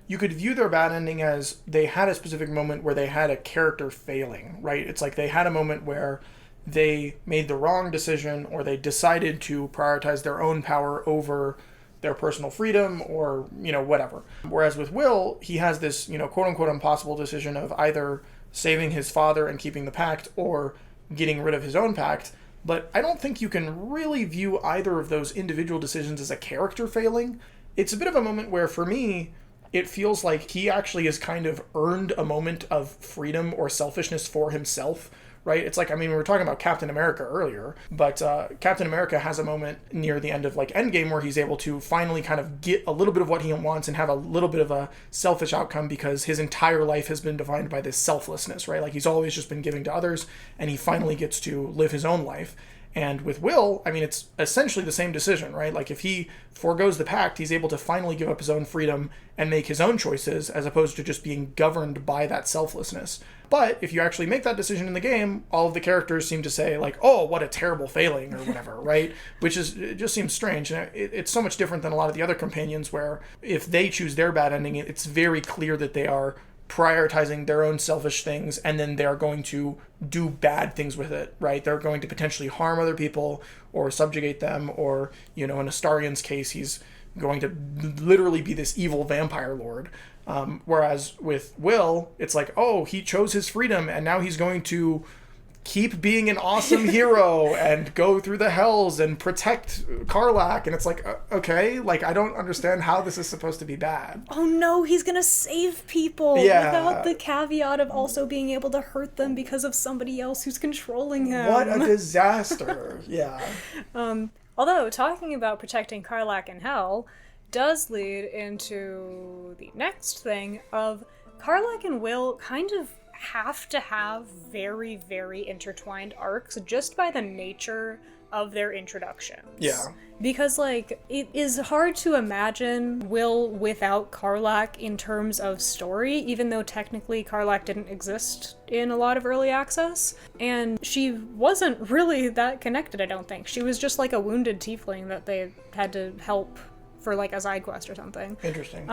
You could view their bad ending as they had a specific moment where they had a character failing, right? It's like they had a moment where they made the wrong decision, or they decided to prioritize their own power over their personal freedom, or, you know, whatever. Whereas with Wyll, he has this, you know, quote-unquote impossible decision of either saving his father and keeping the pact, or getting rid of his own pact. But I don't think you can really view either of those individual decisions as a character failing. It's a bit of a moment where, for me, it feels like he actually has kind of earned a moment of freedom or selfishness for himself, right? It's like, I mean, we were talking about Captain America earlier, but Captain America has a moment near the end of, like, Endgame where he's able to finally kind of get a little bit of what he wants and have a little bit of a selfish outcome, because his entire life has been defined by this selflessness, right? Like, he's always just been giving to others, and he finally gets to live his own life. And with Wyll, I mean, it's essentially the same decision, right? Like, if he forgoes the pact, he's able to finally give up his own freedom and make his own choices, as opposed to just being governed by that selflessness. But if you actually make that decision in the game, all of the characters seem to say, like, oh, what a terrible failing, or whatever, right? Which is, it just seems strange. And it's so much different than a lot of the other companions, where if they choose their bad ending, it's very clear that they are prioritizing their own selfish things, and then they're going to do bad things with it, right? They're going to potentially harm other people or subjugate them, or, you know, in Astarion's case, he's going to literally be this evil vampire lord. Whereas with Wyll, it's like, oh, he chose his freedom, and now he's going to keep being an awesome hero and go through the hells and protect Karlach. And it's like, okay, like, I don't understand how this is supposed to be bad. Oh no, he's gonna save people without the caveat of also being able to hurt them because of somebody else who's controlling him. What a disaster. Yeah. Although, talking about protecting Karlach in hell does lead into the next thing of Karlach and Wyll kind of have to have very, very intertwined arcs just by the nature of their introductions. Yeah. Because, like, it is hard to imagine Wyll without Karlach in terms of story, even though technically Karlach didn't exist in a lot of early access. And she wasn't really that connected, I don't think. She was just like a wounded tiefling that they had to help for, like, a side quest or something. Interesting.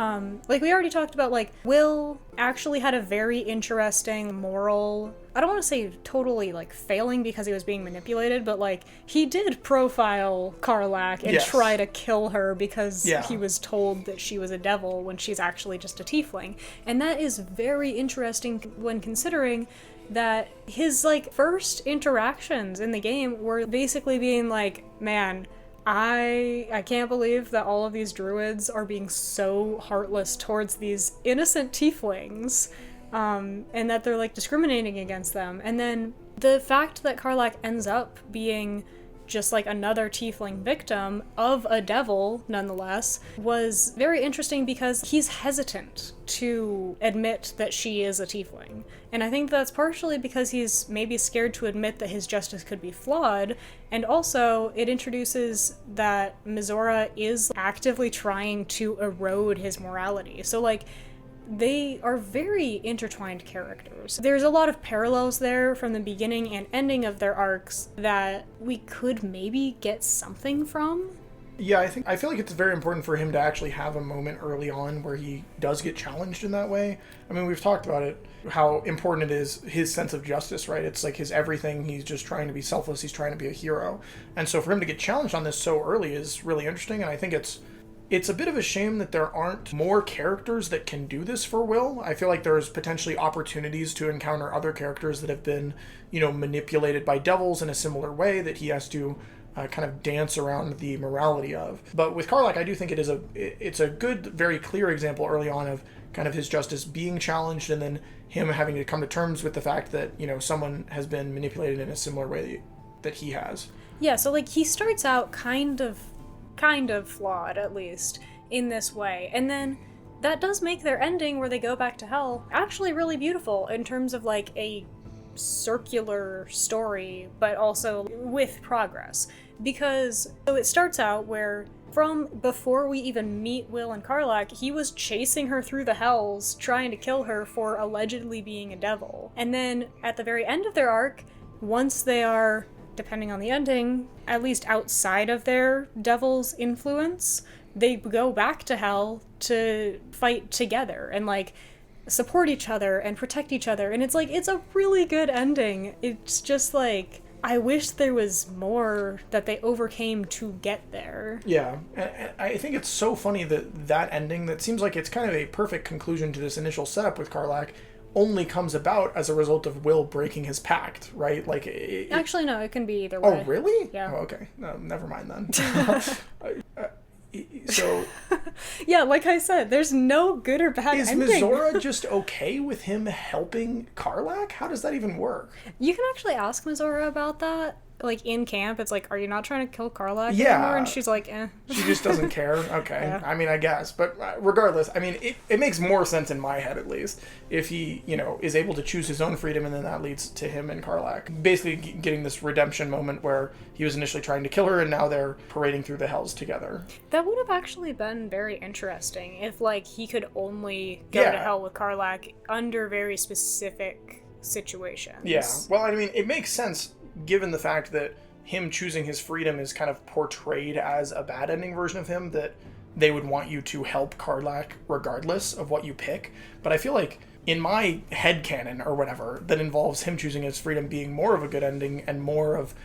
Like, we already talked about, like, Wyll actually had a very interesting moral... I don't want to say totally, like, failing because he was being manipulated, but, like, he did profile Karlach and try to kill her because he was told that she was a devil when she's actually just a tiefling. And that is very interesting when considering that his, like, first interactions in the game were basically being like, man, I can't believe that all of these druids are being so heartless towards these innocent tieflings, and that they're, like, discriminating against them. And then the fact that Karlach ends up being just, like, another tiefling victim of a devil, nonetheless, was very interesting because he's hesitant to admit that she is a tiefling. And I think that's partially because he's maybe scared to admit that his justice could be flawed, and also it introduces that Mizora is actively trying to erode his morality. So, like, they are very intertwined characters. There's a lot of parallels there from the beginning and ending of their arcs that we could maybe get something from. Yeah, I feel like it's very important for him to actually have a moment early on where he does get challenged in that way. I mean, we've talked about it, how important it is, his sense of justice, right? It's like his everything. He's just trying to be selfless. He's trying to be a hero. And so for him to get challenged on this so early is really interesting, and I think it's a bit of a shame that there aren't more characters that can do this for Wyll. I feel like there's potentially opportunities to encounter other characters that have been, you know, manipulated by devils in a similar way that he has to kind of dance around the morality of. But with Karlach, I do think it's a good, very clear example early on of kind of his justice being challenged, and then him having to come to terms with the fact that, you know, someone has been manipulated in a similar way that he has. Yeah, so, like, he starts out kind of flawed, at least, in this way. And then that does make their ending, where they go back to hell, actually really beautiful in terms of, like, a circular story, but also with progress. Because so it starts out where from before we even meet Wyll and Karlach, he was chasing her through the hells, trying to kill her for allegedly being a devil. And then at the very end of their arc, once they are, depending on the ending, at least outside of their devil's influence, they go back to hell to fight together and, like, support each other and protect each other. And it's like, it's a really good ending. It's just like, I wish there was more that they overcame to get there. Yeah, and I think it's so funny that ending, that seems like it's kind of a perfect conclusion to this initial setup with Karlach, only comes about as a result of Wyll breaking his pact, right? Like, actually, no, it can be either way. Oh, really? Yeah. Oh, okay. No, never mind then. So yeah, like I said, there's no good or bad is ending. Mizora just okay with him helping Karlach? How does that even work? You can actually ask Mizora about that. Like, in camp, it's like, are you not trying to kill Karlach Yeah. anymore? And she's like, eh. She just doesn't care? Okay. Yeah. I mean, I guess. But regardless, I mean, it makes more sense in my head, at least, if he, is able to choose his own freedom, and then that leads to him and Karlach basically getting this redemption moment where he was initially trying to kill her, and now they're parading through the hells together. That would have actually been very interesting if, like, he could only go to hell with Karlach under very specific situations. Yeah. Well, I mean, it makes sense given the fact that him choosing his freedom is kind of portrayed as a bad ending version of him, that they would want you to help Karlach regardless of what you pick. But I feel like in my headcanon or whatever, that involves him choosing his freedom being more of a good ending and more of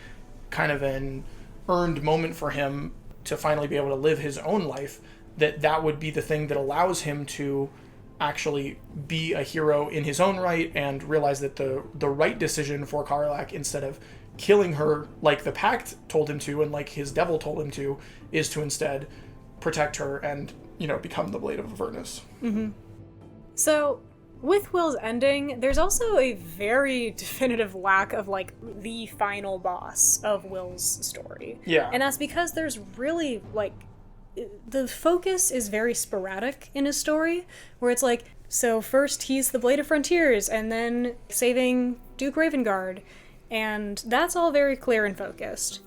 kind of an earned moment for him to finally be able to live his own life, that would be the thing that allows him to actually be a hero in his own right and realize that the right decision for Karlach, instead of killing her like the pact told him to and like his devil told him to, is to instead protect her and, become the Blade of Avernus. Mm-hmm. So, with Wyll's ending, there's also a very definitive lack of, like, the final boss of Wyll's story. Yeah. And that's because there's really, like, the focus is very sporadic in his story, where it's like, so first he's the Blade of Frontiers, and then saving Duke Ravengard, and that's all very clear and focused.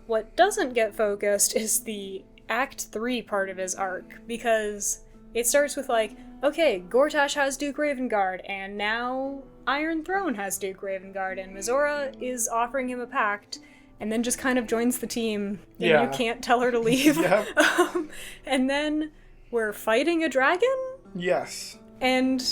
What doesn't get focused is the Act 3 part of his arc, because it starts with, like, okay, Gortash has Duke Ravengard, and now Iron Throne has Duke Ravengard, and Mizora is offering him a pact, and then just kind of joins the team, and you can't tell her to leave. Yep. And then we're fighting a dragon? Yes. And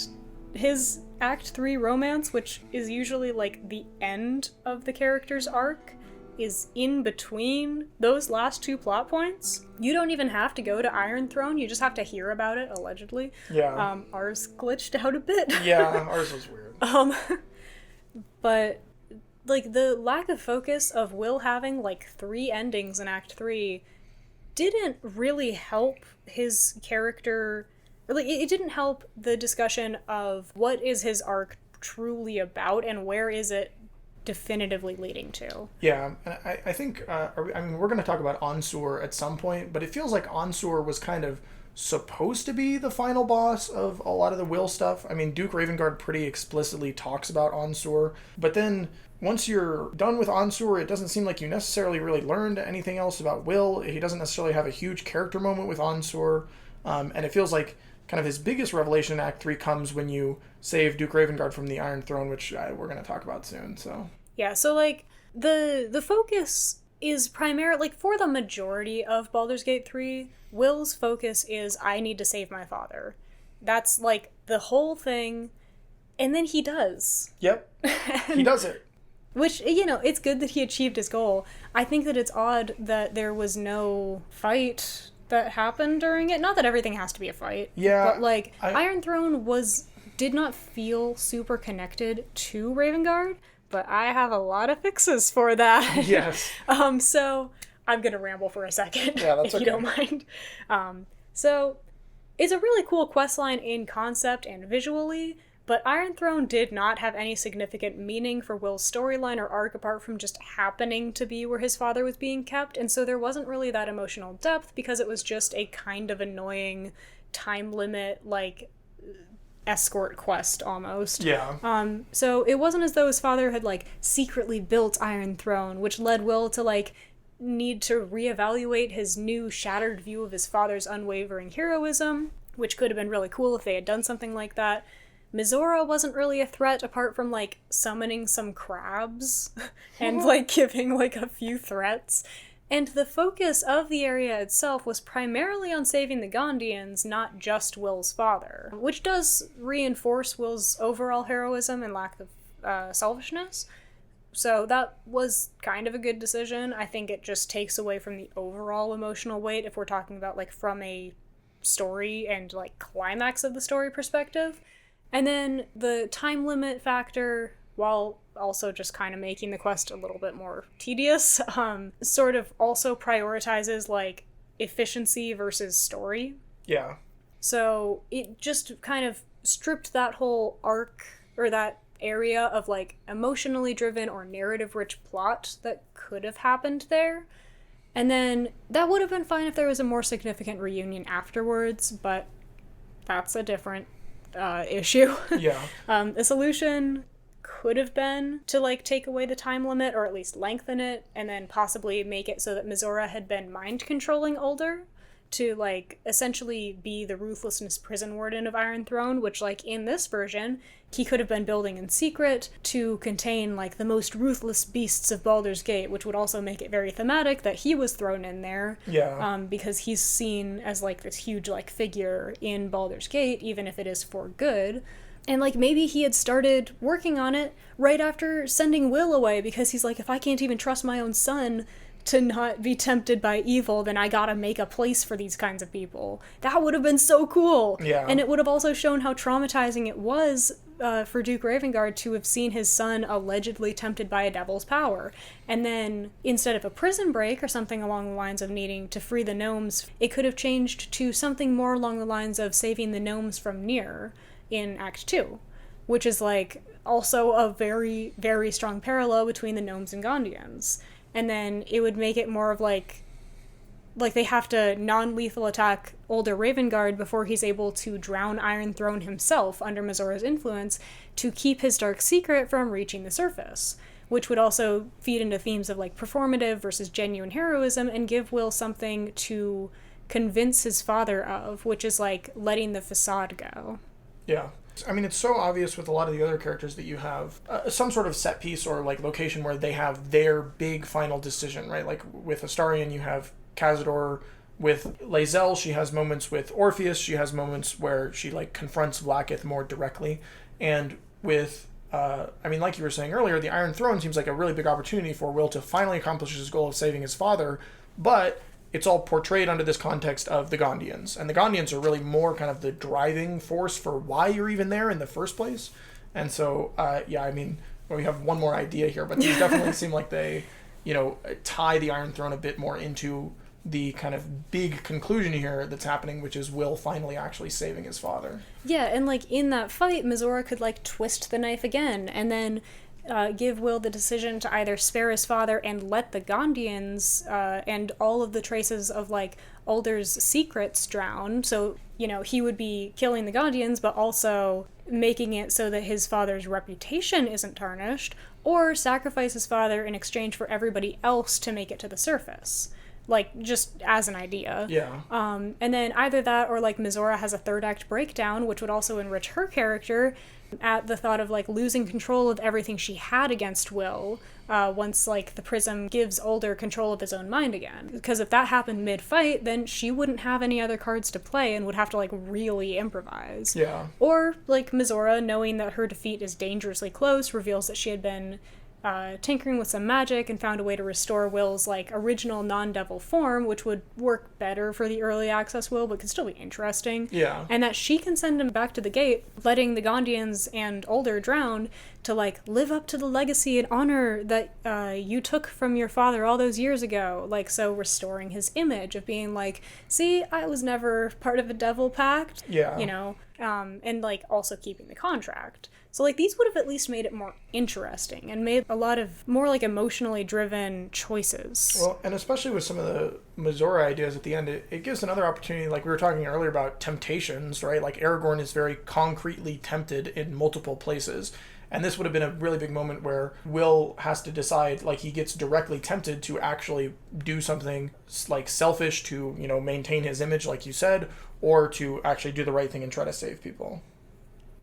his Act 3 romance, which is usually, like, the end of the character's arc, is in between those last two plot points. You don't even have to go to Iron Throne, you just have to hear about it, allegedly. Yeah. Ours glitched out a bit. Yeah, ours was weird. But, like, the lack of focus of Wyll having, like, 3 endings in Act 3 didn't really help his character. Like, it didn't help the discussion of what is his arc truly about and where is it definitively leading to. Yeah, and I think, we're going to talk about Onsur at some point, but it feels like Onsur was kind of supposed to be the final boss of a lot of the Wyll stuff. I mean, Duke Ravengard pretty explicitly talks about Onsur, but then once you're done with Onsur, it doesn't seem like you necessarily really learned anything else about Wyll. He doesn't necessarily have a huge character moment with Onsur, and it feels like kind of his biggest revelation in Act 3 comes when you save Duke Ravengard from the Iron Throne, which we're going to talk about soon, so. Yeah, so, like, the focus is primarily, like, for the majority of Baldur's Gate 3, Wyll's focus is, I need to save my father. That's, like, the whole thing, and then he does. Yep, he does it. Which, it's good that he achieved his goal. I think that it's odd that there was no fight that happened during it. Not that everything has to be a fight. Yeah. But, like, Iron Throne did not feel super connected to Ravengard, but I have a lot of fixes for that. Yes. So I'm gonna ramble for a second, yeah, that's if you don't mind. So it's a really cool questline in concept and visually, but Iron Throne did not have any significant meaning for Wyll's storyline or arc apart from just happening to be where his father was being kept, and so there wasn't really that emotional depth because it was just a kind of annoying time limit, like, escort quest almost. Yeah. So it wasn't as though his father had like secretly built Iron Throne, which led Wyll to like need to reevaluate his new shattered view of his father's unwavering heroism, which could have been really cool if they had done something like that. Mizora wasn't really a threat apart from like summoning some crabs and like giving like a few threats. And the focus of the area itself was primarily on saving the Gondians, not just Wyll's father, which does reinforce Wyll's overall heroism and lack of selfishness. So that was kind of a good decision. I think it just takes away from the overall emotional weight if we're talking about like from a story and like climax of the story perspective. And then the time limit factor, while also just kind of making the quest a little bit more tedious, sort of also prioritizes like efficiency versus story. Yeah. So it just kind of stripped that whole arc or that area of like emotionally driven or narrative rich plot that could have happened there. And then that would have been fine if there was a more significant reunion afterwards, but that's a different issue. Yeah. The solution could have been to like take away the time limit or at least lengthen it and then possibly make it so that Mizora had been mind controlling Ulder to like essentially be the ruthlessness prison warden of Iron Throne, which like in this version he could have been building in secret to contain like the most ruthless beasts of Baldur's Gate, which would also make it very thematic that he was thrown in there. Yeah. Because he's seen as like this huge like figure in Baldur's Gate, even if it is for good. And like maybe he had started working on it right after sending Wyll away, because he's like, if I can't even trust my own son to not be tempted by evil, then I gotta make a place for these kinds of people. That would have been so cool. Yeah. And it would have also shown how traumatizing it was for Duke Ravengard to have seen his son allegedly tempted by a devil's power. And then instead of a prison break or something along the lines of needing to free the gnomes, it could have changed to something more along the lines of saving the gnomes from Nier in Act 2, which is like also a very, very strong parallel between the gnomes and Gondians. And then it would make it more of like they have to non-lethal attack older Ravengard before he's able to drown Iron Throne himself under Mizora's influence to keep his dark secret from reaching the surface, which would also feed into themes of like performative versus genuine heroism and give Wyll something to convince his father of, which is like letting the facade go. Yeah. I mean, it's so obvious with a lot of the other characters that you have some sort of set piece or like location where they have their big final decision, right? Like with Astarion, you have Cazador. With Lae'zel, she has moments with Orpheus. She has moments where she like confronts Vlaakith more directly. And with, I mean, like you were saying earlier, the Iron Throne seems like a really big opportunity for Wyll to finally accomplish his goal of saving his father, but it's all portrayed under this context of the Gondians. And the Gondians are really more kind of the driving force for why you're even there in the first place. And so, yeah, I mean, well, we have one more idea here, but these definitely seem like they, you know, tie the Iron Throne a bit more into the kind of big conclusion here that's happening, which is Wyll finally actually saving his father. Yeah, and like in that fight, Mizora could like twist the knife again, and then give Wyll the decision to either spare his father and let the Gondians and all of the traces of like Ulder's secrets drown. So, you know, he would be killing the Gondians, but also making it so that his father's reputation isn't tarnished, or sacrifice his father in exchange for everybody else to make it to the surface. Like, just as an idea. Yeah. And then either that or, like, Mizora has a third act breakdown, which would also enrich her character at the thought of, like, losing control of everything she had against Wyll once, like, the prism gives Ulder control of his own mind again. Because if that happened mid-fight, then she wouldn't have any other cards to play and would have to, like, really improvise. Yeah. Or, like, Mizora, knowing that her defeat is dangerously close, reveals that she had been tinkering with some magic and found a way to restore Wyll's like original non-devil form, which would work better for the early access Wyll, but could still be interesting. Yeah. And that she can send him back to the gate, letting the Gondians and Ulder drown to like live up to the legacy and honor that you took from your father all those years ago. Like, so restoring his image of being like, see, I was never part of a devil pact. Yeah. You know, and like also keeping the contract. So, like, these would have at least made it more interesting and made a lot of more, like, emotionally driven choices. Well, and especially with some of the Mizora ideas at the end, it gives another opportunity, like we were talking earlier about temptations, right? Like, Aragorn is very concretely tempted in multiple places. And this would have been a really big moment where Wyll has to decide, like, he gets directly tempted to actually do something, like, selfish to, you know, maintain his image, like you said, or to actually do the right thing and try to save people.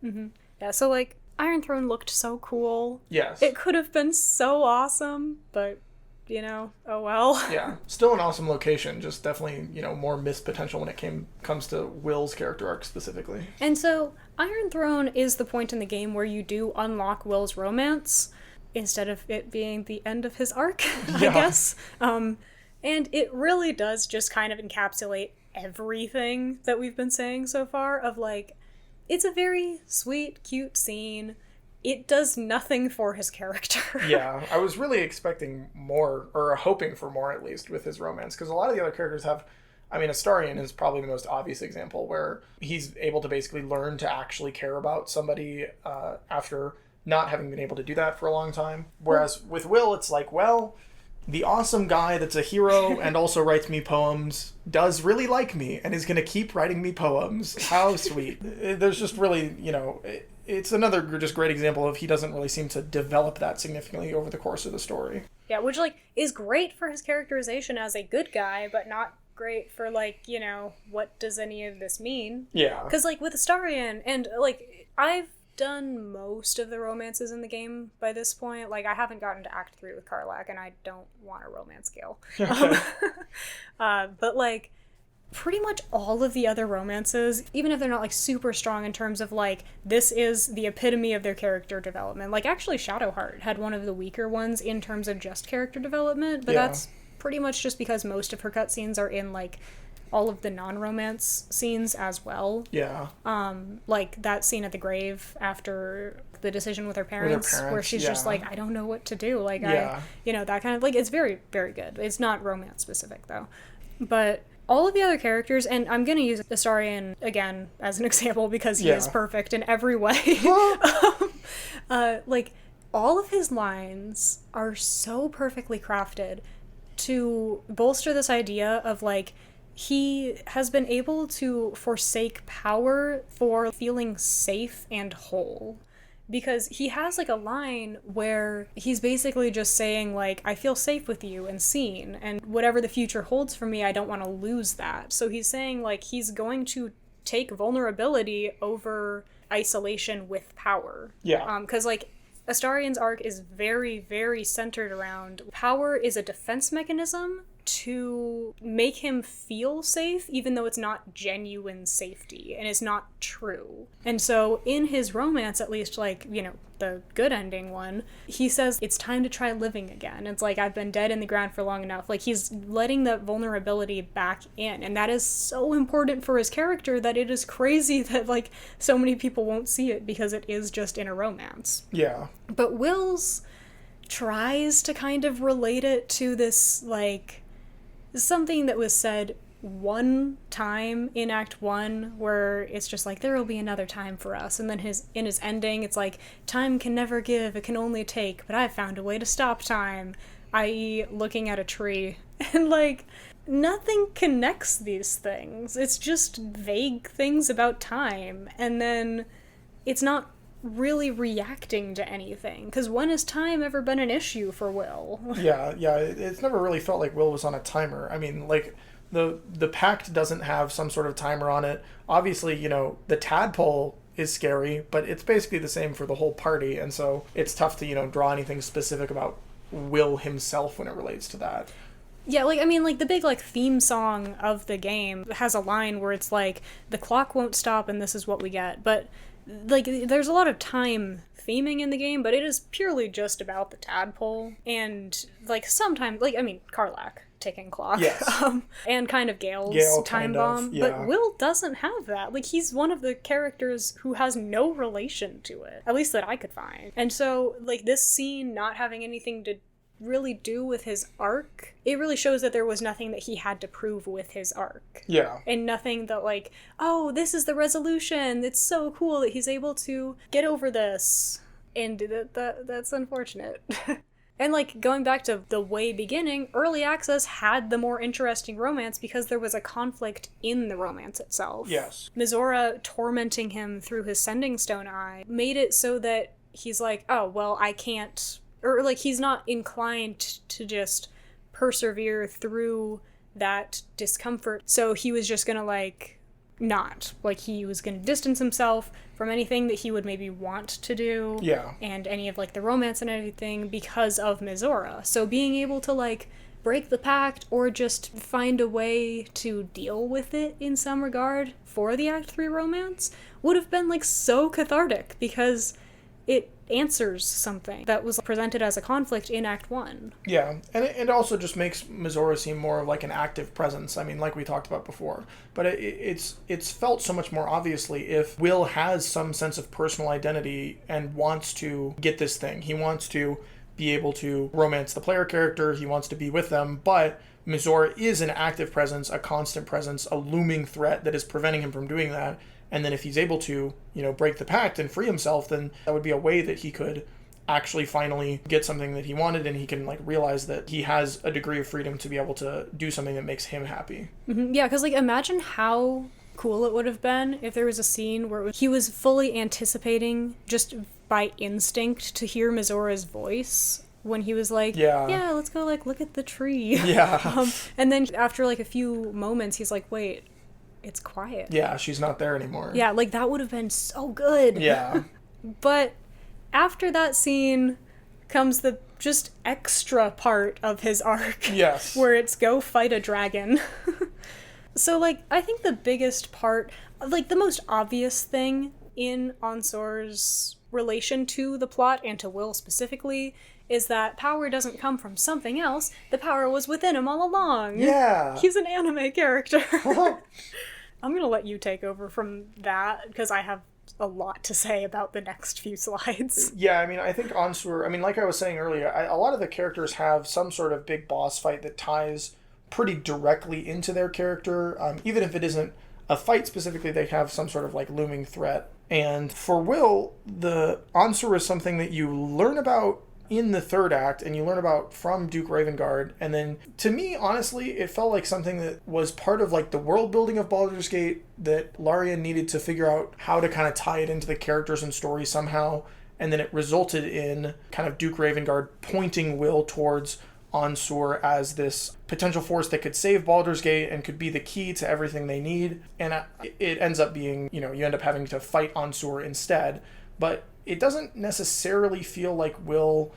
Mm-hmm. Yeah, so, like, Iron Throne looked so cool. Yes. It could have been so awesome, but, you know, oh well. Yeah, still an awesome location, just definitely, you know, more missed potential when it comes to Wyll's character arc specifically. And so, Iron Throne is the point in the game where you do unlock Wyll's romance, instead of it being the end of his arc, I guess. And it really does just kind of encapsulate everything that we've been saying so far, of, like, it's a very sweet, cute scene. It does nothing for his character. Yeah, I was really expecting more, or hoping for more at least, with his romance, because a lot of the other characters have, I mean, Astarion is probably the most obvious example where he's able to basically learn to actually care about somebody after not having been able to do that for a long time. Whereas with Wyll, it's like, well, the awesome guy that's a hero and also writes me poems does really like me and is going to keep writing me poems. How sweet. There's just really, you know, it's another just great example of he doesn't really seem to develop that significantly over the course of the story. Yeah, which, like, is great for his characterization as a good guy, but not great for, like, you know, what does any of this mean? Yeah. Because, like, with Astarion, and, like, I've done most of the romances in the game by this point. Like, I haven't gotten to Act 3 with Karlach, and I don't want a romance scale. But, like, pretty much all of the other romances, even if they're not, like, super strong in terms of, like, this is the epitome of their character development. Like, actually, Shadowheart had one of the weaker ones in terms of just character development, but that's pretty much just because most of her cutscenes are in, like, all of the non-romance scenes as well. Yeah. Like that scene at the grave after the decision with her parents where she's just like, I don't know what to do. Like, you know, that kind of, like, it's very, very good. It's not romance specific, though. But all of the other characters, and I'm going to use Astarion again as an example because he is perfect in every way. Like, all of his lines are so perfectly crafted to bolster this idea of, like, he has been able to forsake power for feeling safe and whole. Because he has, like, a line where he's basically just saying, like, I feel safe with you and seen, and whatever the future holds for me, I don't want to lose that. So he's saying, like, he's going to take vulnerability over isolation with power. Yeah. Because, like, Astarion's arc is very, very centered around power is a defense mechanism to make him feel safe, even though it's not genuine safety, and it's not true. And so in his romance, at least, like, you know, the good ending one, he says, it's time to try living again. It's like, I've been dead in the ground for long enough. Like, he's letting that vulnerability back in, and that is so important for his character that it is crazy that, like, so many people won't see it because it is just in a romance. Yeah. But Wylls tries to kind of relate it to this, like, something that was said one time in Act 1 where it's just like, there will be another time for us, and then in his ending it's like, time can never give, it can only take, but I've found a way to stop time, i.e. looking at a tree. And, like, nothing connects these things. It's just vague things about time, and then it's not really reacting to anything, because when has time ever been an issue for Wyll? yeah, it's never really felt like Wyll was on a timer. I mean, like, the pact doesn't have some sort of timer on it. Obviously, you know, the tadpole is scary, but it's basically the same for the whole party, and so it's tough to, you know, draw anything specific about Wyll himself when it relates to that. Yeah, like, I mean, like, the big, like, theme song of the game has a line where it's like, the clock won't stop and this is what we get, but, like, there's a lot of time theming in the game, but it is purely just about the tadpole, and, like, sometimes, like, I mean, Karlach, ticking clock, yes. And kind of Gale's time bomb, but Wyll doesn't have that. Like, he's one of the characters who has no relation to it, at least that I could find. And so, like, this scene not having anything to really do with his arc. It really shows that there was nothing that he had to prove with his arc. Yeah. And nothing that like, oh, this is the resolution. It's so cool that he's able to get over this. And that's unfortunate. And, like, going back to the way beginning, Early Access had the more interesting romance because there was a conflict in the romance itself. Yes. Mizora tormenting him through his Sending Stone eye made it so that he's like, oh, well, I can't... Or, like, he's not inclined to just persevere through that discomfort. So he was just gonna, like... not. Like, he was going to distance himself from anything that he would maybe want to do. Yeah. And any of, like, the romance and everything because of Mizora. So being able to, like, break the pact or just find a way to deal with it in some regard for the Act 3 romance would have been, like, so cathartic because it answers something that was presented as a conflict in Act 1. Yeah, and it also just makes Mizora seem more of like an active presence. I mean, like we talked about before. But it's felt so much more obviously if Wyll has some sense of personal identity and wants to get this thing. He wants to be able to romance the player character. He wants to be with them. But Mizora is an active presence, a constant presence, a looming threat that is preventing him from doing that. And then if he's able to, you know, break the pact and free himself, then that would be a way that he could actually finally get something that he wanted, and he can, like, realize that he has a degree of freedom to be able to do something that makes him happy. Mm-hmm. Yeah, because, like, imagine how cool it would have been if there was a scene where he was fully anticipating, just by instinct, to hear Mizora's voice when he was like, yeah, let's go, like, look at the tree. Yeah. And then after, like, a few moments, he's like, wait, it's quiet. Yeah, she's not there anymore. Yeah, like, that would have been so good. Yeah. But after that scene comes the just extra part of his arc. Yes. Where it's go fight a dragon. So, like, I think the biggest part, like, the most obvious thing in Ansor's relation to the plot and to Wyll specifically is that power doesn't come from something else. The power was within him all along. Yeah. He's an anime character. I'm gonna let you take over from that, because I have a lot to say about the next few slides. Yeah, I mean, I think Ansur, I mean, like I was saying earlier, a lot of the characters have some sort of big boss fight that ties pretty directly into their character. Even if it isn't a fight specifically, they have some sort of, like, looming threat. And for Wyll, the Ansur is something that you learn about in the third act, and you learn about from Duke Ravengard, and then, to me, honestly, it felt like something that was part of, like, the world building of Baldur's Gate that Larian needed to figure out how to kind of tie it into the characters and story somehow, and then it resulted in kind of Duke Ravengard pointing Wyll towards Ansur as this potential force that could save Baldur's Gate and could be the key to everything they need, and it ends up being, you know, you end up having to fight Ansur instead, but it doesn't necessarily feel like Wyll...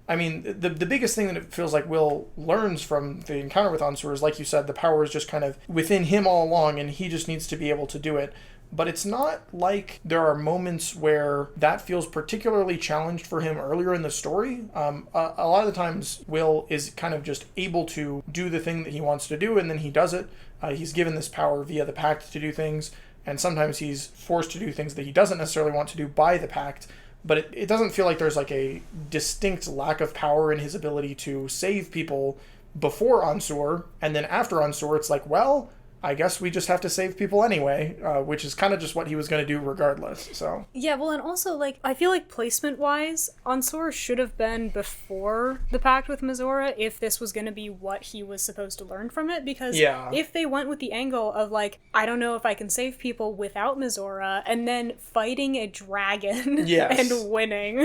I mean, the biggest thing that it feels like Wyll learns from the encounter with Ansur is, like you said, the power is just kind of within him all along, and he just needs to be able to do it. But it's not like there are moments where that feels particularly challenged for him earlier in the story. A lot of the times, Wyll is kind of just able to do the thing that he wants to do, and then he does it. He's given this power via the pact to do things, and sometimes he's forced to do things that he doesn't necessarily want to do by the pact. But it doesn't feel like there's, like, a distinct lack of power in his ability to save people before Ansur, and then after Ansur, it's like, well, I guess we just have to save people anyway, which is kind of just what he was going to do regardless, so. Yeah, well, and also, like, I feel like placement-wise, Ansur should have been before the pact with Mizora if this was going to be what he was supposed to learn from it, because if they went with the angle of, like, I don't know if I can save people without Mizora, and then fighting a dragon and winning,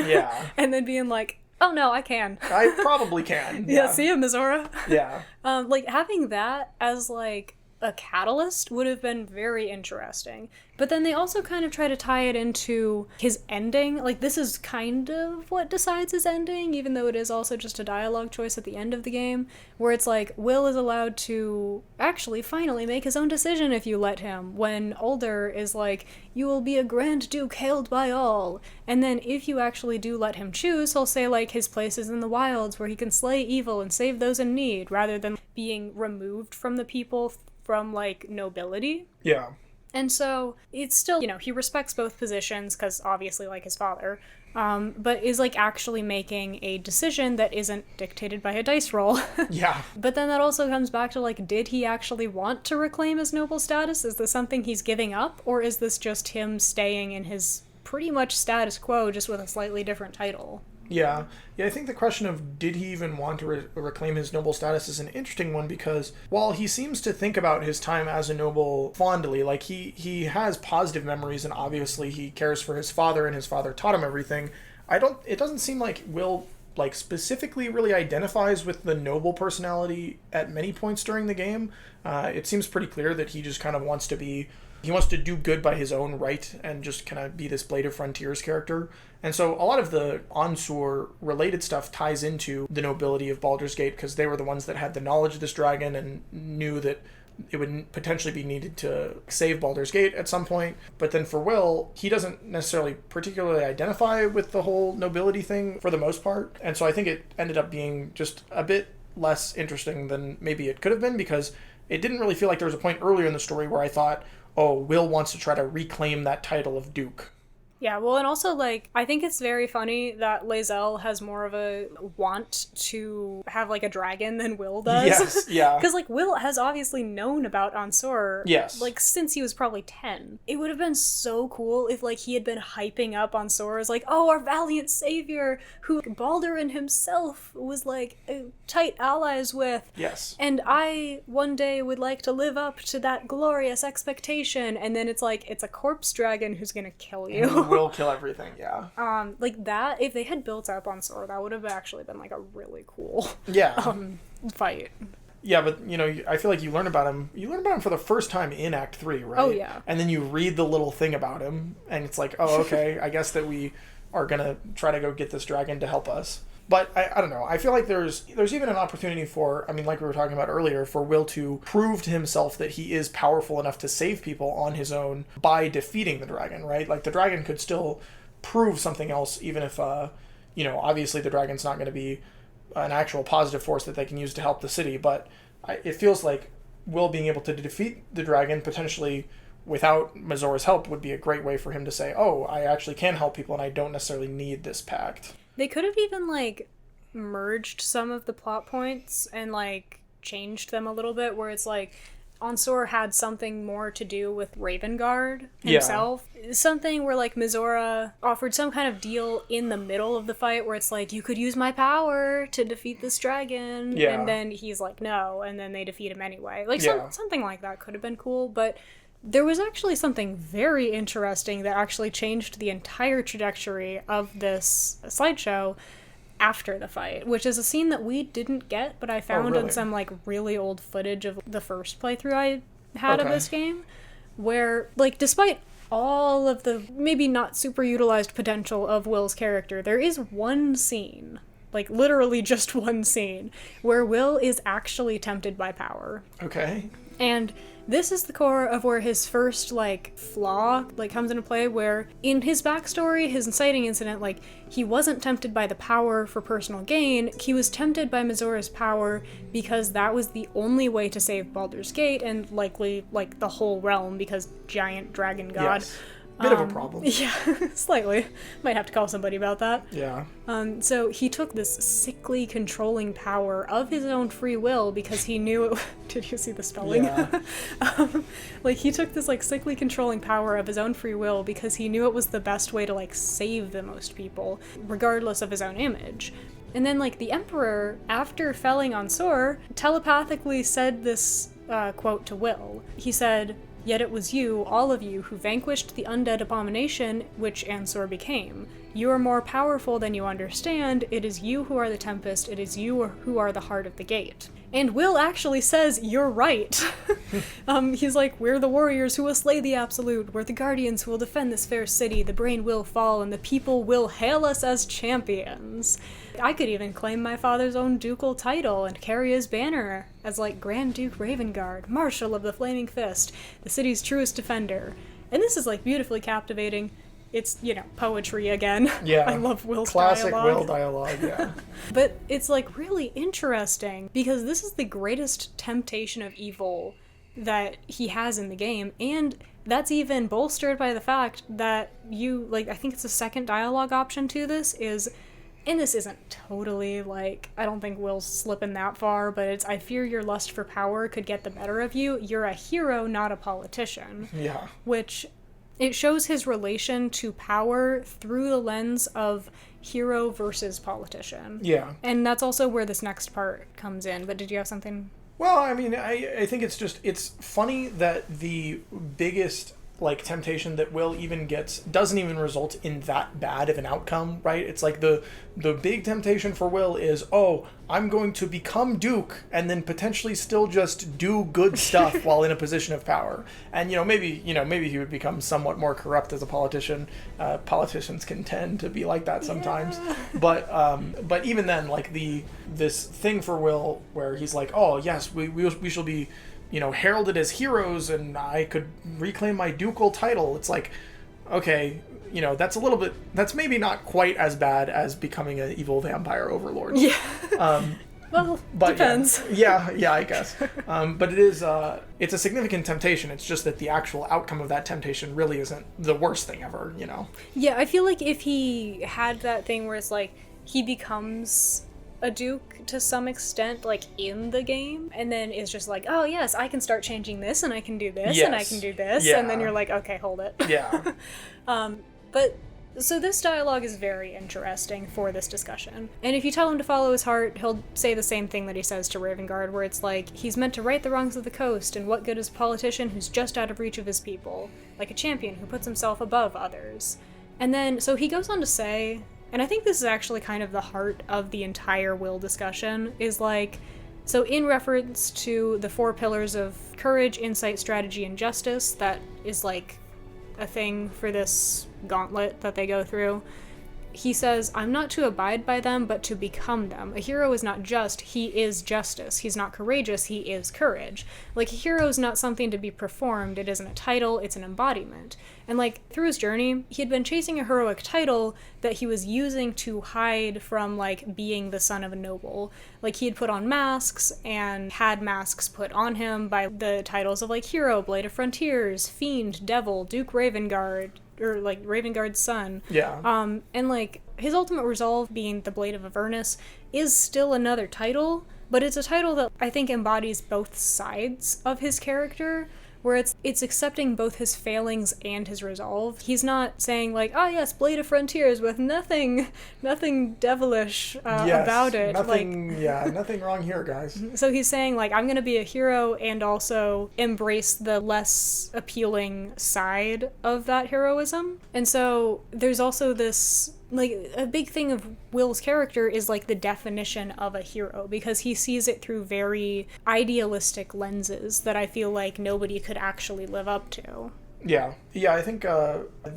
and then being like, oh no, I can. I probably can. Yeah, see ya, Mizora. Yeah. Like, having that as, like, a catalyst would have been very interesting. But then they also kind of try to tie it into his ending. Like, this is kind of what decides his ending, even though it is also just a dialogue choice at the end of the game, where it's like, Wyll is allowed to actually finally make his own decision if you let him, when Ulder is like, you will be a Grand Duke hailed by all. And then if you actually do let him choose, he'll say, like, his place is in the wilds where he can slay evil and save those in need, rather than being removed from the people from, like, nobility. Yeah. And so it's still, he respects both positions because obviously like his father, but is like actually making a decision that isn't dictated by a dice roll. Yeah. But then that also comes back to like, did he actually want to reclaim his noble status? Is this something he's giving up? Or is this just him staying in his pretty much status quo, just with a slightly different title? Yeah, I think the question of did he even want to reclaim his noble status is an interesting one, because while he seems to think about his time as a noble fondly, like he has positive memories, and obviously he cares for his father and his father taught him everything, it doesn't seem like Wyll like specifically really identifies with the noble personality at many points during the game. It seems pretty clear that he just kind of wants to do good by his own right and just kind of be this Blade of Frontiers character. And so a lot of the Ansur related stuff ties into the nobility of Baldur's Gate, because they were the ones that had the knowledge of this dragon and knew that it would potentially be needed to save Baldur's Gate at some point. But then for Wyll, he doesn't necessarily particularly identify with the whole nobility thing for the most part. And so I think it ended up being just a bit less interesting than maybe it could have been, because it didn't really feel like there was a point earlier in the story where I thought, oh, Wyll wants to try to reclaim that title of Duke. Yeah, well, and also, like, I think it's very funny that Lae'zel has more of a want to have, like, a dragon than Wyll does. Yes, yeah. Because, like, Wyll has obviously known about Ansur, yes, like, since he was probably 10. It would have been so cool if, like, he had been hyping up Ansur as, like, oh, our valiant savior, who Baldur and himself was, like, tight allies with. Yes. And I, one day, would like to live up to that glorious expectation. And then it's, like, it's a corpse dragon who's gonna kill you. Will kill everything, yeah. Like that, if they had built up Ansur, that would have actually been like a really cool fight. Yeah, but I feel like you learn about him for the first time in Act 3, right? Oh yeah. And then you read the little thing about him, and it's like, oh, okay, I guess that we are gonna try to go get this dragon to help us. But I don't know. I feel like there's even an opportunity for, I mean, like we were talking about earlier, for Wyll to prove to himself that he is powerful enough to save people on his own by defeating the dragon, right? Like, the dragon could still prove something else, even if, obviously the dragon's not going to be an actual positive force that they can use to help the city. But it feels like Wyll being able to defeat the dragon, potentially without Mizora's help, would be a great way for him to say, oh, I actually can help people and I don't necessarily need this pact. They could have even, like, merged some of the plot points and, like, changed them a little bit, where it's like, Ansur had something more to do with Ravengard himself. Yeah. Something where, like, Mizora offered some kind of deal in the middle of the fight where it's like, you could use my power to defeat this dragon. Yeah. And then he's like, no, and then they defeat him anyway. Like, yeah. Something like that could have been cool, but there was actually something very interesting that actually changed the entire trajectory of this slideshow after the fight, which is a scene that we didn't get, but I found in some, like, really old footage of the first playthrough I had of this game, where, like, despite all of the maybe not super utilized potential of Wyll's character, there is one scene, like, literally just one scene, where Wyll is actually tempted by power. Okay. And this is the core of where his first, like, flaw, like, comes into play, where in his backstory, his inciting incident, like, he wasn't tempted by the power for personal gain, he was tempted by Mizora's power because that was the only way to save Baldur's Gate, and likely, like, the whole realm, because giant dragon god. Yes. Bit of a problem. Yeah, slightly. Might have to call somebody about that. Yeah. So he took this sickly controlling power of his own free will because he knew it... Did you see the spelling? Yeah. Like, he took this, like, sickly controlling power of his own free will because he knew it was the best way to, like, save the most people, regardless of his own image. And then, like, the Emperor, after felling Ansur, telepathically said this quote to Wyll. He said, "Yet it was you, all of you, who vanquished the undead abomination, which Ansur became. You are more powerful than you understand. It is you who are the Tempest. It is you who are the heart of the gate." And Wyll actually says, "You're right." He's like, "We're the warriors who will slay the Absolute. We're the guardians who will defend this fair city. The brain will fall, and the people will hail us as champions. I could even claim my father's own ducal title and carry his banner as, like, Grand Duke Ravengard, Marshal of the Flaming Fist, the city's truest defender." And this is, like, beautifully captivating. It's, poetry again. Yeah. I love Wyll's classic dialogue. Wyll dialogue, yeah. But it's, like, really interesting because this is the greatest temptation of evil that he has in the game, and that's even bolstered by the fact that you, like, I think it's the second dialogue option to this is, and this isn't totally, like, I don't think Wyll's slipping that far, but it's, I fear your lust for power could get the better of you. You're a hero, not a politician. Yeah. Which, it shows his relation to power through the lens of hero versus politician. Yeah. And that's also where this next part comes in. But did you have something? Well, I mean, I think it's funny that the biggest, like, temptation that Wyll even gets doesn't even result in that bad of an outcome, right? It's like the big temptation for Wyll is, oh, I'm going to become Duke and then potentially still just do good stuff while in a position of power. And, maybe he would become somewhat more corrupt as a politician. Politicians can tend to be like that sometimes. Yeah. But even then, like, this thing for Wyll where he's like, oh, yes, we shall be, heralded as heroes and I could reclaim my ducal title. It's like, okay, that's maybe not quite as bad as becoming an evil vampire overlord. Yeah. Well, but depends. Yeah, I guess. But it is, it's a significant temptation. It's just that the actual outcome of that temptation really isn't the worst thing ever, Yeah, I feel like if he had that thing where it's like, he becomes a duke to some extent, like, in the game, and then is just like, oh yes, I can start changing this and I can do this and I can do this, and then you're like, okay, hold it. Yeah. But so this dialogue is very interesting for this discussion, and if you tell him to follow his heart, he'll say the same thing that he says to Ravengard, where it's like, he's meant to right the wrongs of the coast, and what good is a politician who's just out of reach of his people, like a champion who puts himself above others. And then so he goes on to say, and I think this is actually kind of the heart of the entire Wyll discussion, is like, so in reference to the 4 pillars of courage, insight, strategy, and justice, that is like a thing for this gauntlet that they go through. He says, I'm not to abide by them, but to become them. A hero is not just, he is justice. He's not courageous, he is courage. Like, a hero is not something to be performed. It isn't a title, it's an embodiment. And, like, through his journey, he had been chasing a heroic title that he was using to hide from, like, being the son of a noble. Like, he had put on masks and had masks put on him by the titles of, like, Hero, Blade of Frontiers, Fiend, Devil, Duke Ravengard, or, like, Ravengard's son. Yeah. And, like, his ultimate resolve, being the Blade of Avernus, is still another title, but it's a title that I think embodies both sides of his character, where it's accepting both his failings and his resolve. He's not saying, like, oh yes, Blade of Frontiers with nothing devilish about it. Nothing wrong here, guys. So he's saying, like, I'm gonna be a hero and also embrace the less appealing side of that heroism. And so there's also this, like, a big thing of Wyll's character is, like, the definition of a hero, because he sees it through very idealistic lenses that I feel like nobody could actually live up to. Yeah, I think,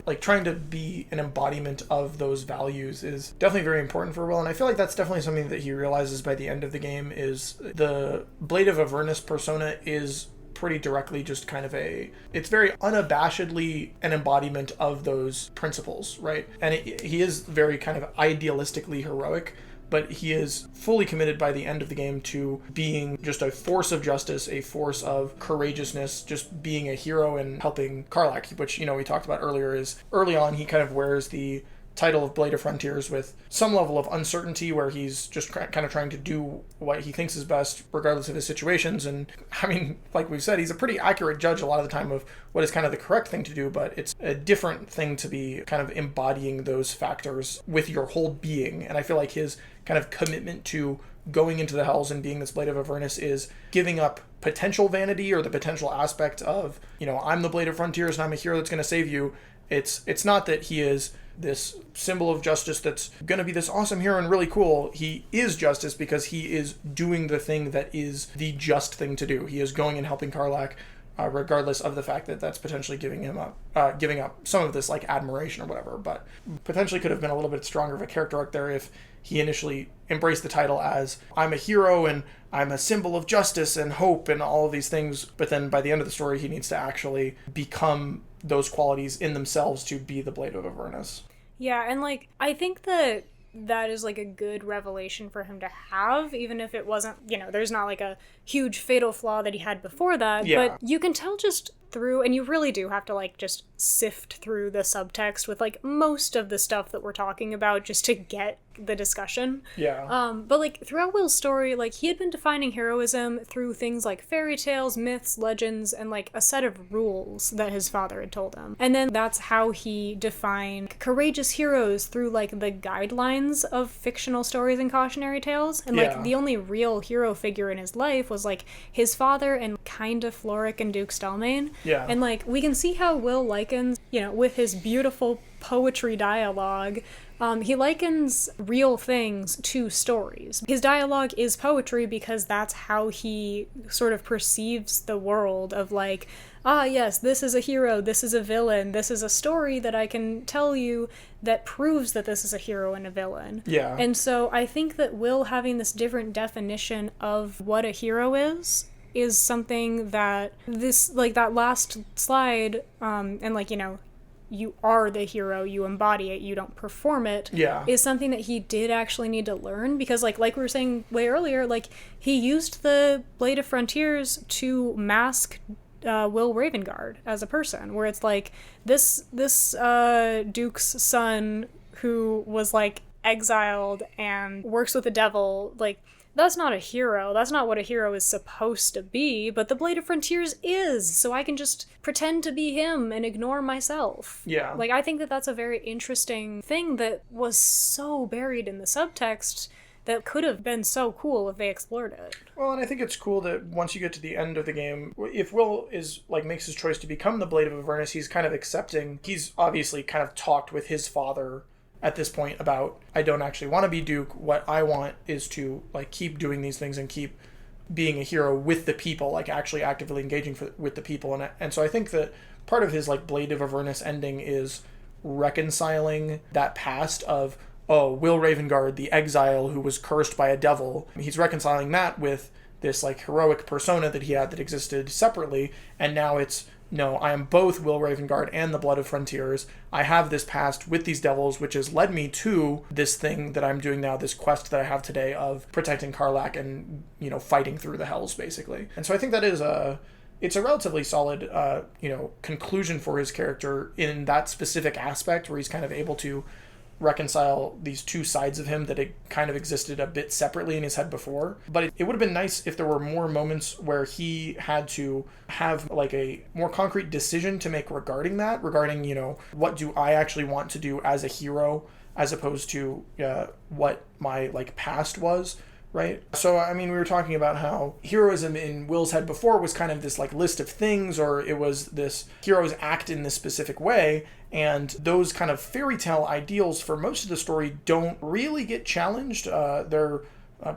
like, trying to be an embodiment of those values is definitely very important for Wyll, and I feel like that's definitely something that he realizes by the end of the game, is the Blade of Avernus persona is pretty directly just kind of it's very unabashedly an embodiment of those principles, right? And he is very kind of idealistically heroic, but he is fully committed by the end of the game to being just a force of justice, a force of courageousness, just being a hero and helping Karlach, which, we talked about earlier, is early on he kind of wears the title of Blade of Frontiers with some level of uncertainty, where he's just kind of trying to do what he thinks is best regardless of his situations. And I mean, like we've said, he's a pretty accurate judge a lot of the time of what is kind of the correct thing to do, but it's a different thing to be kind of embodying those factors with your whole being. And I feel like his kind of commitment to going into the hells and being this Blade of Avernus is giving up potential vanity, or the potential aspect of, I'm the Blade of Frontiers and I'm a hero that's going to save you. It's not that he is this symbol of justice that's going to be this awesome hero and really cool. He is justice because he is doing the thing that is the just thing to do. He is going and helping Karlach, regardless of the fact that that's potentially giving up some of this, like, admiration or whatever. But potentially could have been a little bit stronger of a character arc there if he initially embraced the title as, I'm a hero and I'm a symbol of justice and hope and all of these things. But then by the end of the story, he needs to actually become those qualities in themselves to be the Blade of Avernus. Yeah, and, like, I think that is, like, a good revelation for him to have, even if it wasn't, there's not, like, a huge fatal flaw that he had before that. Yeah. But you can tell just through, and you really do have to, like, just sift through the subtext with, like, most of the stuff that we're talking about just to get the discussion. Yeah. But, like, throughout Wyll's story, like, he had been defining heroism through things like fairy tales, myths, legends, and, like, a set of rules that his father had told him. And then that's how he defined courageous heroes through, like, the guidelines of fictional stories and cautionary tales. And, like, the only real hero figure in his life was, like, his father and kind of Floric and Duke Stelmane. Yeah. And, like, we can see how Wyll likens, you know, with his beautiful poetry dialogue, he likens real things to stories. His dialogue is poetry because that's how he sort of perceives the world of, like, ah, yes, this is a hero, this is a villain, this is a story that I can tell you that proves that this is a hero and a villain. Yeah. And so I think that Wyll having this different definition of what a hero is something that this, like, that last slide, and, like, you know, you are the hero, you embody it, you don't perform it, is something that he did actually need to learn, because like we were saying way earlier, like, he used the Blade of Frontiers to mask Wyll Ravengard as a person, where it's like, this Duke's son who was, like, exiled and works with the devil, like, that's not a hero. That's not what a hero is supposed to be, but the Blade of Frontiers is, so I can just pretend to be him and ignore myself. Yeah. Like, I think that that's a very interesting thing that was so buried in the subtext that could have been so cool if they explored it. Well, and I think it's cool that once you get to the end of the game, if Wyll is, like, makes his choice to become the Blade of Avernus, he's kind of accepting, he's obviously kind of talked with his father at this point about, I don't actually want to be Duke. What I want is to, like, keep doing these things and keep being a hero with the people, like, actually actively engaging with the people. And so I think that part of his, like, Blade of Avernus ending is reconciling that past of, oh, Wyll Ravengard, the exile who was cursed by a devil. He's reconciling that with this, like, heroic persona that he had that existed separately, and now it's, no, I am both Wyll Ravengard and the Blood of Frontiers. I have this past with these devils, which has led me to this thing that I'm doing now, this quest that I have today of protecting Karlach and, you know, fighting through the hells, basically. And so I think that is it's a relatively solid, you know, conclusion for his character in that specific aspect, where he's kind of able to reconcile these two sides of him that it kind of existed a bit separately in his head before. But it would have been nice if there were more moments where he had to have, like, a more concrete decision to make regarding, you know, what do I actually want to do as a hero, as opposed to what my, like, past was, right? So, I mean, we were talking about how heroism in Wyll's head before was kind of this, like, list of things, or it was this heroes act in this specific way, and those kind of fairy tale ideals for most of the story don't really get challenged. They're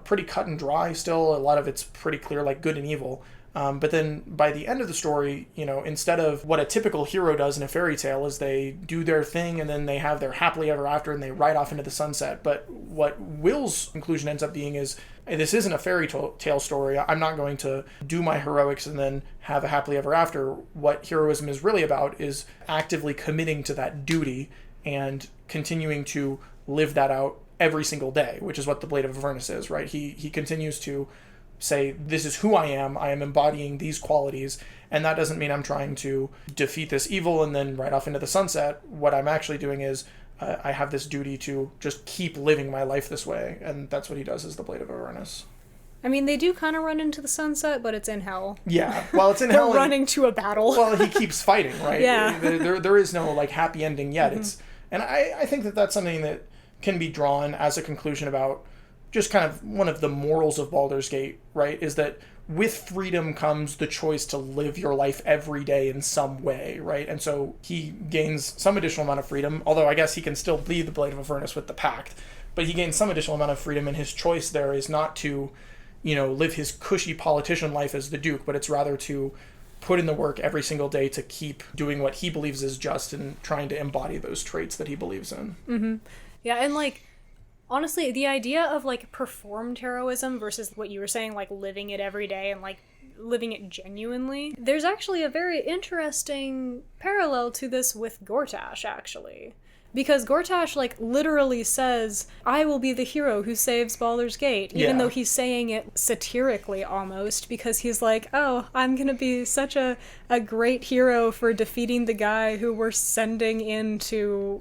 pretty cut and dry still. A lot of it's pretty clear, like, good and evil. But then by the end of the story, you know, instead of what a typical hero does in a fairy tale is they do their thing and then they have their happily ever after and they ride off into the sunset. But what Wyll's conclusion ends up being is, hey, this isn't a fairy tale story. I'm not going to do my heroics and then have a happily ever after. What heroism is really about is actively committing to that duty and continuing to live that out every single day, which is what the Blade of Avernus is, right? He continues to say, this is who I am embodying these qualities, and that doesn't mean I'm trying to defeat this evil and then ride off into the sunset. What I'm actually doing is I have this duty to just keep living my life this way, and that's what he does as the Blade of Avernus. I mean, they do kind of run into the sunset, but it's in hell. Yeah, well, it's in They're hell. running to a battle. Well, he keeps fighting, right? Yeah. There is no, like, happy ending yet. And I think that that's something that can be drawn as a conclusion about just kind of one of the morals of Baldur's Gate, right? Is that with freedom comes the choice to live your life every day in some way, right? And so he gains some additional amount of freedom, although I guess he can still be the Blade of Avernus with the Pact, but he gains some additional amount of freedom, and his choice there is not to, you know, live his cushy politician life as the Duke, but it's rather to put in the work every single day to keep doing what he believes is just and trying to embody those traits that he believes in. Mm-hmm. Yeah, and, like, honestly, the idea of, like, performed heroism versus what you were saying, like, living it every day and, like, living it genuinely, there's actually a very interesting parallel to this with Gortash, actually. Because Gortash, like, literally says, I will be the hero who saves Baldur's Gate, even though he's saying it satirically almost, because he's like, oh, I'm gonna be such a great hero for defeating the guy who we're sending in to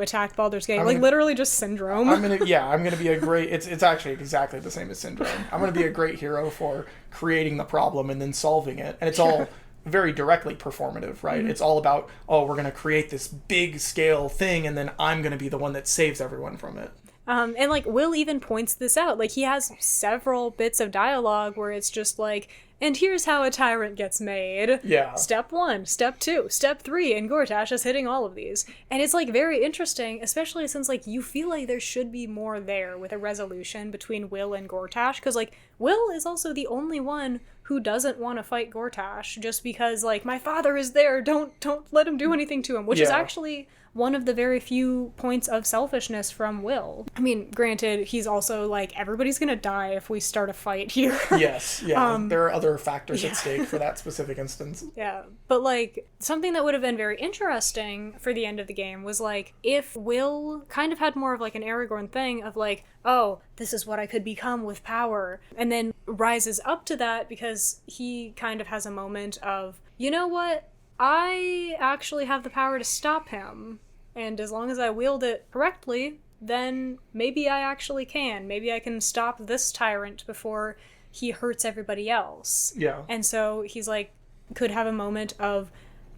attack Baldur's Gate. Literally just Syndrome. I'm gonna be a great... It's actually exactly the same as Syndrome. I'm gonna be a great hero for creating the problem and then solving it. And it's all... very directly performative, right? It's all about, we're going to create this big scale thing and then I'm going to be the one that saves everyone from it. And, like, Wyll even points this out. Like, he has several bits of dialogue where it's just like, and here's how a tyrant gets made. Yeah. Step 1, step 2, step 3, and Gortash is hitting all of these. And it's, like, very interesting, especially since, like, you feel like there should be more there with a resolution between Wyll and Gortash, because, like, Wyll is also the only one who doesn't want to fight Gortash just because, like, my father is there, don't let him do anything to him, which is actually one of the very few points of selfishness from Wyll. I mean, granted, he's also like, everybody's gonna die if we start a fight here. Yes, yeah. There are other factors at stake for that specific instance. Yeah, but, like, something that would have been very interesting for the end of the game was, like, if Wyll kind of had more of, like, an Aragorn thing of, like, oh, this is what I could become with power, and then rises up to that because he kind of has a moment of, you know what? I actually have the power to stop him, and as long as I wield it correctly, then maybe I actually can. Maybe I can stop this tyrant before he hurts everybody else. Yeah. And so he's like, could have a moment of,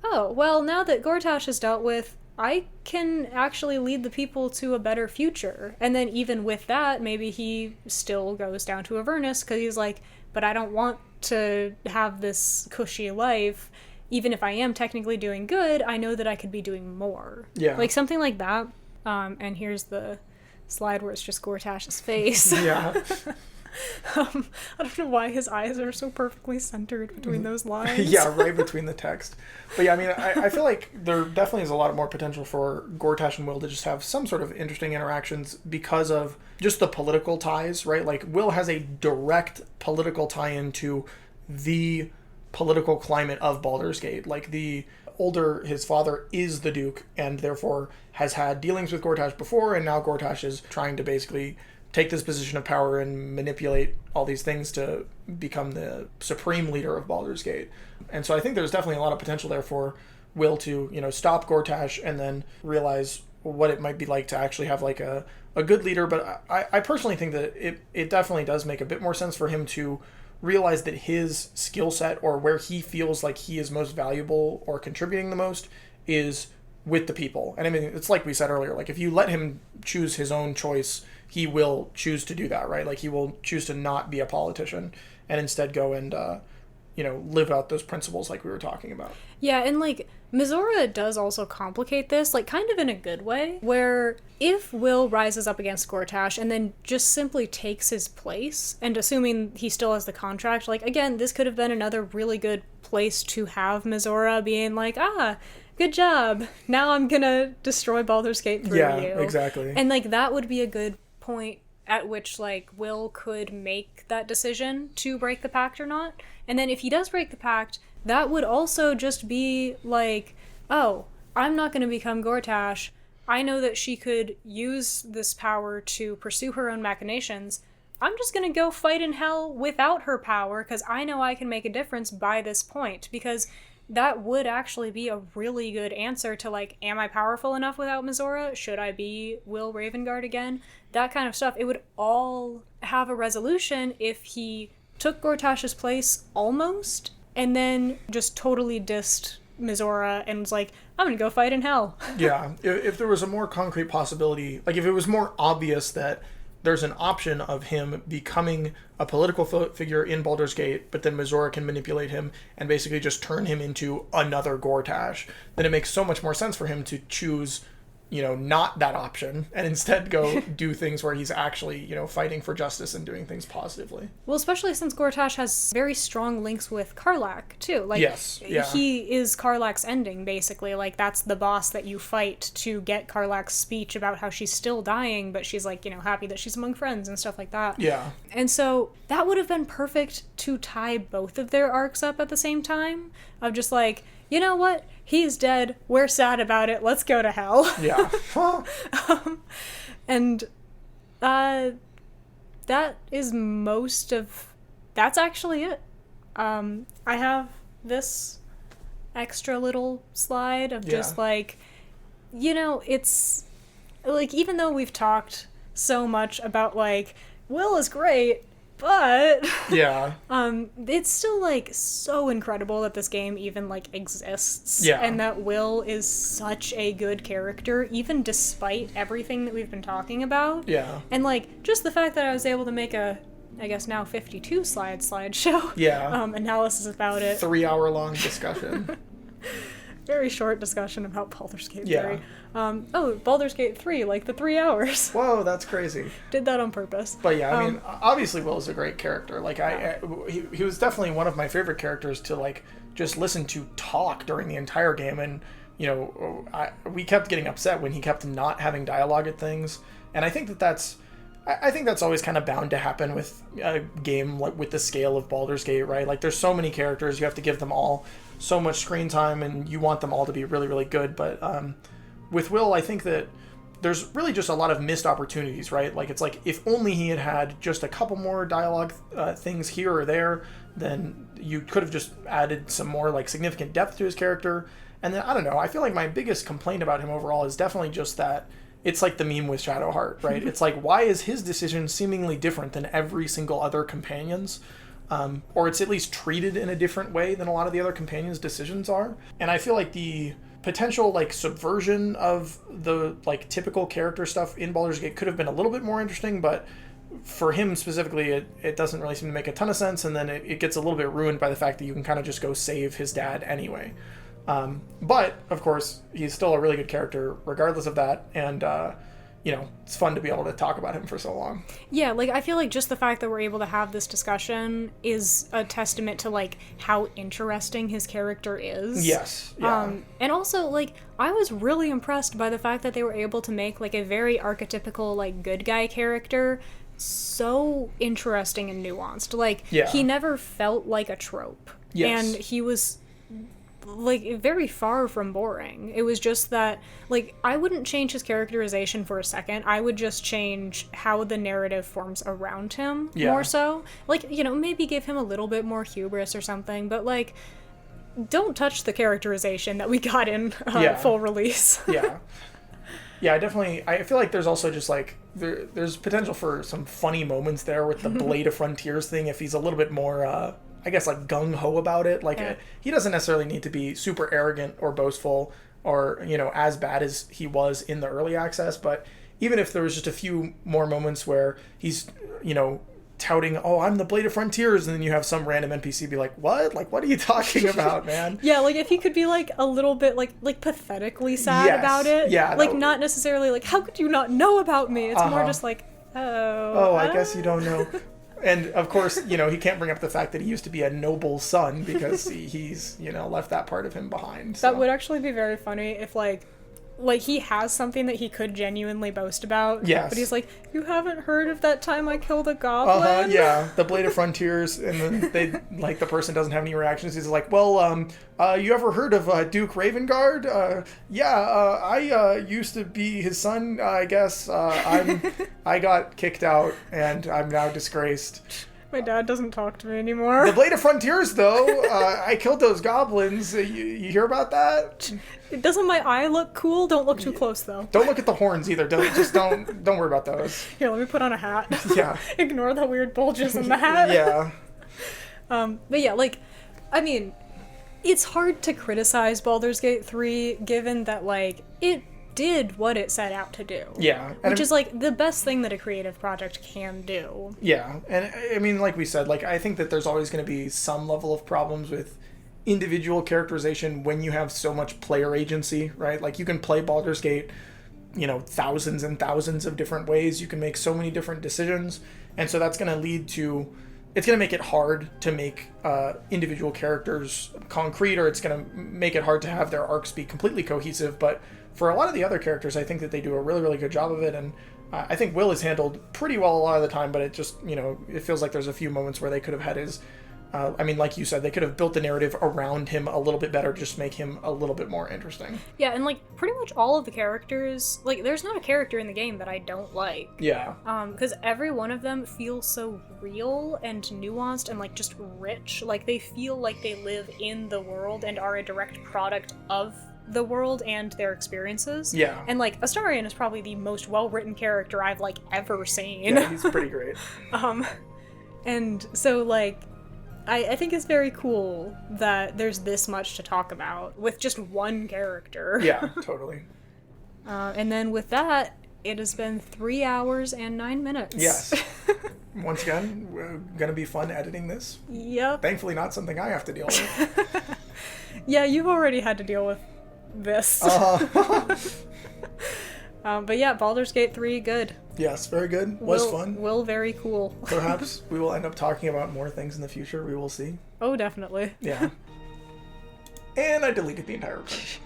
oh, well, now that Gortash is dealt with, I can actually lead the people to a better future. And then even with that, maybe he still goes down to Avernus, because he's like, but I don't want to have this cushy life. Even if I am technically doing good, I know that I could be doing more. Yeah. Like, something like that. And here's the slide where it's just Gortash's face. Yeah. I don't know why his eyes are so perfectly centered between those lines. Yeah, right between the text. But yeah, I mean, I feel like there definitely is a lot more potential for Gortash and Wyll to just have some sort of interesting interactions because of just the political ties, right? Like, Wyll has a direct political tie-in to the political climate of Baldur's Gate. Like, his father is the Duke and therefore has had dealings with Gortash before, and now Gortash is trying to basically take this position of power and manipulate all these things to become the supreme leader of Baldur's Gate. And so I think there's definitely a lot of potential there for Wyll to, stop Gortash and then realize what it might be like to actually have like a good leader. But I personally think that it definitely does make a bit more sense for him to realize that his skill set, or where he feels like he is most valuable or contributing the most, is with the people. And I mean, it's like we said earlier, like, if you let him choose his own choice, he will choose to do that, right? Like, he will choose to not be a politician and instead go and live out those principles like we were talking about. Yeah, and, like, Mizora does also complicate this, like, kind of in a good way, where if Wyll rises up against Gortash and then just simply takes his place, and assuming he still has the contract, like, again, this could have been another really good place to have Mizora being like, good job, now I'm gonna destroy Baldur's Gate through you. Yeah, exactly. And, like, that would be a good point at which, like, Wyll could make that decision to break the pact or not. And then if he does break the pact, that would also just be like, oh, I'm not going to become Gortash. I know that she could use this power to pursue her own machinations. I'm just going to go fight in hell without her power, because I know I can make a difference by this point. Because that would actually be a really good answer to, like, am I powerful enough without Mizora? Should I be Wyll Ravengard again? That kind of stuff. It would all have a resolution if he took Gortash's place almost, and then just totally dissed Mizora and was like, I'm gonna go fight in hell. Yeah, if there was a more concrete possibility, like if it was more obvious that there's an option of him becoming a political figure in Baldur's Gate, but then Mizora can manipulate him and basically just turn him into another Gortash, then it makes so much more sense for him to choose, not that option, and instead go do things where he's actually, fighting for justice and doing things positively. Well, especially since Gortash has very strong links with Karlach, too. Like, yes, yeah. He is Karlach's ending, basically. Like, that's the boss that you fight to get Karlach's speech about how she's still dying, but she's, like, happy that she's among friends and stuff like that. Yeah. And so that would have been perfect to tie both of their arcs up at the same time, of just like, you know what? He's dead. We're sad about it. Let's go to hell. Yeah. And that is that's actually it. I have this extra little slide of just like, you know, it's like, even though we've talked so much about like Wyll is great, but yeah, it's still like so incredible that this game even like exists, yeah, and that Wyll is such a good character even despite everything that we've been talking about. Yeah. And like just the fact that I was able to make a, I guess now 52 slideshow, yeah, analysis about it. 3-hour-long discussion. Very short discussion about Baldur's Gate 3. Yeah. Baldur's Gate 3, like the 3 hours. Whoa, that's crazy. Did that on purpose. But yeah, I mean, obviously Wyll is a great character. Like, he was definitely one of my favorite characters to, like, just listen to talk during the entire game. And, you know, we kept getting upset when he kept not having dialogue at things. And I think that's always kind of bound to happen with a game like with the scale of Baldur's Gate, right? Like, there's so many characters, you have to give them all so much screen time, and you want them all to be really, really good. But with Wyll, I think that there's really just a lot of missed opportunities, right? Like, it's like, if only he had just a couple more dialogue things here or there, then you could have just added some more, like, significant depth to his character. And then, I don't know, I feel like my biggest complaint about him overall is definitely just that it's like the meme with Shadowheart, right? It's like, why is his decision seemingly different than every single other companion's? Or it's at least treated in a different way than a lot of the other companions' decisions are. And I feel like the potential, like, subversion of the, like, typical character stuff in Baldur's Gate could have been a little bit more interesting, but for him specifically, it doesn't really seem to make a ton of sense, and then it gets a little bit ruined by the fact that you can kind of just go save his dad anyway. But, of course, he's still a really good character regardless of that, and, you know, it's fun to be able to talk about him for so long. Yeah, like, I feel like just the fact that we're able to have this discussion is a testament to, like, how interesting his character is. Yes, yeah. And also, like, I was really impressed by the fact that they were able to make, like, a very archetypical, like, good guy character so interesting and nuanced. Like, he never felt like a trope. Yes. And he was, like, very far from boring. It was just that, like, I wouldn't change his characterization for a second. I would just change how the narrative forms around him more so. Like, you know, maybe give him a little bit more hubris or something, but, like, don't touch the characterization that we got in full release. Yeah, I feel like there's also just, like, there's potential for some funny moments there with the Blade of Frontiers thing if he's a little bit more, I guess, like, gung-ho about it. Like, he doesn't necessarily need to be super arrogant or boastful or, you know, as bad as he was in the early access, but even if there was just a few more moments where he's, you know, touting, oh, I'm the Blade of Frontiers, and then you have some random NPC be like, what? Like, what are you talking about, man? Yeah, like, if he could be, like, a little bit, like pathetically sad about it. Yeah. Like, not necessarily, like, how could you not know about me? It's more just like, I guess you don't know. And, of course, you know, he can't bring up the fact that he used to be a noble son because he's, you know, left that part of him behind. So. That would actually be very funny if, like, he has something that he could genuinely boast about. Yes. But he's like, you haven't heard of that time I killed a goblin? Yeah, the Blade of Frontiers, and then they, like, the person doesn't have any reactions. He's like, well, you ever heard of Duke Ravengard? I used to be his son, I guess. I got kicked out, and I'm now disgraced. My dad doesn't talk to me anymore. The Blade of Frontiers, though, I killed those goblins. You hear about that? Doesn't my eye look cool? Don't look too close, though. Don't look at the horns either. Don't worry about those. Here, let me put on a hat. Yeah. Ignore the weird bulges in the hat. Yeah. But yeah, like, I mean, it's hard to criticize Baldur's Gate 3 given that, like, it did what it set out to do. Yeah. Which is, like, the best thing that a creative project can do. Yeah. And, I mean, like we said, like, I think that there's always going to be some level of problems with individual characterization when you have so much player agency, right? Like, you can play Baldur's Gate, you know, thousands and thousands of different ways. You can make so many different decisions. And so that's going to lead to... It's going to make it hard to make individual characters concrete, or it's going to make it hard to have their arcs be completely cohesive. But for a lot of the other characters, I think that they do a really, really good job of it. And I think Wyll is handled pretty well a lot of the time, but it just, you know, it feels like there's a few moments where they could have had his I mean, like you said, they could have built the narrative around him a little bit better, just make him a little bit more interesting. Yeah, and like pretty much all of the characters, like there's not a character in the game that I don't like. Yeah. Because every one of them feels so real and nuanced and like just rich. Like they feel like they live in the world and are a direct product of the world and their experiences. Yeah. And like Astarion is probably the most well-written character I've like ever seen. Yeah, he's pretty great. And so like I think it's very cool that there's this much to talk about with just one character. Yeah, totally. And then with that, it has been 3 hours and 9 minutes. Yes. Once again, we're gonna be fun editing this. Yep. Thankfully not something I have to deal with. Yeah, you've already had to deal with this. But yeah, Baldur's Gate 3, good. Yes, very good. Was fun. Wyll, very cool. Perhaps we will end up talking about more things in the future. We will see. Oh, definitely. Yeah. And I deleted the entire page.